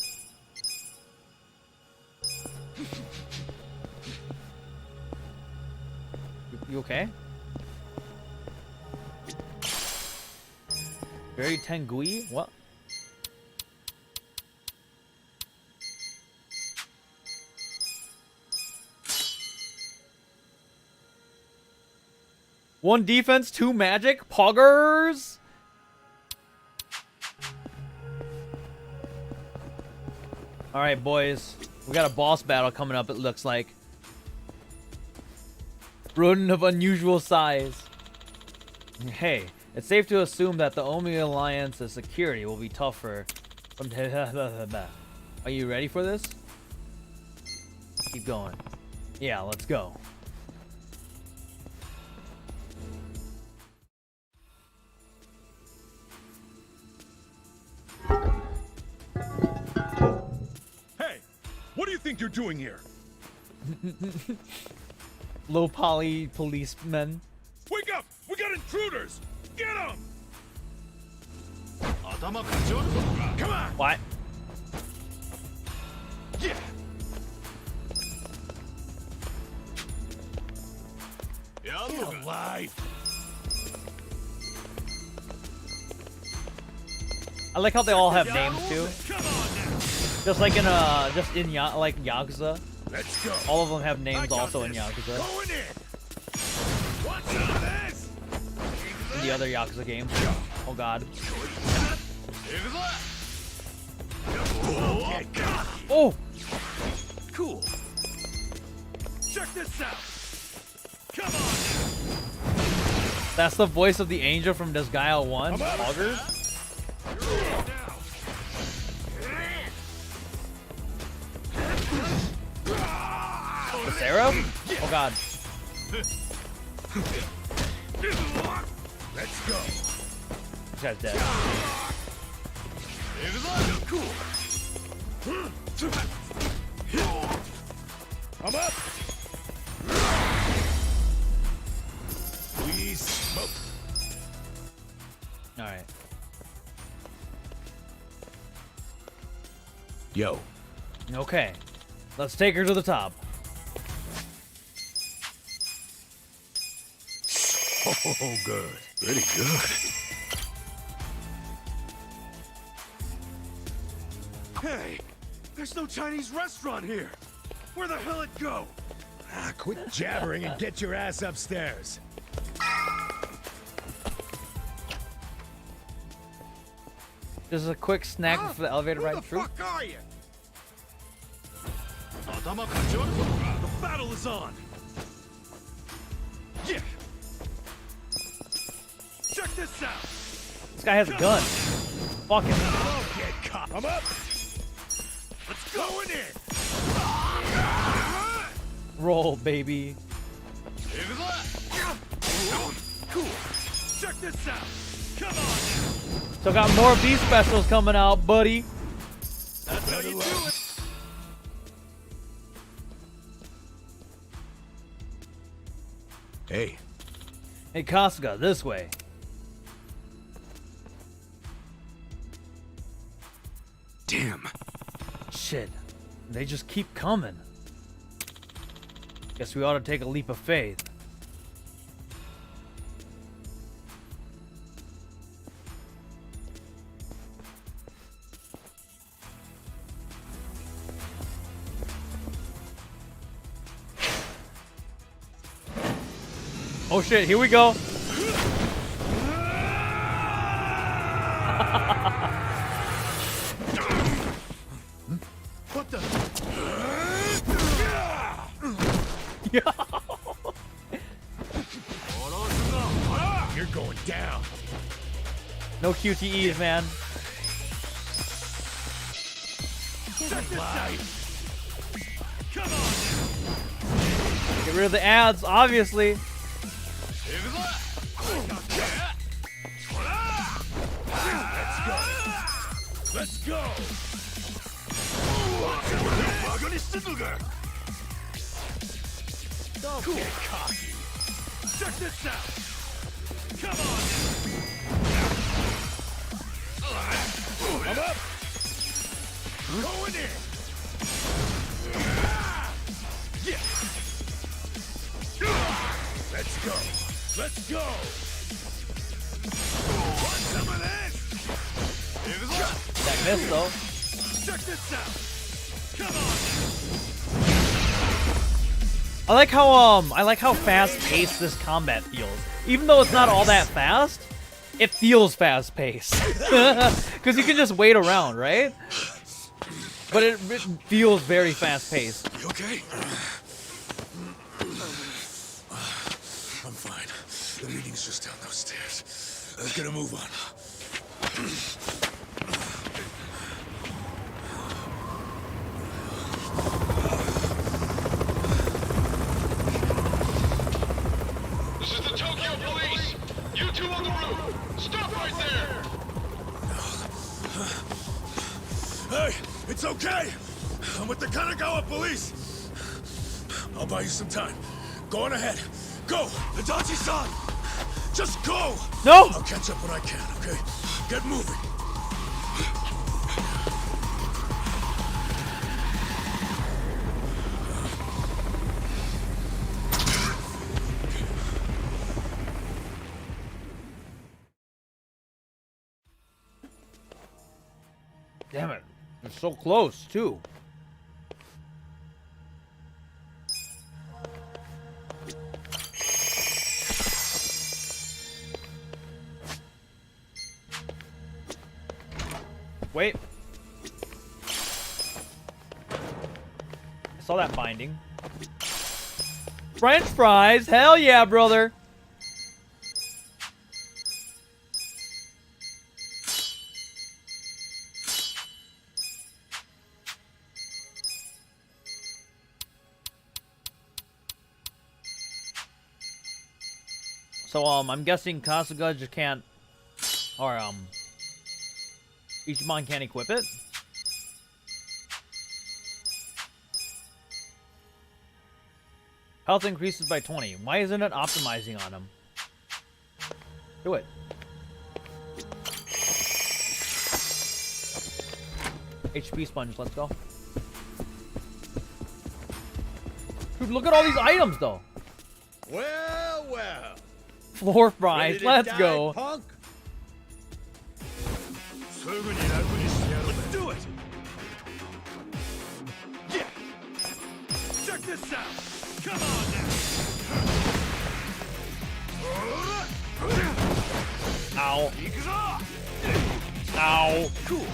You okay? Very Tengui? What? One defense, two magic, poggers. All right, boys. We got a boss battle coming up, it looks like. Rodent of unusual size. Hey, it's safe to assume that the Omi Alliance's security will be tougher. Are you ready for this? Keep going. Yeah, let's go. Hey, what do you think you're doing here? Low poly policemen. Wake up! We got intruders! Get them! Come on! What? Yeah! Get alive! I like how they all have names too. Come on now! Just like in like Yakuza. Let's go. All of them have names also in Yakuza. Going in! What's some of this? In the other Yakuza games. Oh god. Oh! Cool. Check this out. Come on. That's the voice of the angel from Disgaea 1. Augers? The Seraph? Oh god. Let's go. This guy's dead. Cool. I'm up. We smoke. Alright. Yo, Okay. Let's take her to the top. Oh, good. Pretty good. Hey, there's no Chinese restaurant here. Where the hell it go? Ah, quit jabbering and get your ass upstairs. This is a quick snack for the elevator ride. Who the fuck are you? The battle is on. Yeah. Check this out. This guy has a gun. Fuck him. Don't get caught. I'm up. Let's go in it. Roll, baby. Cool. Check this out. Come on. So got more beef specials coming out, buddy. That's how you do it. Hey. Hey, Kasuga, this way. Damn. Shit. They just keep coming. Guess we ought to take a leap of faith. Oh shit, here we go. What the? You're going down. No QTEs, man. Check this out. Come on. Get rid of the ads, obviously. Let's go. Don't get cocky. Check this out. Come on. I'm up. Going in. Yeah. Let's go. Let's go. Want some of this? That missed though. Check this out. Come on. I like how fast-paced this combat feels. Even though it's not all that fast, it feels fast-paced. Because you can just wait around, right? But it feels very fast-paced. You okay? I'm fine. The meeting's just down those stairs. Let's get a move on. This is the Tokyo Police! You two on the roof! Stop right there! Hey, it's okay. I'm with the Kanagawa police. I'll buy you some time. Go on ahead. Go, Adachi-san. Just go. No. I'll catch up when I can. Okay. Get moving. Damn it. They're so close, too. Wait. I saw that binding. French fries? Hell yeah, brother. So, I'm guessing Kasuga just can't, or, Ichiban can't equip it? Health increases by 20. Why isn't it optimizing on him? Do it. HP sponge, let's go. Dude, look at all these items, though. Well, well. Floor fries. Ready to Let's die, go. punk? Let's do it! Yeah! Check this out! Come on now! Ow. Ow. Cool. No.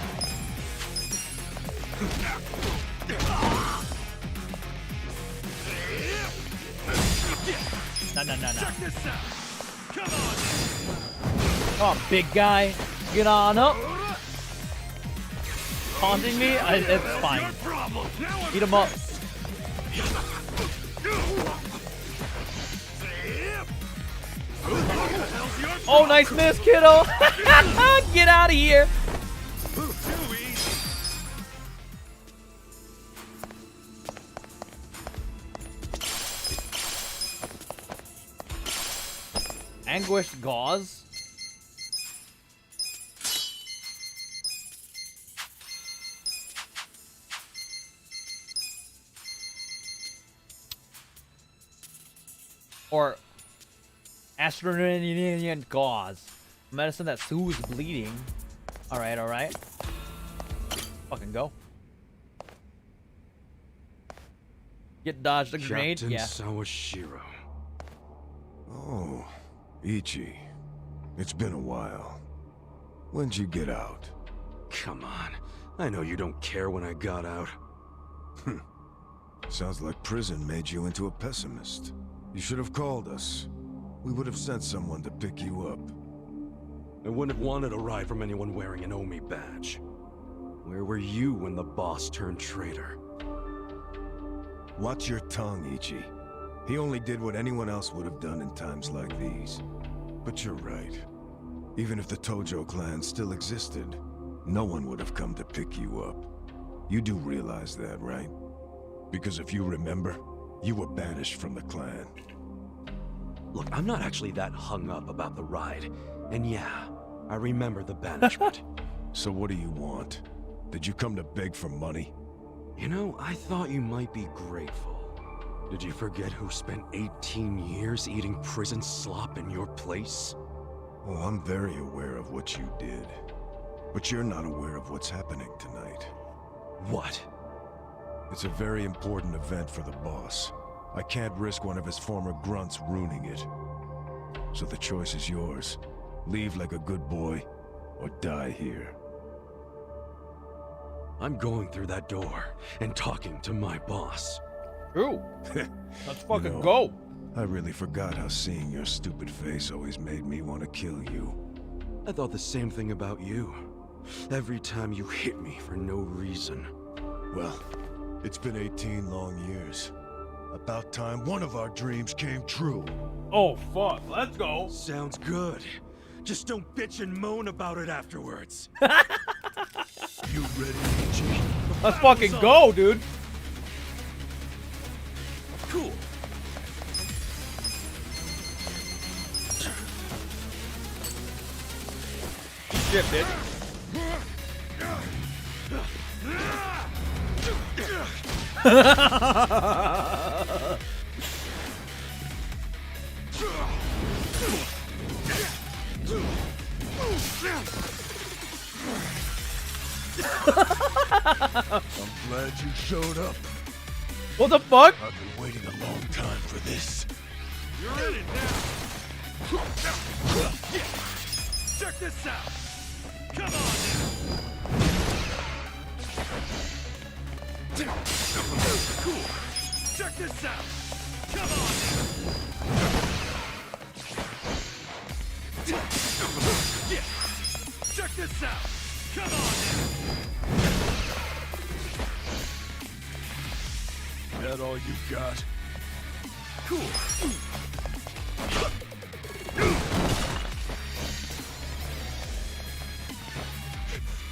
Check this out! Come on! Come on, big guy. Get on up. Taunting me? It's fine. Eat him up. Oh, nice miss, kiddo. Get out of here. Anguished gauze? Or astronautic gauze. Medicine that soothes bleeding. Alright. Fucking go. Get dodged a grenade? Captain Yeah. Sawashiro. Oh, Ichi. It's been a while. When'd you get out? Come on. I know you don't care when I got out. Sounds like prison made you into a pessimist. You should have called us. We would have sent someone to pick you up. I wouldn't have wanted a ride from anyone wearing an Omi badge. Where were you when the boss turned traitor? Watch your tongue, Ichi. He only did what anyone else would have done in times like these. But you're right. Even if the Tojo clan still existed, no one would have come to pick you up. You do realize that, right? Because if you remember, you were banished from the clan. Look, I'm not actually that hung up about the ride. And yeah, I remember the banishment. So what do you want? Did you come to beg for money? You know, I thought you might be grateful. Did you forget who spent 18 years eating prison slop in your place? Oh, I'm very aware of what you did. But you're not aware of what's happening tonight. What? It's a very important event for the boss. I can't risk one of his former grunts ruining it. So the choice is yours. Leave like a good boy, or die here. I'm going through that door and talking to my boss. Ooh. Let's fucking You know, go. I really forgot how seeing your stupid face always made me want to kill you. I thought the same thing about you. Every time you hit me for no reason. Well, it's been 18 long years. About time one of our dreams came true. Oh, fuck. Let's go. Sounds good. Just don't bitch and moan about it afterwards. You ready, Ichi? Let's fucking go, dude. Cool. Shit, bitch. I'm glad you showed up. What the fuck? I've been waiting a long time for this. You're in it now. Check this out. Come on now. Cool. Check this out. Come on now. Yeah. Check this out. Come on now. That all you got? Cool.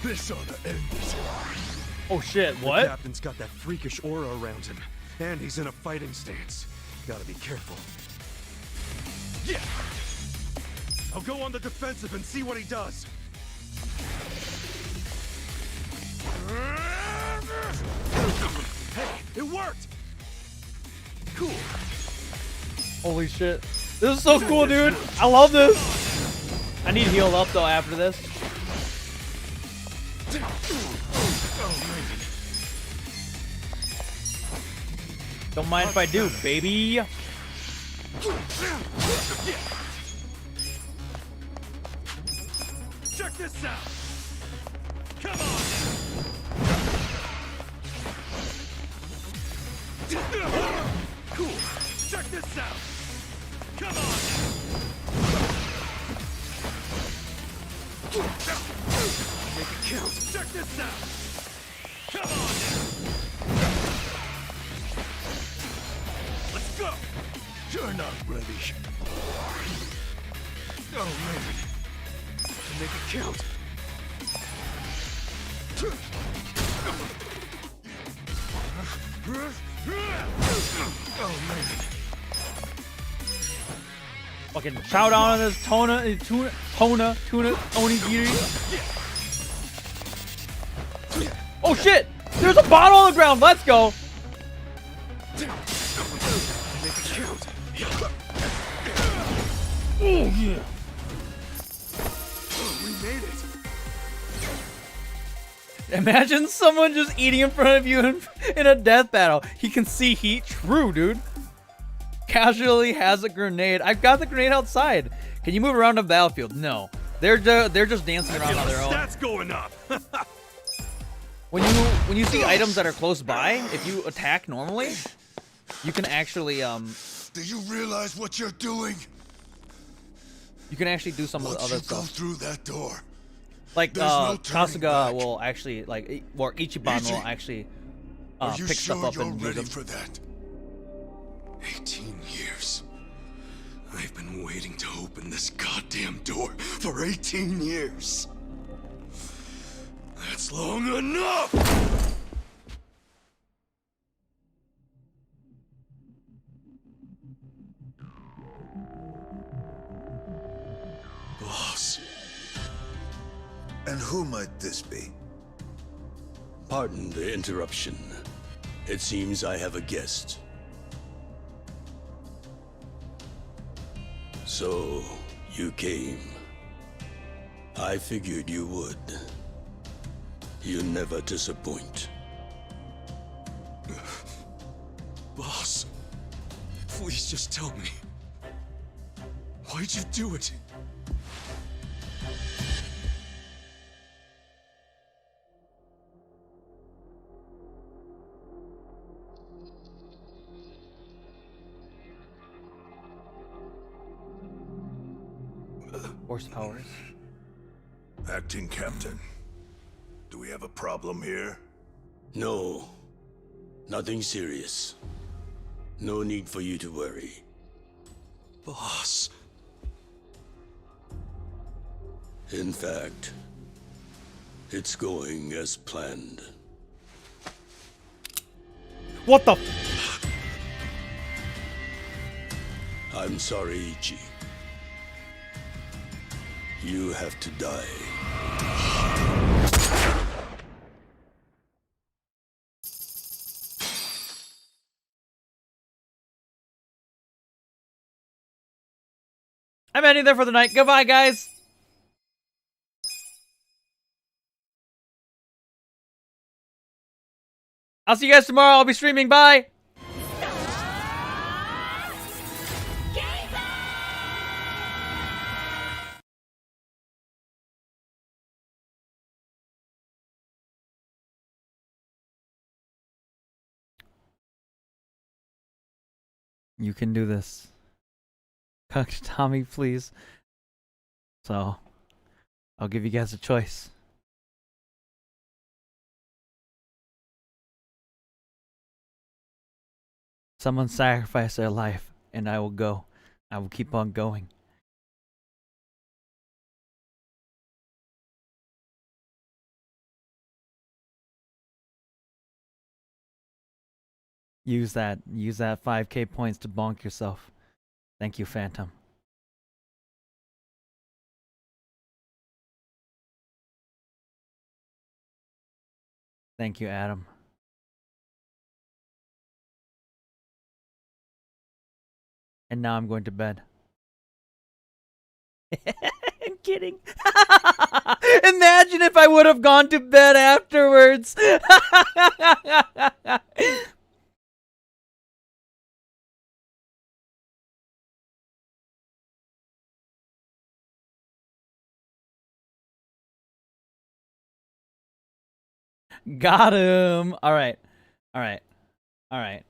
This ought to end it. Oh shit, The what? captain's got that freakish aura around him. And he's in a fighting stance. Gotta be careful. Yeah. I'll go on the defensive and see what he does. Hey, it worked! Holy shit. This is so cool, dude. I love this. I need healed up, though, after this. Don't mind if I do, baby. Check this out. Come on. Cool. Check this out. Come on. Make it count. Check this out. Come on. Let's go. You're not ready. Oh man. Make it count. Oh man. Fucking chow down on this tuna onigiri. Oh shit! There's a bottle on the ground. Let's go. Make it count. Oh yeah. We made it. Imagine someone just eating in front of you in a death battle. He can see heat. True, dude. Casually has a grenade. I've got the grenade outside. Can you move around the battlefield? No. They're just dancing around on their own. Stats going up. When you see items that are close by, if you attack normally, you can actually Do you realize what you're doing? You can actually do some of the other Once you go stuff. through that door, Like there's no turning Kasuga back. will actually or Ichiban will actually Are you pick sure stuff up you're and use ready them. for that? 18 years. I've been waiting to open this goddamn door for 18 years. That's long enough! Boss. And who might this be? Pardon the interruption. It seems I have a guest. So, you came. I figured you would. You never disappoint. Boss, please just tell me. Why'd you do it? Force powers. Acting Captain. Do we have a problem here? No. Nothing serious. No need for you to worry. Boss. In fact, it's going as planned. What the? I'm sorry, Ichi. You have to die. I'm ending there for the night. Goodbye, guys. I'll see you guys tomorrow. I'll be streaming. Bye. You can do this. Talk to Tommy, please. So, I'll give you guys a choice. Someone sacrificed their life, and I will go. I will keep on going. Use that 5K points to bonk yourself. Thank you, Phantom. Thank you, Adam. And now I'm going to bed. I'm kidding. Imagine if I would have gone to bed afterwards. Got him. All right. All right. All right.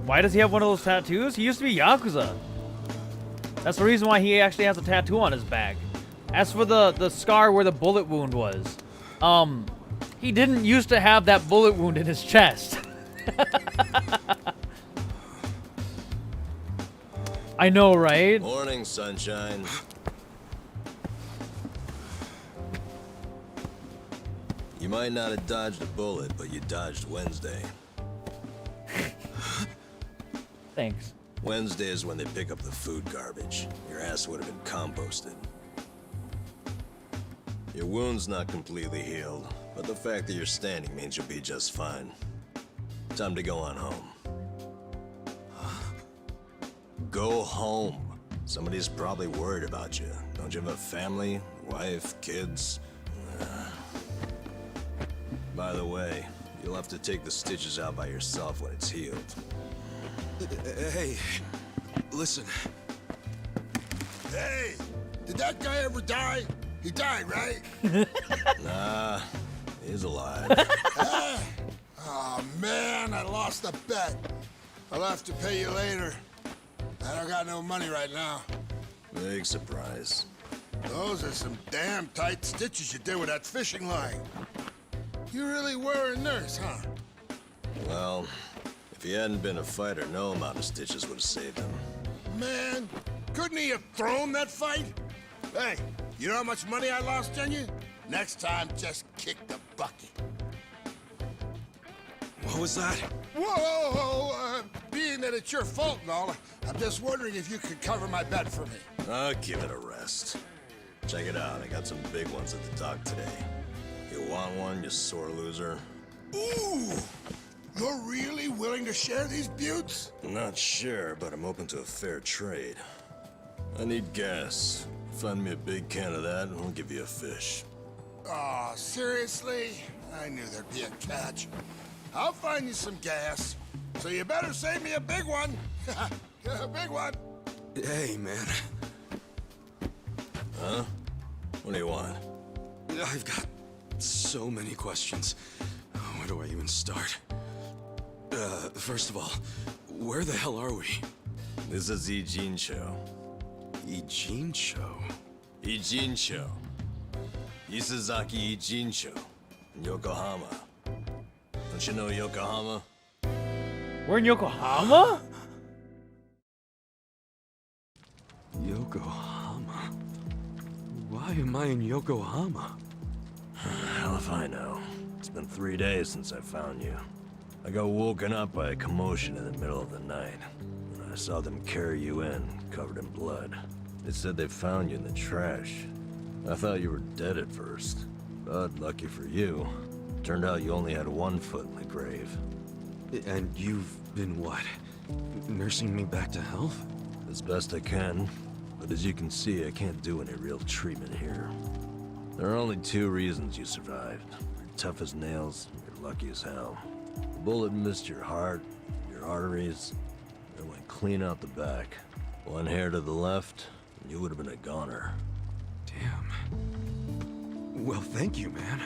Why does he have one of those tattoos? He used to be Yakuza. That's the reason why he actually has a tattoo on his back. As for the scar where the bullet wound was, he didn't used to have that bullet wound in his chest. I know, right? Morning, sunshine. You might not have dodged a bullet, but you dodged Wednesday. Thanks. Wednesday is when they pick up the food garbage. Your ass would have been composted. Your wound's not completely healed, but the fact that you're standing means you'll be just fine. Time to go on home. Go home. Somebody's probably worried about you. Don't you have a family, wife, kids? By the way, you'll have to take the stitches out by yourself when it's healed. Hey, listen. Hey, did that guy ever die? He died, right? Nah, he's alive. Oh man, I lost a bet. I'll have to pay you later. I don't got no money right now. Big surprise. Those are some damn tight stitches you did with that fishing line. You really were a nurse, huh? Well, if he hadn't been a fighter, no amount of stitches would have saved him. Man, couldn't he have thrown that fight? Hey, you know how much money I lost on you? Next time, just kick the bucket. What was that? Whoa, being that it's your fault and all, I'm just wondering if you could cover my bet for me. I'll give it a rest. Check it out, I got some big ones at the dock today. You want one, you sore loser? Ooh! You're really willing to share these buttes? I'm not sure, but I'm open to a fair trade. I need gas. Find me a big can of that, and I'll give you a fish. Aw, seriously? I knew there'd be a catch. I'll find you some gas, so you better save me a big one. A big one. Hey, man. Huh? What do you want? I've got so many questions. Where do I even start? First of all, where the hell are we? This is Ijincho. Ijincho? Ijincho. Isazaki Ijincho. In Yokohama. Don't you know Yokohama? We're in Yokohama? Yokohama? Why am I in Yokohama? Hell if I know. It's been 3 days since I found you. I got woken up by a commotion in the middle of the night. And I saw them carry you in, covered in blood. They said they found you in the trash. I thought you were dead at first. But lucky for you, turned out you only had 1 foot in the grave. And you've been what? Nursing me back to health? As best I can. But as you can see, I can't do any real treatment here. There are only 2 reasons you survived. You're tough as nails, you're lucky as hell. The bullet missed your heart, your arteries, and went clean out the back. 1 hair to the left, and you would have been a goner. Damn. Well, thank you, man.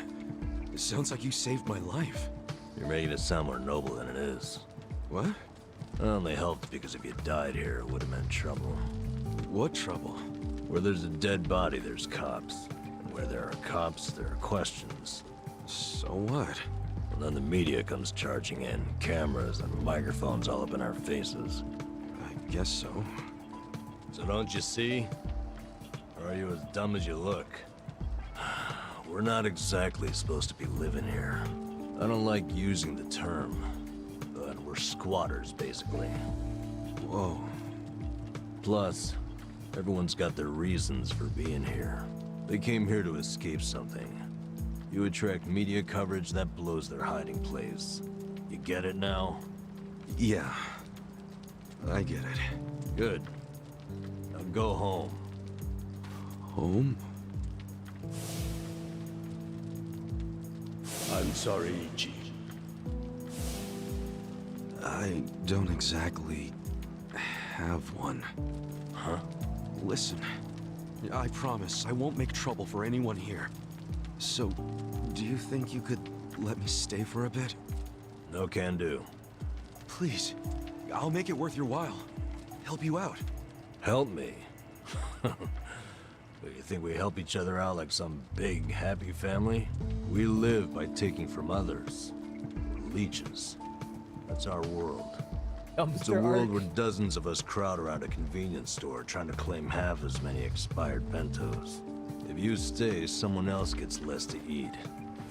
It sounds like you saved my life. You're making it sound more noble than it is. What? It only helped because if you died here, it would have meant trouble. What trouble? Where there's a dead body, there's cops. And where there are cops, there are questions. So what? Well, then the media comes charging in. Cameras and microphones all up in our faces. I guess so. So don't you see? Or are you as dumb as you look? We're not exactly supposed to be living here. I don't like using the term, but we're squatters, basically. Whoa. Plus, everyone's got their reasons for being here. They came here to escape something. You attract media coverage, that blows their hiding place. You get it now? Yeah. I get it. Good. Now go home. Home? I'm sorry, Ichi. I don't exactly have one. Huh? Listen, I promise I won't make trouble for anyone here. So, do you think you could let me stay for a bit? No can do. Please, I'll make it worth your while. Help you out. Help me? You think we help each other out like some big, happy family? We live by taking from others. We're leeches. That's our world. It's a world where dozens of us crowd around a convenience store trying to claim half as many expired bentos. If you stay, someone else gets less to eat.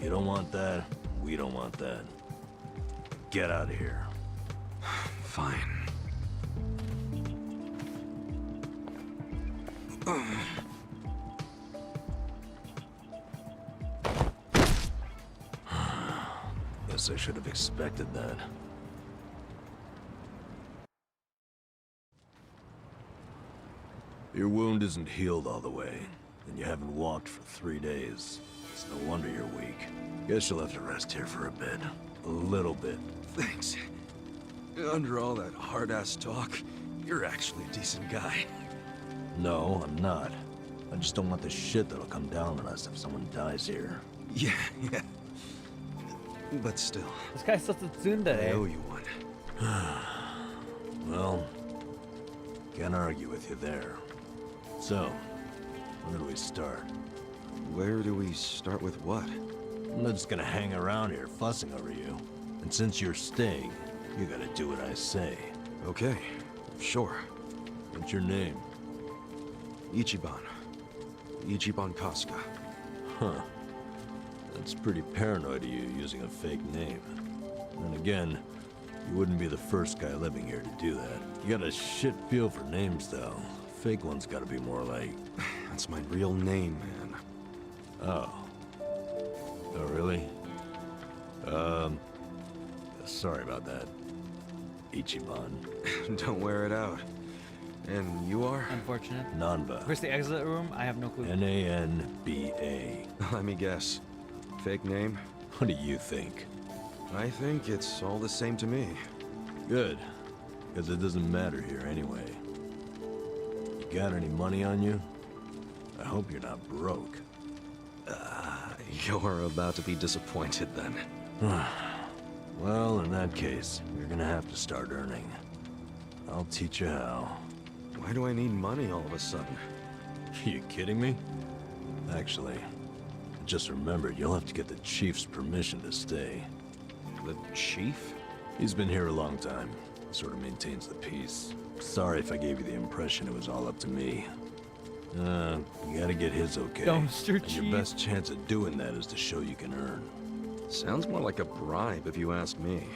You don't want that, we don't want that. Get out of here. Fine. Guess I should have expected that. Your wound isn't healed all the way, and you haven't walked for 3 days. It's no wonder you're weak. Guess you'll have to rest here for a bit. A little bit. Thanks. Under all that hard-ass talk, you're actually a decent guy. No, I'm not. I just don't want the shit that'll come down on us if someone dies here. Yeah. But still. This guy's such a tsundere. I owe you one. Well, can't argue with you there. So, where do we start? Where do we start with what? I'm not just gonna hang around here fussing over you. And since you're staying, you gotta do what I say. Okay, sure. What's your name? Ichiban. Ichiban Kasuga. Huh. That's pretty paranoid of you, using a fake name. And again, you wouldn't be the first guy living here to do that. You got a shit feel for names, though. Fake ones gotta be more like... That's my real name, man. Oh. Oh, really? Sorry about that. Ichiban. Don't wear it out. And you are? Unfortunate. Nanba. Where's the exit room? I have no clue. N-A-N-B-A. Let me guess. Fake name? What do you think? I think it's all the same to me. Good. Because it doesn't matter here anyway. You got any money on you? I hope you're not broke. You're about to be disappointed then. Well, in that case, you're gonna have to start earning. I'll teach you how. Why do I need money all of a sudden? You kidding me? Actually, I just remembered you'll have to get the chief's permission to stay. The chief? He's been here a long time. Sort of maintains the peace. Sorry if I gave you the impression it was all up to me. You gotta get his okay. Dumpster and chief. your best chance of doing that is to show you can earn. Sounds more like a bribe if you ask me.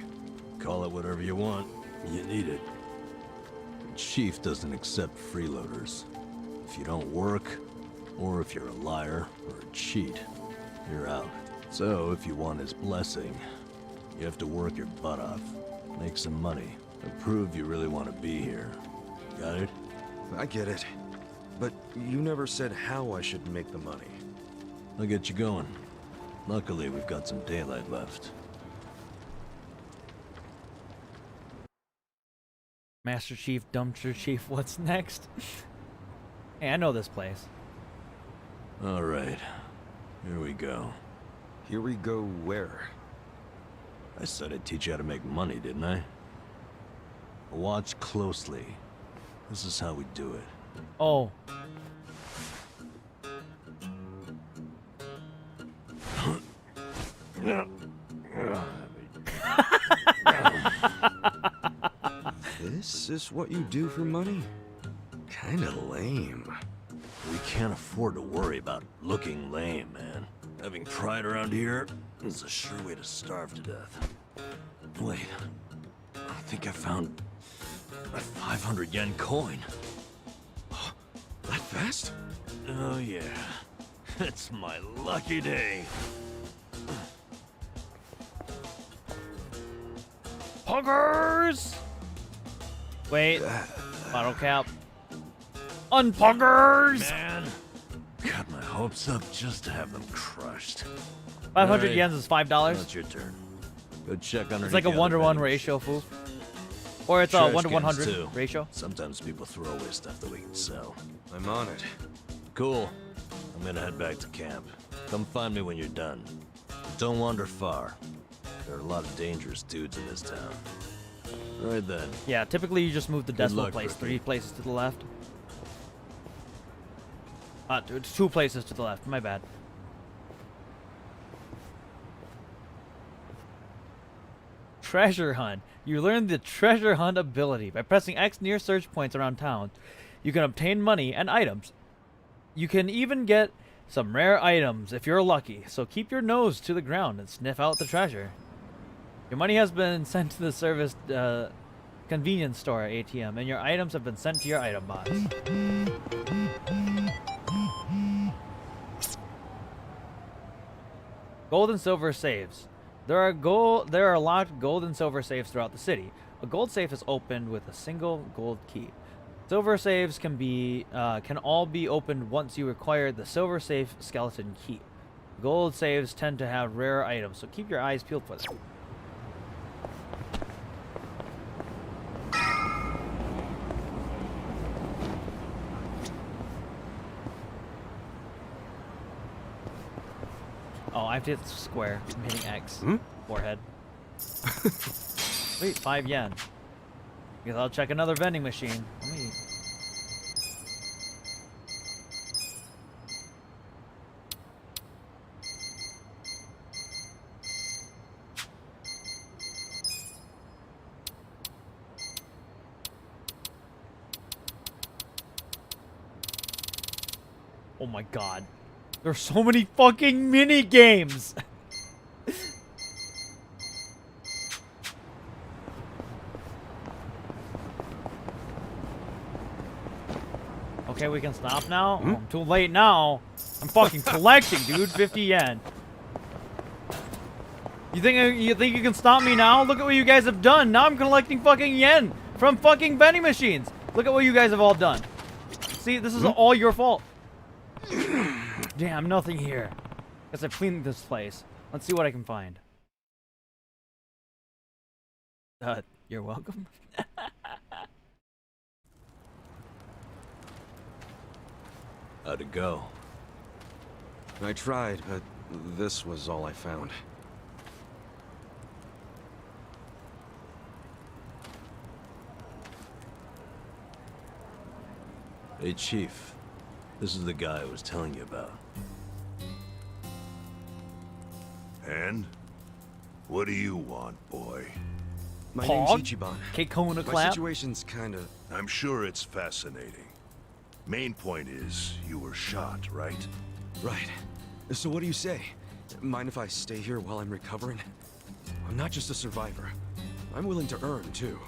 Call it whatever you want. You need it. The chief doesn't accept freeloaders. If you don't work, or if you're a liar or a cheat, you're out. So if you want his blessing, you have to work your butt off, make some money, and prove you really want to be here. Got it? I get it. But you never said how I should make the money. I'll get you going. Luckily, we've got some daylight left. Master Chief, Dumpster Chief, what's next? Hey, I know this place. All right. Here we go. Here we go where? I said I'd teach you how to make money, didn't I? Watch closely. This is how we do it. Oh. This is what you do for money? Kinda lame. We can't afford to worry about looking lame, man. Having pride around here is a sure way to starve to death. Wait, I think I found a 500 yen coin. That fast? Oh yeah, it's my lucky day. Puggers! Wait, bottle cap. Unpuggers! Man, got my hopes up just to have them crushed. 500 Right. yens is $5. It's your turn. Go check underneath. It's like a the 1-to-1 other ratio, vending fool. Or it's a Trash 1-to-100 cans, too. ratio. Sometimes people throw away stuff that we can sell. I'm on it. Cool. I'm gonna head back to camp. Come find me when you're done. Don't wander far. There are a lot of dangerous dudes in this town. All right then. Yeah, typically you just move the decimal luck, place rookie. 3 places to the left. It's 2 places to the left. My bad. Treasure hunt. You learn the treasure hunt ability. By pressing X near search points around town, you can obtain money and items. You can even get some rare items if you're lucky, so keep your nose to the ground and sniff out the treasure. Your money has been sent to the service convenience store ATM, and your items have been sent to your item box. Gold and silver saves. There are locked gold and silver safes throughout the city. A gold safe is opened with a single gold key. Silver saves can all be opened once you acquire the silver safe skeleton key. Gold saves tend to have rare items, so keep your eyes peeled for them. Oh, I have to hit square. I'm hitting X. Forehead. Wait, 5 yen. Guess I'll check another vending machine. Let me... Oh my god. There's so many fucking mini games. Okay, we can stop now? Oh, I'm too late now. I'm fucking collecting, dude. 50 yen. You think you can stop me now? Look at what you guys have done. Now I'm collecting fucking yen from fucking vending machines. Look at what you guys have all done. See, this is all your fault. Damn, nothing here. Guess I've cleaned this place. Let's see what I can find. You're welcome. How'd it go? I tried, but this was all I found. Hey, Chief. This is the guy I was telling you about. And? What do you want, boy? My name's Ichiban. Keikona My clap. situation's kinda... I'm sure it's fascinating. Main point is, you were shot, right? Right. So what do you say? Mind if I stay here while I'm recovering? I'm not just a survivor. I'm willing to earn, too.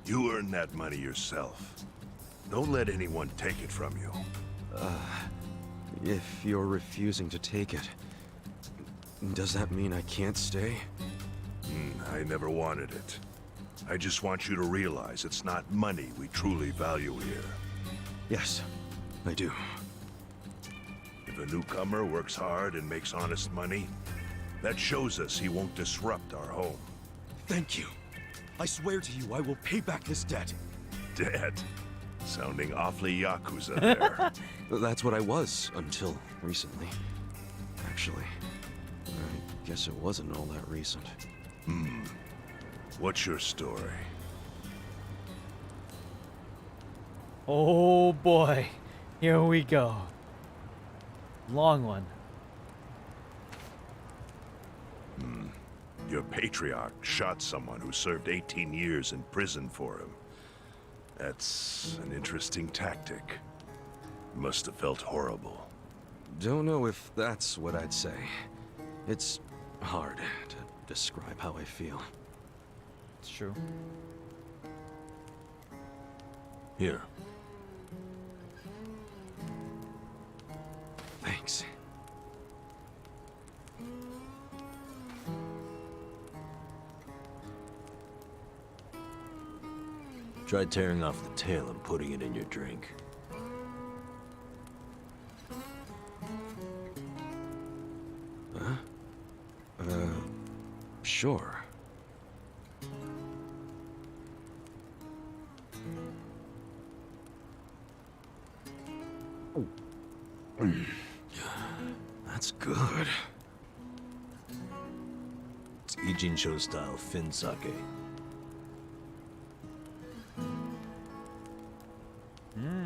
You earn that money yourself. Don't let anyone take it from you. If you're refusing to take it, does that mean I can't stay? I never wanted it. I just want you to realize it's not money we truly value here. Yes, I do. If a newcomer works hard and makes honest money, that shows us he won't disrupt our home. Thank you. I swear to you I will pay back this debt. Debt? Sounding awfully Yakuza there. That's what I was until recently. Actually, I guess it wasn't all that recent. What's your story? Oh boy, here we go. Long one. Your patriarch shot someone who served 18 years in prison for him. That's an interesting tactic. Must have felt horrible. Don't know if that's what I'd say. It's hard to describe how I feel. It's true. Here. Thanks. Try tearing off the tail and putting it in your drink. Huh? Sure. That's good. It's Ijincho style fin sake.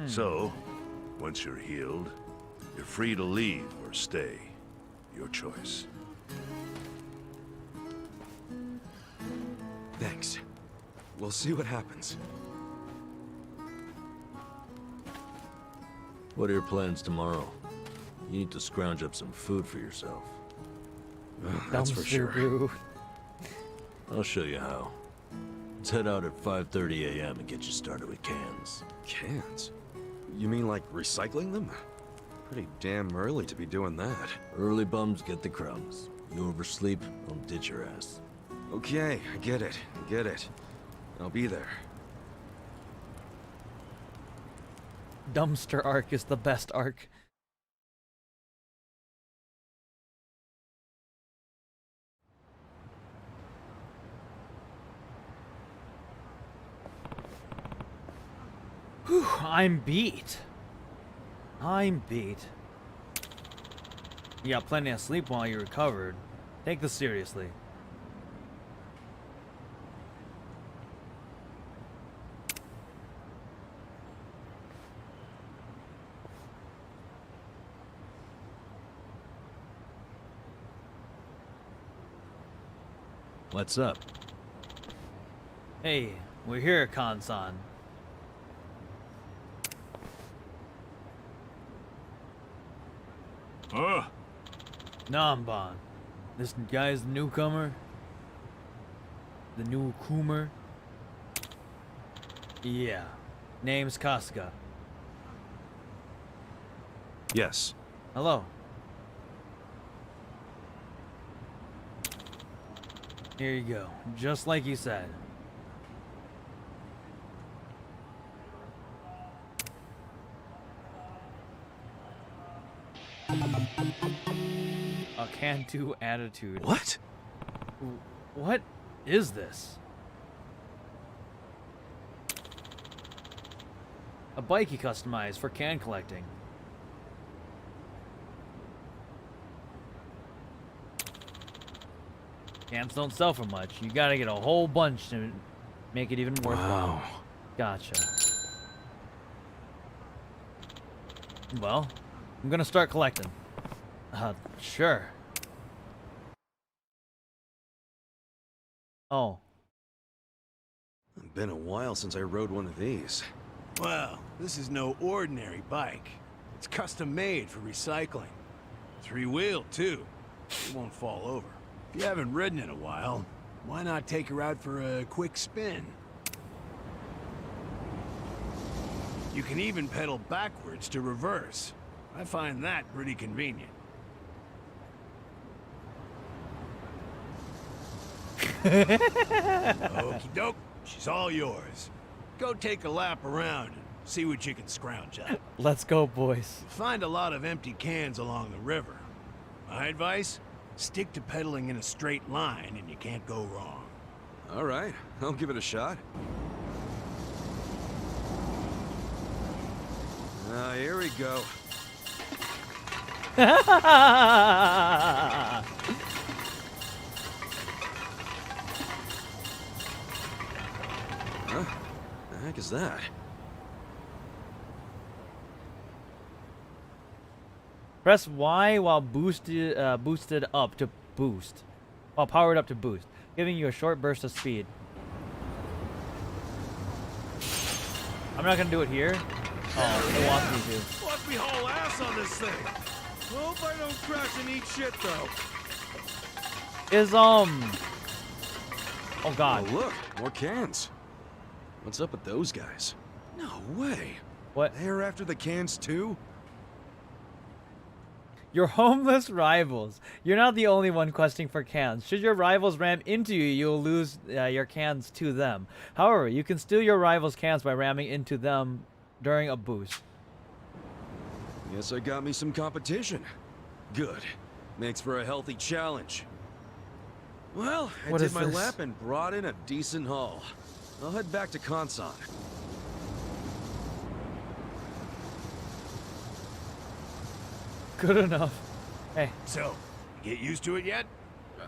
So, once you're healed, you're free to leave or stay. Your choice. Thanks. We'll see what happens. What are your plans tomorrow? You need to scrounge up some food for yourself. That's for sure. I'll show you how. Let's head out at 5:30 a.m. and get you started with cans. Cans? You mean like recycling them? Pretty damn early to be doing that. Early bums get the crumbs. You oversleep, I'll ditch your ass. Okay, I get it. I get it. I'll be there. Dumpster arc is the best arc. Whew, I'm beat. I'm beat. You got plenty of sleep while you recovered. Take this seriously. What's up? Hey, we're here, Kansan. Namban. This guy's the newcomer. The newcomer. Yeah. Name's Kasuga. Yes. Hello. Here you go. Just like you said. A can-do attitude. What? What is this? A bike you customized for can collecting. Cans don't sell for much. You gotta get a whole bunch to make it even worthwhile. Wow. Gotcha. Well, I'm gonna start collecting. Sure. Oh. It's been a while since I rode one of these. Well, this is no ordinary bike. It's custom made for recycling. 3-wheeled, too. It won't fall over. If you haven't ridden in a while, why not take her out for a quick spin? You can even pedal backwards to reverse. I find that pretty convenient. Okie doke, she's all yours. Go take a lap around and see what you can scrounge up. Let's go, boys. You'll find a lot of empty cans along the river. My advice? Stick to pedaling in a straight line and you can't go wrong. All right, I'll give it a shot. Here we go. heck is that? Press Y while boosted up to boost. While powered up to boost, giving you a short burst of speed. I'm not gonna do it here. Oh, it wants me to. Watch me haul ass on this thing. Hope I don't crash and eat shit though. Oh god. Oh, look, more cans. What's up with those guys? No way. What? They're after the cans too? Your homeless rivals. You're not the only one questing for cans. Should your rivals ram into you, you'll lose your cans to them. However, you can steal your rivals' cans by ramming into them during a boost. Guess I got me some competition. Good. Makes for a healthy challenge. Well, I What did is my this? lap and brought in a decent haul. I'll head back to Kansan. Good enough. Hey. So, you get used to it yet?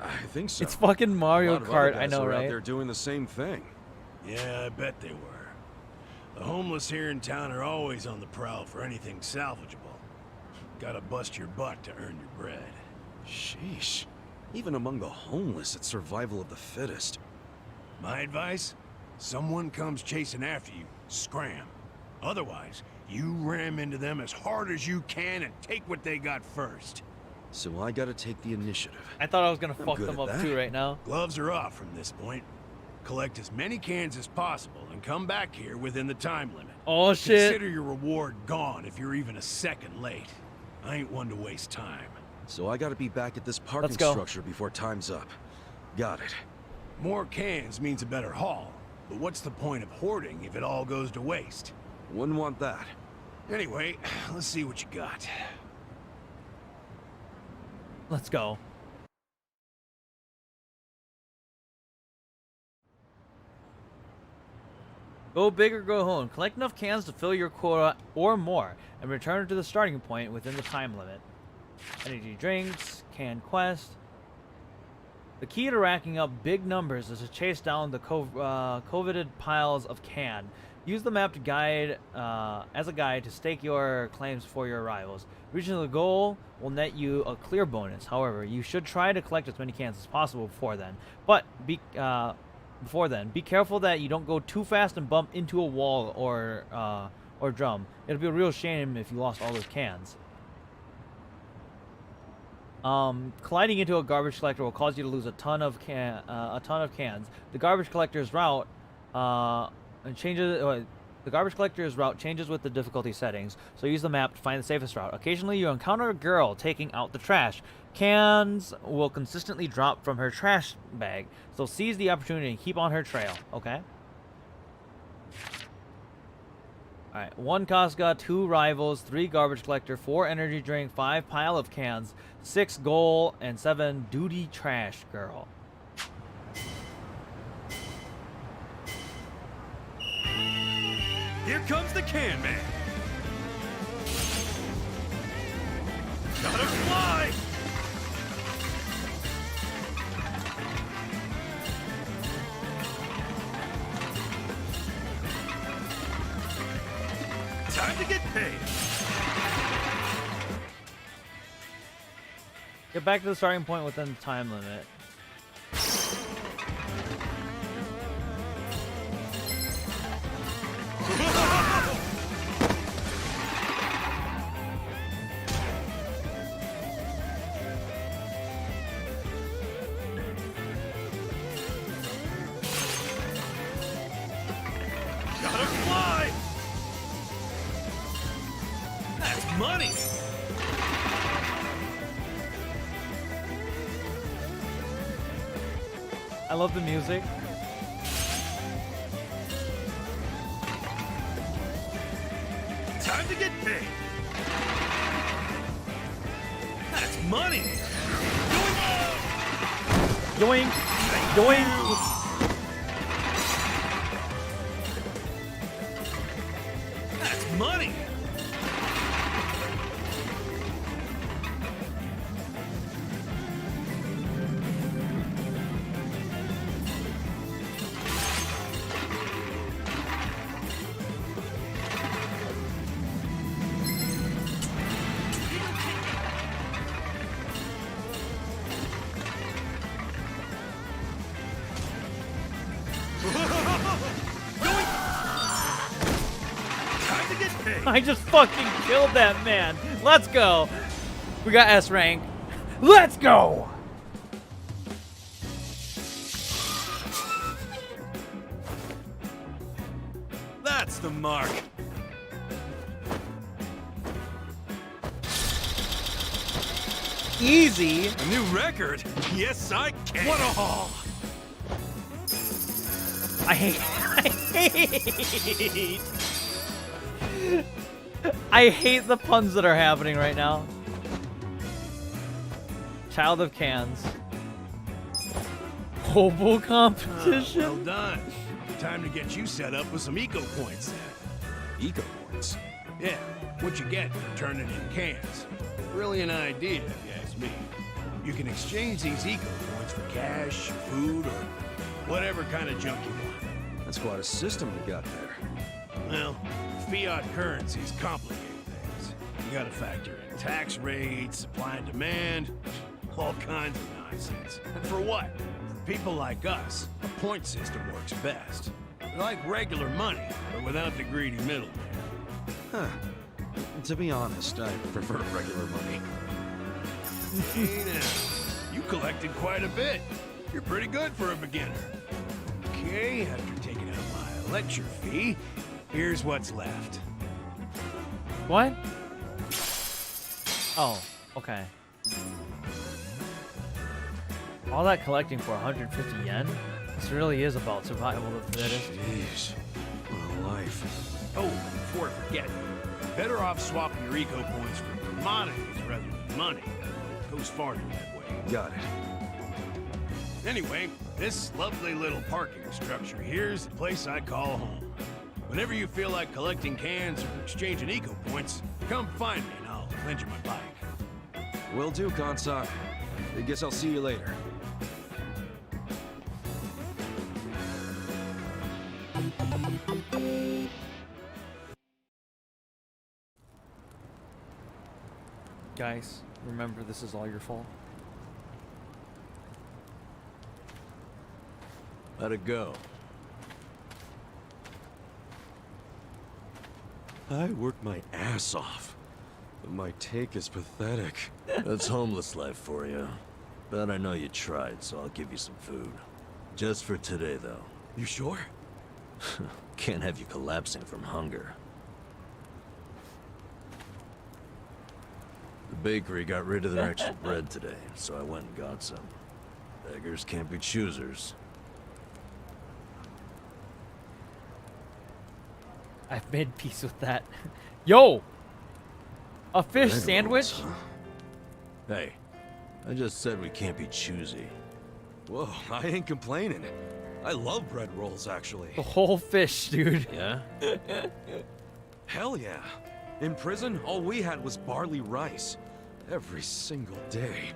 I think so. It's fucking Mario A lot of Kart, other I guys know, are out right? there doing the same thing. Yeah, I bet they were. The homeless here in town are always on the prowl for anything salvageable. Gotta bust your butt to earn your bread. Sheesh. Even among the homeless, it's survival of the fittest. My advice? Someone comes chasing after you, scram. Otherwise, you ram into them as hard as you can and take what they got first. So I gotta take the initiative. I thought I was gonna I'm fuck good them at up that. too right now. Gloves are off from this point. Collect as many cans as possible and come back here within the time limit. Oh shit. Consider your reward gone if you're even a second late. I ain't one to waste time. So I gotta be back at this parking Let's go. structure before time's up. Got it. More cans means a better haul. But what's the point of hoarding if it all goes to waste? Wouldn't want that. Anyway, let's see what you got. Let's go. Go big or go home. Collect enough cans to fill your quota or more, and return to the starting point within the time limit. Energy drinks, can quest. The key to racking up big numbers is to chase down the coveted piles of can. Use the map to guide as a guide to stake your claims for your rivals. Reaching the goal will net you a clear bonus. However, you should try to collect as many cans as possible before then. But be careful that you don't go too fast and bump into a wall or drum. It'll be a real shame if you lost all those cans. Colliding into a garbage collector will cause you to lose a ton of cans. The garbage collector's route changes with the difficulty settings, so use the map to find the safest route. Occasionally, you encounter a girl taking out the trash. Cans will consistently drop from her trash bag, so seize the opportunity and keep on her trail. Okay. Alright, 1 Casca, 2 rivals, 3 garbage collector, 4 energy drink, 5 pile of cans, 6 goal, and 7 duty trash girl. Here comes the can man. Gotta fly! Time to get paid. Get back to the starting point within the time limit. Gotta fly! That's money! I love the music. Time to get paid! That's money! Yoink! Yoink! That's money! to get paid. I just fucking killed that man. Let's go. We got S rank. Let's go. That's the mark. Easy. A new record? Yes, I can. What a haul. I hate the puns that are happening right now. Child of cans. Hobo competition. Well done. Time to get you set up with some eco points then. Eco points? Yeah, what you get for turning in cans. Really an idea, if you ask me. You can exchange these eco points for cash, food, or whatever kind of junk you want. That's quite a system you got there. Well, fiat currencies complicate things. You gotta factor in tax rates, supply and demand, all kinds of nonsense. And for what? For people like us, a point system works best. Like regular money, but without the greedy middleman. Huh. To be honest, I prefer regular money. Hey now, you collected quite a bit. You're pretty good for a beginner. Okay, after taking out my lecture fee, here's what's left. What? Oh, okay. All that collecting for 150 yen? This really is about survival of the fittest. Jeez, what a life. Oh, before I forget, better off swapping your eco points for commodities rather than money. Goes farther that way. Got it. Anyway, this lovely little parking structure here's the place I call home. Whenever you feel like collecting cans or exchanging eco points, come find me and I'll lend you my bike. Will do, Kansai. I guess I'll see you later. Guys, remember this is all your fault. Let it go. I worked my ass off, but my take is pathetic. That's homeless life for you. But I know you tried, so I'll give you some food. Just for today, though. You sure? Can't have you collapsing from hunger. The bakery got rid of their extra bread today, so I went and got some. Beggars can't be choosers. I've made peace with that. Yo! A fish Bread sandwich? rolls, huh? Hey, I just said we can't be choosy. Whoa, I ain't complaining. I love bread rolls, actually. The whole fish, dude. Yeah? Hell yeah. In prison, all we had was barley rice. Every single day.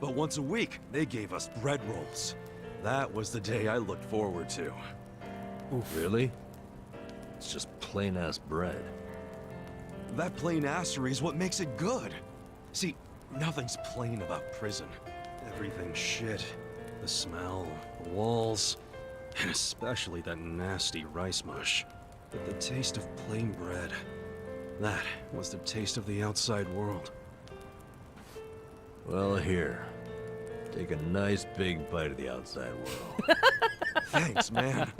But once a week, they gave us bread rolls. That was the day I looked forward to. Oof. Really? It's just plain-ass bread. That plain-assery is what makes it good. See, nothing's plain about prison. Everything's shit. The smell, the walls, and especially that nasty rice mush. But the taste of plain bread, that was the taste of the outside world. Well, here. Take a nice big bite of the outside world. Thanks, man.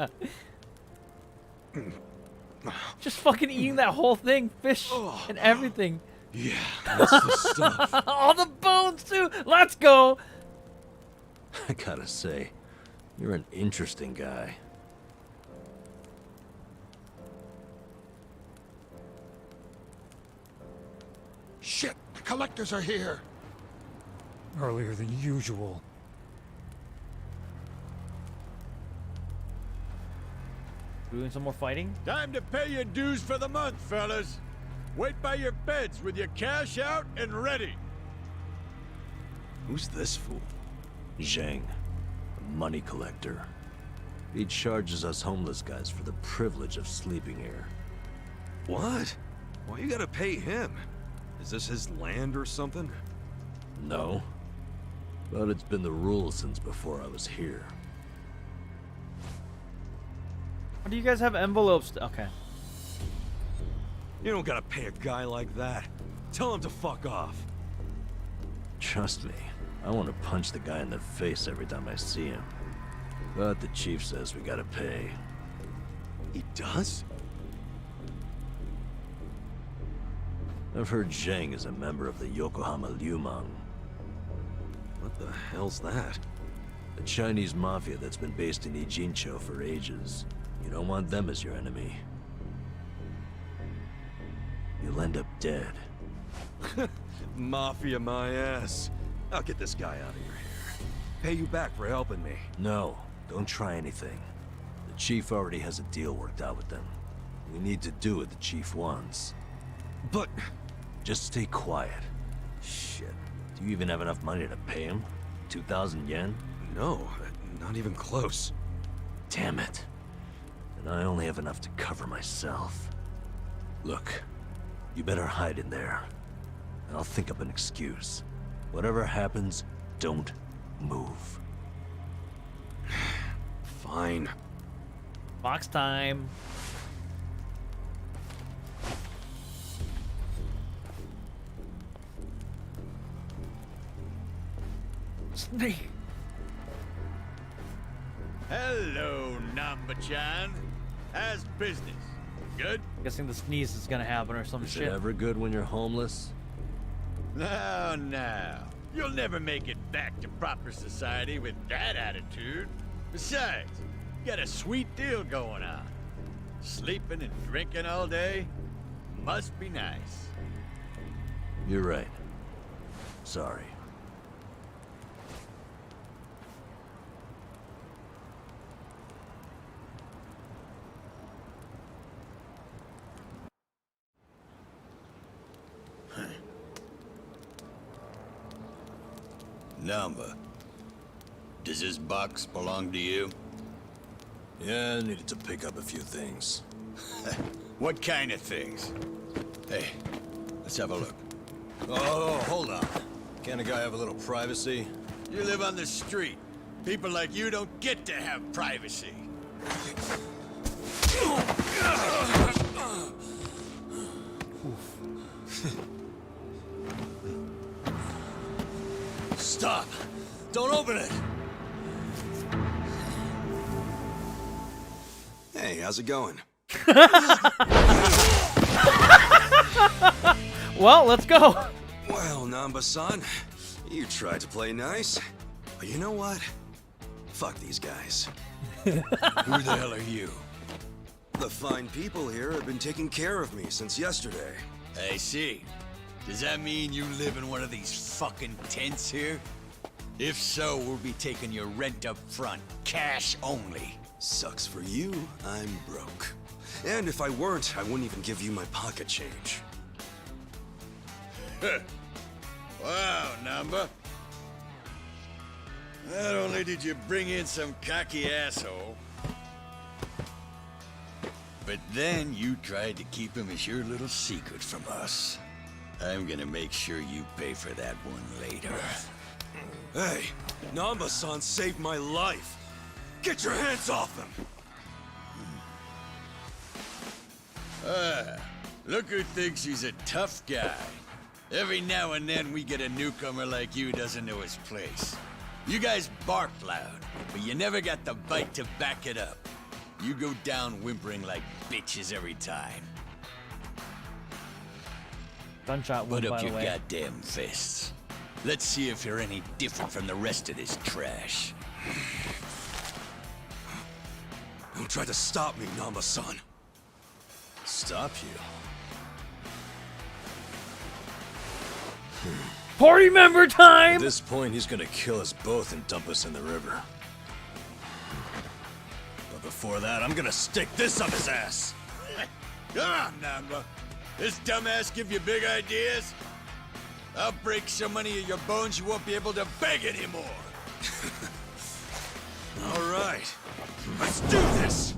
Just fucking eating that whole thing, fish and everything. Yeah, that's the stuff. All the bones too. Let's go. I gotta say, you're an interesting guy. Shit, the collectors are here. Earlier than usual. Doing some more fighting? Time to pay your dues for the month, fellas. Wait by your beds with your cash out and ready. Who's this fool? Zhang, a money collector. He charges us homeless guys for the privilege of sleeping here. What? Why you gotta pay him? Is this his land or something? No. But it's been the rule since before I was here. Why do you guys have envelopes? Okay. You don't gotta pay a guy like that. Tell him to fuck off. Trust me, I want to punch the guy in the face every time I see him. But the chief says we gotta pay. He does? I've heard Zheng is a member of the Yokohama Liumang. What the hell's that? The Chinese mafia that's been based in Ijincho for ages. You don't want them as your enemy. You'll end up dead. Mafia my ass. I'll get this guy out of your hair. Pay you back for helping me. No, don't try anything. The chief already has a deal worked out with them. We need to do what the chief wants. But... Just stay quiet. Shit. Do you even have enough money to pay him? 2,000 yen? No, not even close. Damn it. And I only have enough to cover myself. Look, you better hide in there. I'll think up an excuse. Whatever happens, don't move. Fine. Box time. Snake. Hello, Namba-chan. How's business? Good? Guessing the sneeze is gonna happen or some Is shit. it ever good when you're homeless? No, no. You'll never make it back to proper society with that attitude. Besides, you got a sweet deal going on. Sleeping and drinking all day must be nice. You're right. Sorry. Namba, does this box belong to you? Yeah, I needed to pick up a few things. What kind of things? Hey, let's have a look. Oh, hold on. Can't a guy have a little privacy? You live on the street. People like you don't get to have privacy. Stop! Don't open it! Hey, how's it going? Well, let's go. Well, Namba-san, you tried to play nice. But you know what? Fuck these guys. Who the hell are you? The fine people here have been taking care of me since yesterday. I see. Does that mean you live in one of these fucking tents here? If so, we'll be taking your rent up front. Cash only. Sucks for you, I'm broke. And if I weren't, I wouldn't even give you my pocket change. Wow, Namba. Not only did you bring in some cocky asshole, but then you tried to keep him as your little secret from us. I'm gonna make sure you pay for that one later. Hey, Namba-san saved my life. Get your hands off him! Look who thinks he's a tough guy. Every now and then we get a newcomer like you doesn't know his place. You guys bark loud, but you never got the bite to back it up. You go down whimpering like bitches every time. Gunshot Put wound, up by the your way. goddamn fists. Let's see if you're any different from the rest of this trash. Don't try to stop me, Namba-san. Stop you? Party member time! At this point, he's gonna kill us both and dump us in the river. But before that, I'm gonna stick this up his ass! Come on, Namba. This dumbass give you big ideas? I'll break so many of your bones you won't be able to beg anymore. All right, let's do this!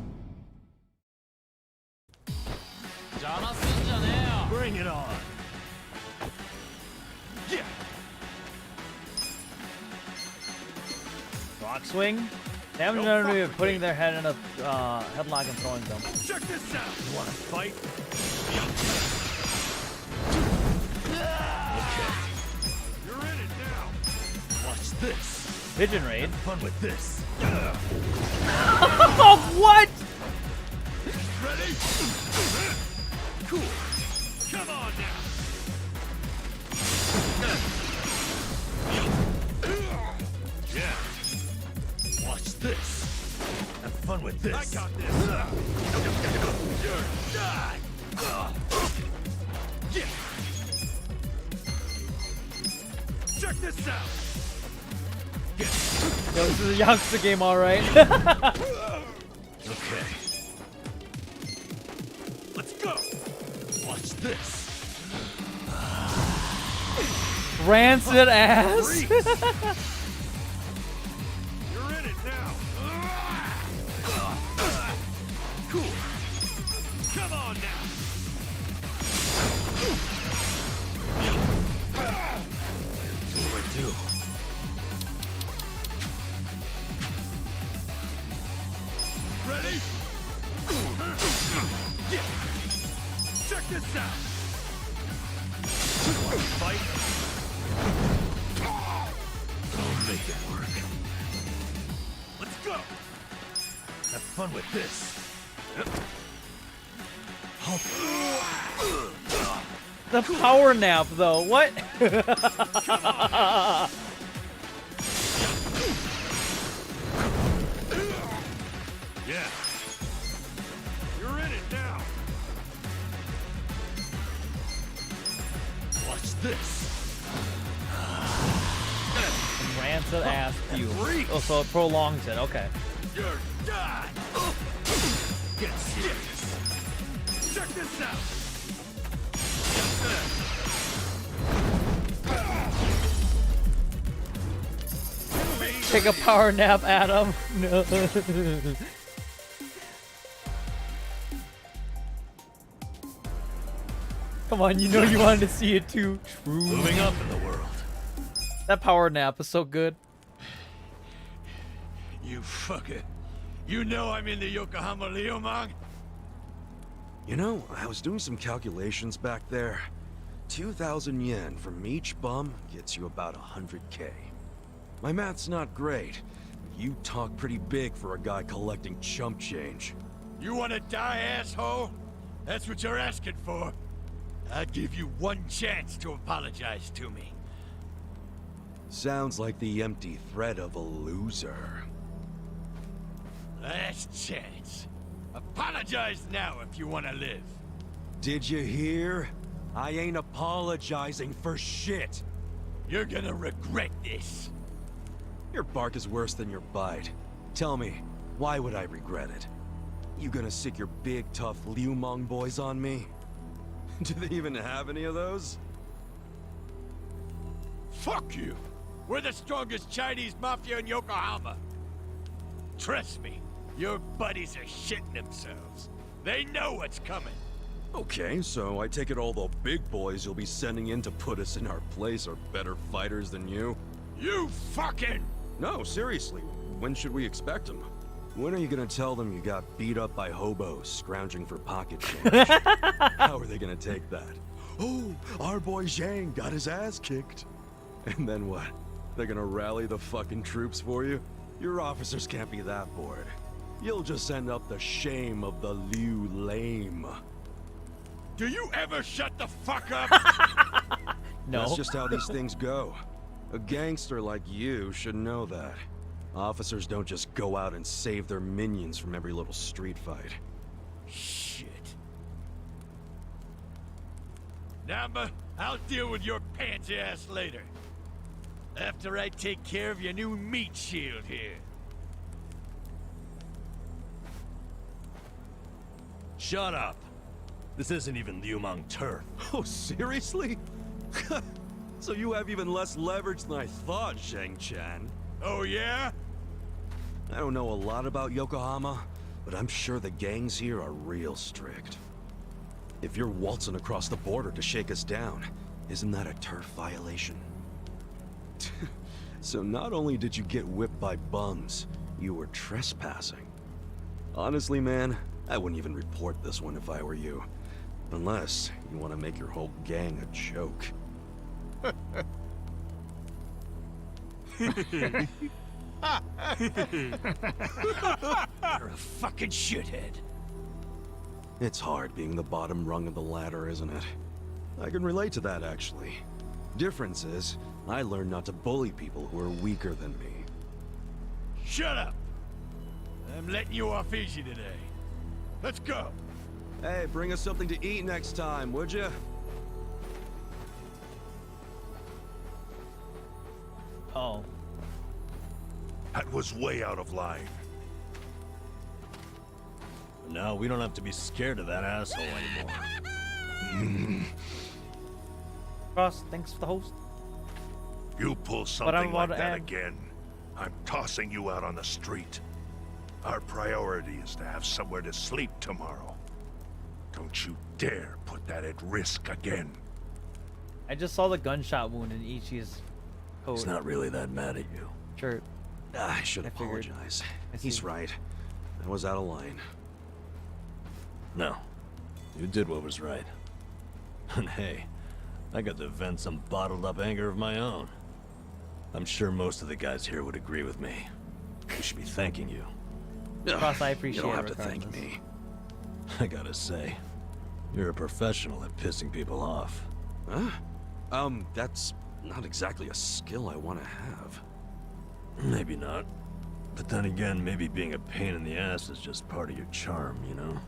Bring it on. Yeah. Rock swing? They haven't done any of putting their head in a headlock and throwing them. Check this out. You want to fight? Pigeon raid. Have fun with this. What? Ready? Cool. Come on now. Yeah. Watch this. Have fun with this. I got this. You're done. Yeah. Check this out. Yo, this is a Yakuza game, alright. Okay. Let's go. Watch this. Rancid ass. You're in it now. Cool. Come on now. What do I do? Ready? Yeah. Check this out. Fight. I'll make it work. Let's go. Have fun with this. The power nap, though. What? Yeah. You're in it now. Watch this. Rancid ass fuel. Oh, so it prolongs it. Okay. You're done. Get serious. Check this out. Take a power nap, Adam. No. Come on, you know you wanted to see it too. True. Moving up in the world. That power nap is so good. You fucker. You know I'm in the Yokohama Liumang? You know, I was doing some calculations back there. 2,000 yen from each bum gets you about 100K. My math's not great. But you talk pretty big for a guy collecting chump change. You wanna die, asshole? That's what you're asking for. I'll give you one chance to apologize to me. Sounds like the empty threat of a loser. Last chance. Apologize now if you wanna live. Did you hear? I ain't apologizing for shit. You're gonna regret this. Your bark is worse than your bite. Tell me, why would I regret it? You gonna sick your big, tough Liumang boys on me? Do they even have any of those? Fuck you! We're the strongest Chinese mafia in Yokohama. Trust me, your buddies are shitting themselves. They know what's coming. Okay, so I take it all the big boys you'll be sending in to put us in our place are better fighters than you? You fucking... No, seriously. When should we expect them? When are you gonna tell them you got beat up by hobos scrounging for pocket change? How are they gonna take that? Oh, our boy Zhang got his ass kicked. And then what? They're gonna rally the fucking troops for you? Your officers can't be that bored. You'll just end up the shame of the Liu lame. Do you ever shut the fuck up? No. That's just how these things go. A gangster like you should know that. Officers don't just go out and save their minions from every little street fight. Shit. Namba, I'll deal with your pansy ass later. After I take care of your new meat shield here. Shut up. This isn't even Liumang turf. Oh, seriously? So you have even less leverage than I thought, Zhang-chan. Oh, yeah? I don't know a lot about Yokohama, but I'm sure the gangs here are real strict. If you're waltzing across the border to shake us down, isn't that a turf violation? So not only did you get whipped by bums, you were trespassing. Honestly, man, I wouldn't even report this one if I were you. Unless you want to make your whole gang a joke. You're a fucking shithead. It's hard being the bottom rung of the ladder, isn't it? I can relate to that, actually. Difference is, I learned not to bully people who are weaker than me. Shut up! I'm letting you off easy today. Let's go! Hey, bring us something to eat next time, would you? Oh. That was way out of line. Now we don't have to be scared of that asshole anymore. Ross, thanks for the host. You pull I'm something about like to that end. again, I'm tossing you out on the street. Our priority is to have somewhere to sleep tomorrow. Don't you dare put that at risk again. I just saw the gunshot wound in Ichi's coat. He's not really that mad at you. Shirt. I should I figured. apologize. I He's see. right. I was out of line. No. You did what was right. And hey, I got to vent some bottled up anger of my own. I'm sure most of the guys here would agree with me. We should be thanking you. Ross, I appreciate You don't it have to thank regardless. me. I gotta say, you're a professional at pissing people off. Huh? That's not exactly a skill I want to have. Maybe not. But then again, maybe being a pain in the ass is just part of your charm, you know?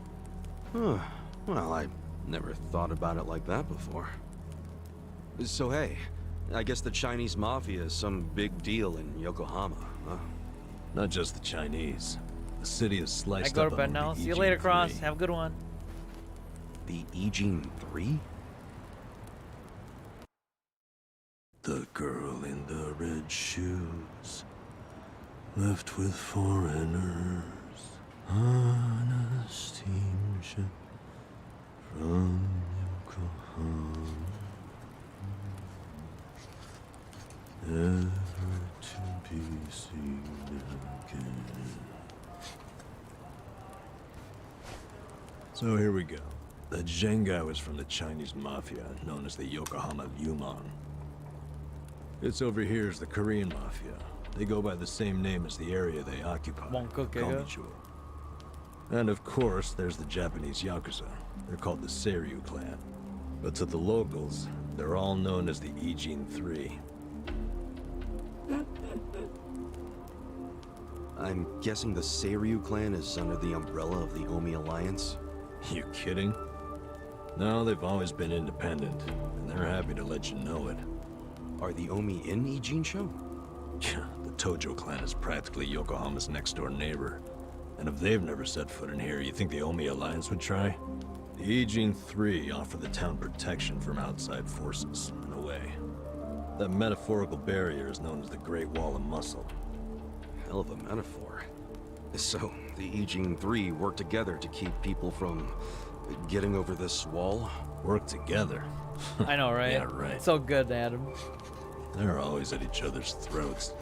Huh. Well, I never thought about it like that before. So hey, I guess the Chinese Mafia is some big deal in Yokohama, huh? Not just the Chinese. The city is I sliced go up to bed among now. the See you later, Ijin Cross. Three. Have a good one. The Ijin 3? The girl in the red shoes, left with foreigners, on a steamship from Yokohama, never to be seen again. So here we go. That Zheng guy was from the Chinese Mafia, known as the Yokohama Yumon. It's over here is the Korean Mafia. They go by the same name as the area they occupy. Konnichiwa. And of course, there's the Japanese Yakuza. They're called the Seiryu clan. But to the locals, they're all known as the Ijin 3. I'm guessing the Seiryu clan is under the umbrella of the Omi Alliance? You kidding? No, they've always been independent, and they're happy to let you know it. Are the Omi in Ijin-sho? Yeah, the Tojo clan is practically Yokohama's next-door neighbor. And if they've never set foot in here, you think the Omi Alliance would try? The Ijin 3 offer the town protection from outside forces, in a way. That metaphorical barrier is known as the Great Wall of Muscle. Hell of a metaphor. So, the Ijin 3 work together to keep people from getting over this wall? Work together? I know, right? Yeah, right. It's so good, Adam. They're always at each other's throats.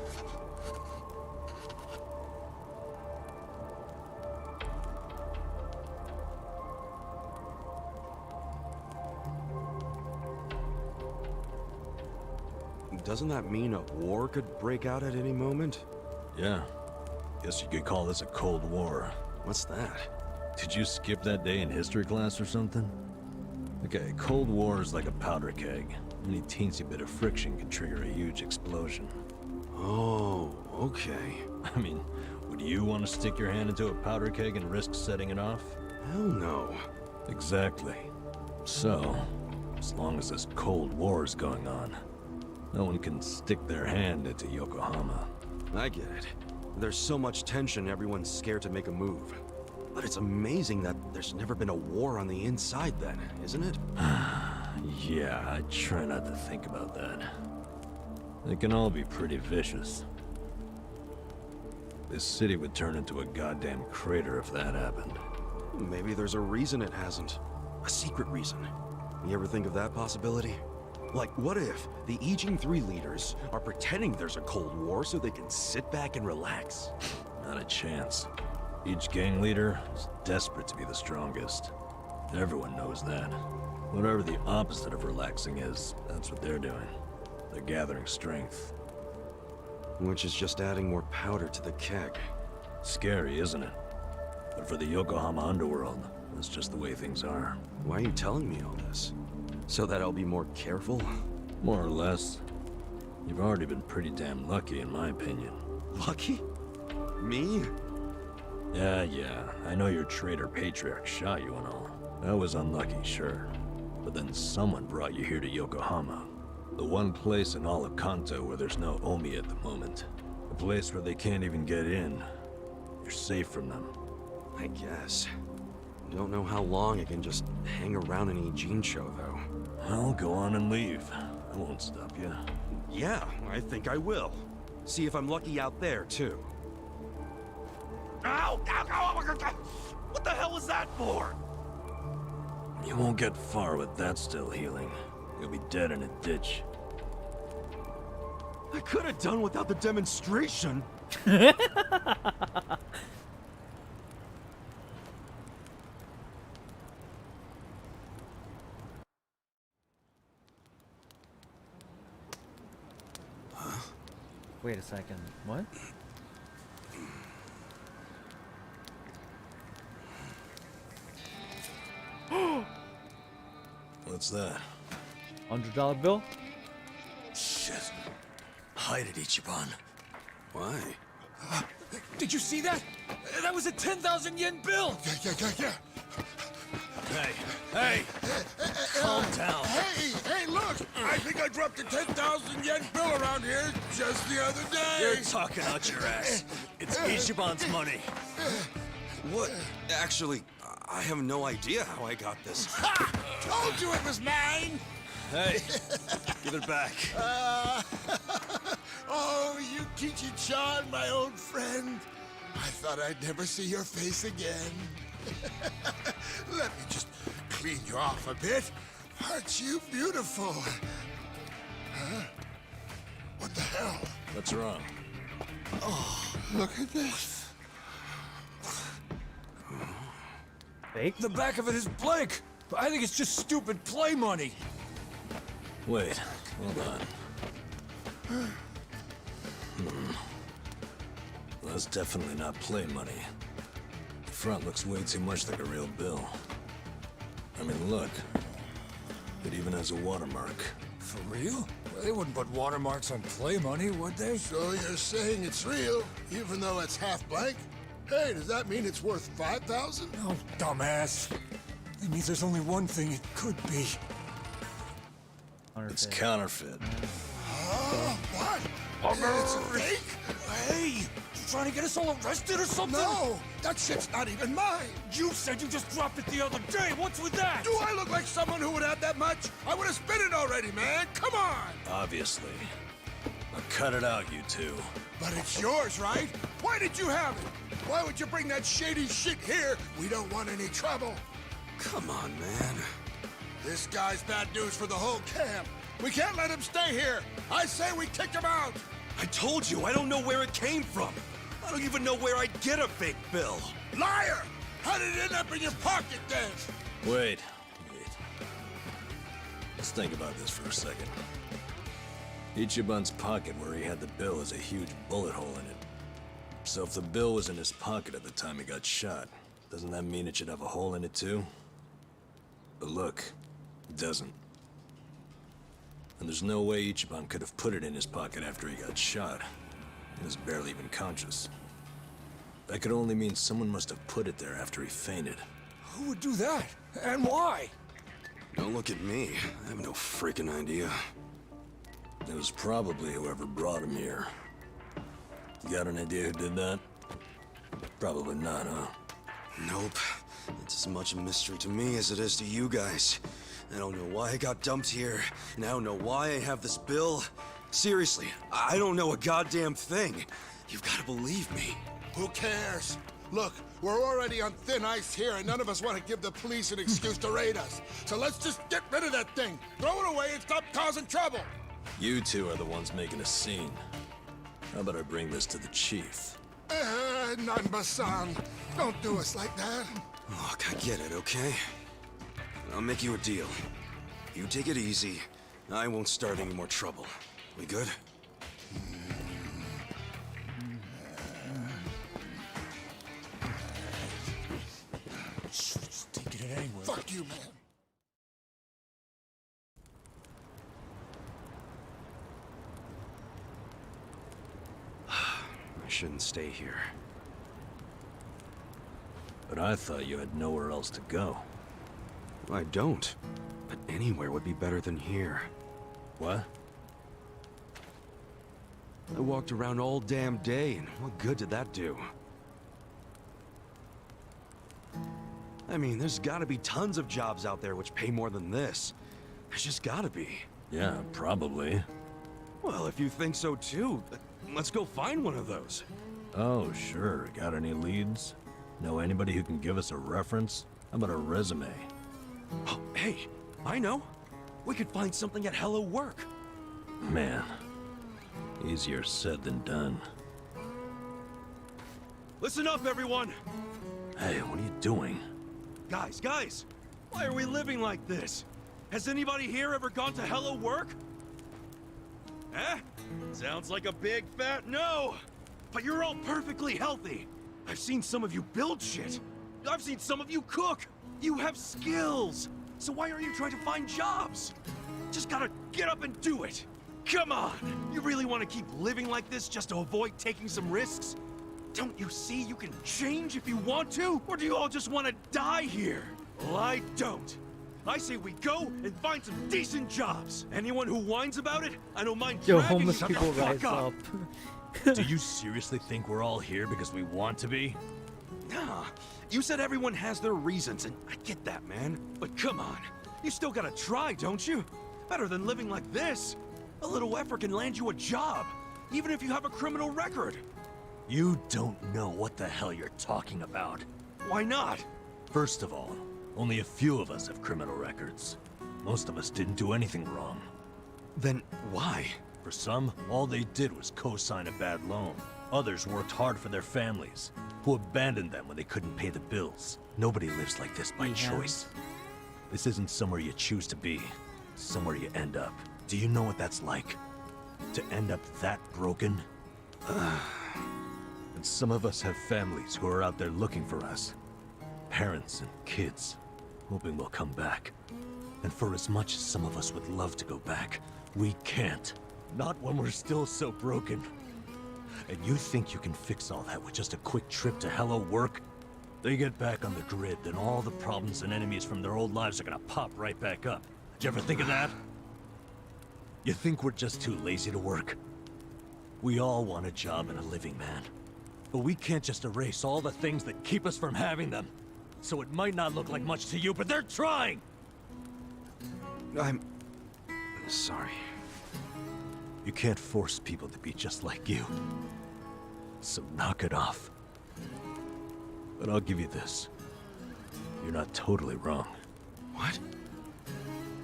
Doesn't that mean a war could break out at any moment? Yeah. Guess you could call this a Cold War. What's that? Did you skip that day in history class or something? Okay, Cold War is like a powder keg. Any teensy bit of friction can trigger a huge explosion. Oh, okay. I mean, would you want to stick your hand into a powder keg and risk setting it off? Hell no. Exactly. So, as long as this Cold War is going on, no one can stick their hand into Yokohama. I get it. There's so much tension, everyone's scared to make a move. But it's amazing that there's never been a war on the inside then, isn't it? Yeah, I try not to think about that. They can all be pretty vicious. This city would turn into a goddamn crater if that happened. Maybe there's a reason it hasn't. A secret reason. You ever think of that possibility? Like, what if the Ijin 3 leaders are pretending there's a Cold War so they can sit back and relax? Not a chance. Each gang leader is desperate to be the strongest. Everyone knows that. Whatever the opposite of relaxing is, that's what they're doing. They're gathering strength. Which is just adding more powder to the keg. Scary, isn't it? But for the Yokohama underworld, that's just the way things are. Why are you telling me all this? So that I'll be more careful? More or less. You've already been pretty damn lucky, in my opinion. Lucky? Me? Yeah. I know your traitor patriarch shot you and all. That was unlucky, sure. But then someone brought you here to Yokohama. The one place in all of Kanto where there's no Omi at the moment. A place where they can't even get in. You're safe from them. I guess. Don't know how long I can just hang around an Eugene show, though. Well, go on and leave. I won't stop you. Yeah, I think I will. See if I'm lucky out there, too. Ow! Ow! Ow! What the hell was that for? You won't get far with that still healing. You'll be dead in a ditch. I could have done without the demonstration. Wait a second. What? What's that? $100 bill? Shit. Hide it, Ichiban. Why? Did you see that? That was a 10,000 yen bill! Yeah. Hey! Calm down. Hey, look! I think I dropped a 10,000 yen bill around here just the other day. You're talking out your ass. It's Ichiban's money. What? Actually, I have no idea how I got this. Ha! Told you it was mine! Hey, give it back. Oh, Yukichi-chan, my old friend. I thought I'd never see your face again. Let me just clean you off a bit. Aren't you beautiful? Huh? What the hell? What's wrong? Oh, look at this. Fake? The back of it is blank. I think it's just stupid play money. Wait, hold on. Well, that's definitely not play money. The front looks way too much like a real bill. I mean, look. It even has a watermark. For real? Well, they wouldn't put watermarks on play money, would they? So you're saying it's real, even though it's half blank? Hey, does that mean it's worth 5,000? Oh, dumbass. It means there's only one thing it could be. It's counterfeit. What? It's a fake? Hey, you trying to get us all arrested or something? No, that shit's not even mine. You said you just dropped it the other day. What's with that? Do I look like someone who would have that much? I would have spent it already, man. Come on. Obviously. Now cut it out, you two. But it's yours, right? Why did you have it? Why would you bring that shady shit here? We don't want any trouble. Come on, man. This guy's bad news for the whole camp. We can't let him stay here. I say we kick him out. I told you, I don't know where it came from. I don't even know where I'd get a fake bill. Liar! How did it end up in your pocket then? Wait. Let's think about this for a second. Ichiban's pocket where he had the bill has a huge bullet hole in it. So if the bill was in his pocket at the time he got shot, doesn't that mean it should have a hole in it too? But look, it doesn't. And there's no way Ichiban could have put it in his pocket after he got shot. He was barely even conscious. That could only mean someone must have put it there after he fainted. Who would do that? And why? Don't look at me. I have no freaking idea. It was probably whoever brought him here. You got an idea who did that? Probably not, huh? Nope. It's as much a mystery to me as it is to you guys. I don't know why I got dumped here, and I don't know why I have this bill. Seriously, I don't know a goddamn thing. You've got to believe me. Who cares? Look, we're already on thin ice here, and none of us want to give the police an excuse to raid us. So let's just get rid of that thing. Throw it away and stop causing trouble. You two are the ones making a scene. How about I bring this to the chief? Nanba-san, don't do us like that. Look, I get it, okay? I'll make you a deal. You take it easy, I won't start any more trouble. We good? rescue man. I shouldn't stay here. But I thought you had nowhere else to go. I don't. But anywhere would be better than here. What? I walked around all damn day, and what good did that do? I mean, there's gotta be tons of jobs out there which pay more than this. There's just gotta be. Yeah, probably. Well, if you think so too, let's go find one of those. Oh, sure. Got any leads? Know anybody who can give us a reference? How about a resume? Oh, hey, I know. We could find something at Hello Work. Man, easier said than done. Listen up, everyone! Hey, what are you doing? Guys, why are we living like this? Has anybody here ever gone to Hello Work? Eh? Sounds like a big fat no! But you're all perfectly healthy! I've seen some of you build shit! I've seen some of you cook! You have skills! So why are you trying to find jobs? Just gotta get up and do it! Come on! You really want to keep living like this just to avoid taking some risks? Don't you see you can change if you want to? Or do you all just want to die here? Well, I don't. I say we go and find some decent jobs. Anyone who whines about it, I don't mind Yo, dragging homeless you the people fuck rise up. Do you seriously think we're all here because we want to be? Nah, you said everyone has their reasons, and I get that, man. But come on, you still gotta try, don't you? Better than living like this. A little effort can land you a job, even if you have a criminal record. You don't know what the hell you're talking about. Why not? First of all, only a few of us have criminal records. Most of us didn't do anything wrong. Then why? For some, all they did was co-sign a bad loan. Others worked hard for their families, who abandoned them when they couldn't pay the bills. Nobody lives like this by choice. This isn't somewhere you choose to be. It's somewhere you end up. Do you know what that's like? To end up that broken? And some of us have families who are out there looking for us. Parents and kids, hoping we'll come back. And for as much as some of us would love to go back, we can't. Not when we're still so broken. And you think you can fix all that with just a quick trip to Hello Work? They get back on the grid, then all the problems and enemies from their old lives are gonna pop right back up. Did you ever think of that? You think we're just too lazy to work? We all want a job and a living, man. But we can't just erase all the things that keep us from having them. So it might not look like much to you, but they're trying! I'm... sorry. You can't force people to be just like you. So knock it off. But I'll give you this. You're not totally wrong. What?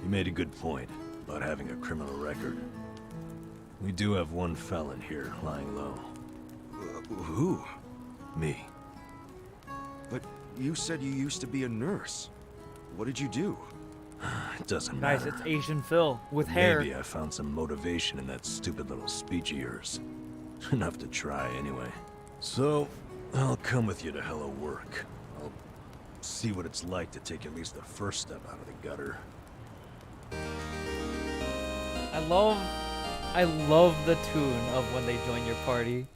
You made a good point about having a criminal record. We do have one felon here lying low. Who? Me. But you said you used to be a nurse. What did you do? It doesn't Guys, matter. it's Asian Phil with hair. Maybe I found some motivation in that stupid little speech of yours. Enough to try, anyway. So, I'll come with you to Hello Work. I'll see what it's like to take at least the first step out of the gutter. I love the tune of when they join your party.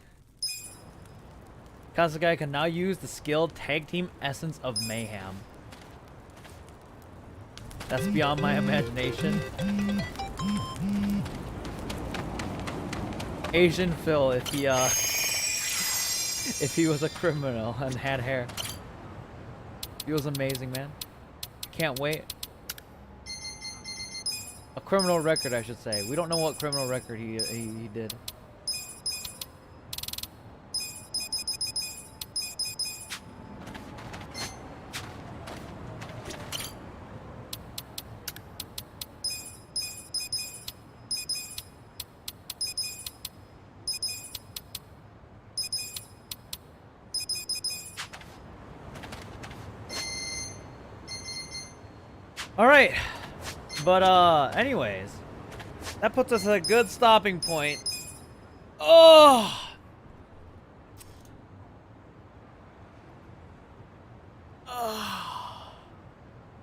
Kazugai can now use the skilled tag team essence of mayhem. That's beyond my imagination. Asian Phil, if he was a criminal and had hair. He was amazing, man. Can't wait. A criminal record, I should say. We don't know what criminal record he did. Alright, but anyways, that puts us at a good stopping point. Oh!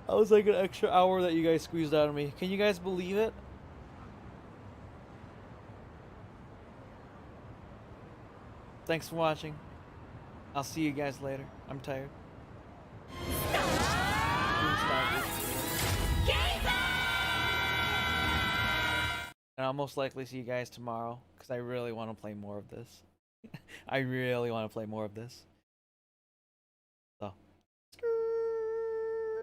That was like an extra hour that you guys squeezed out of me. Can you guys believe it? Thanks for watching. I'll see you guys later. I'm tired. And I'll most likely see you guys tomorrow because I really want to play more of this. I really want to play more of this.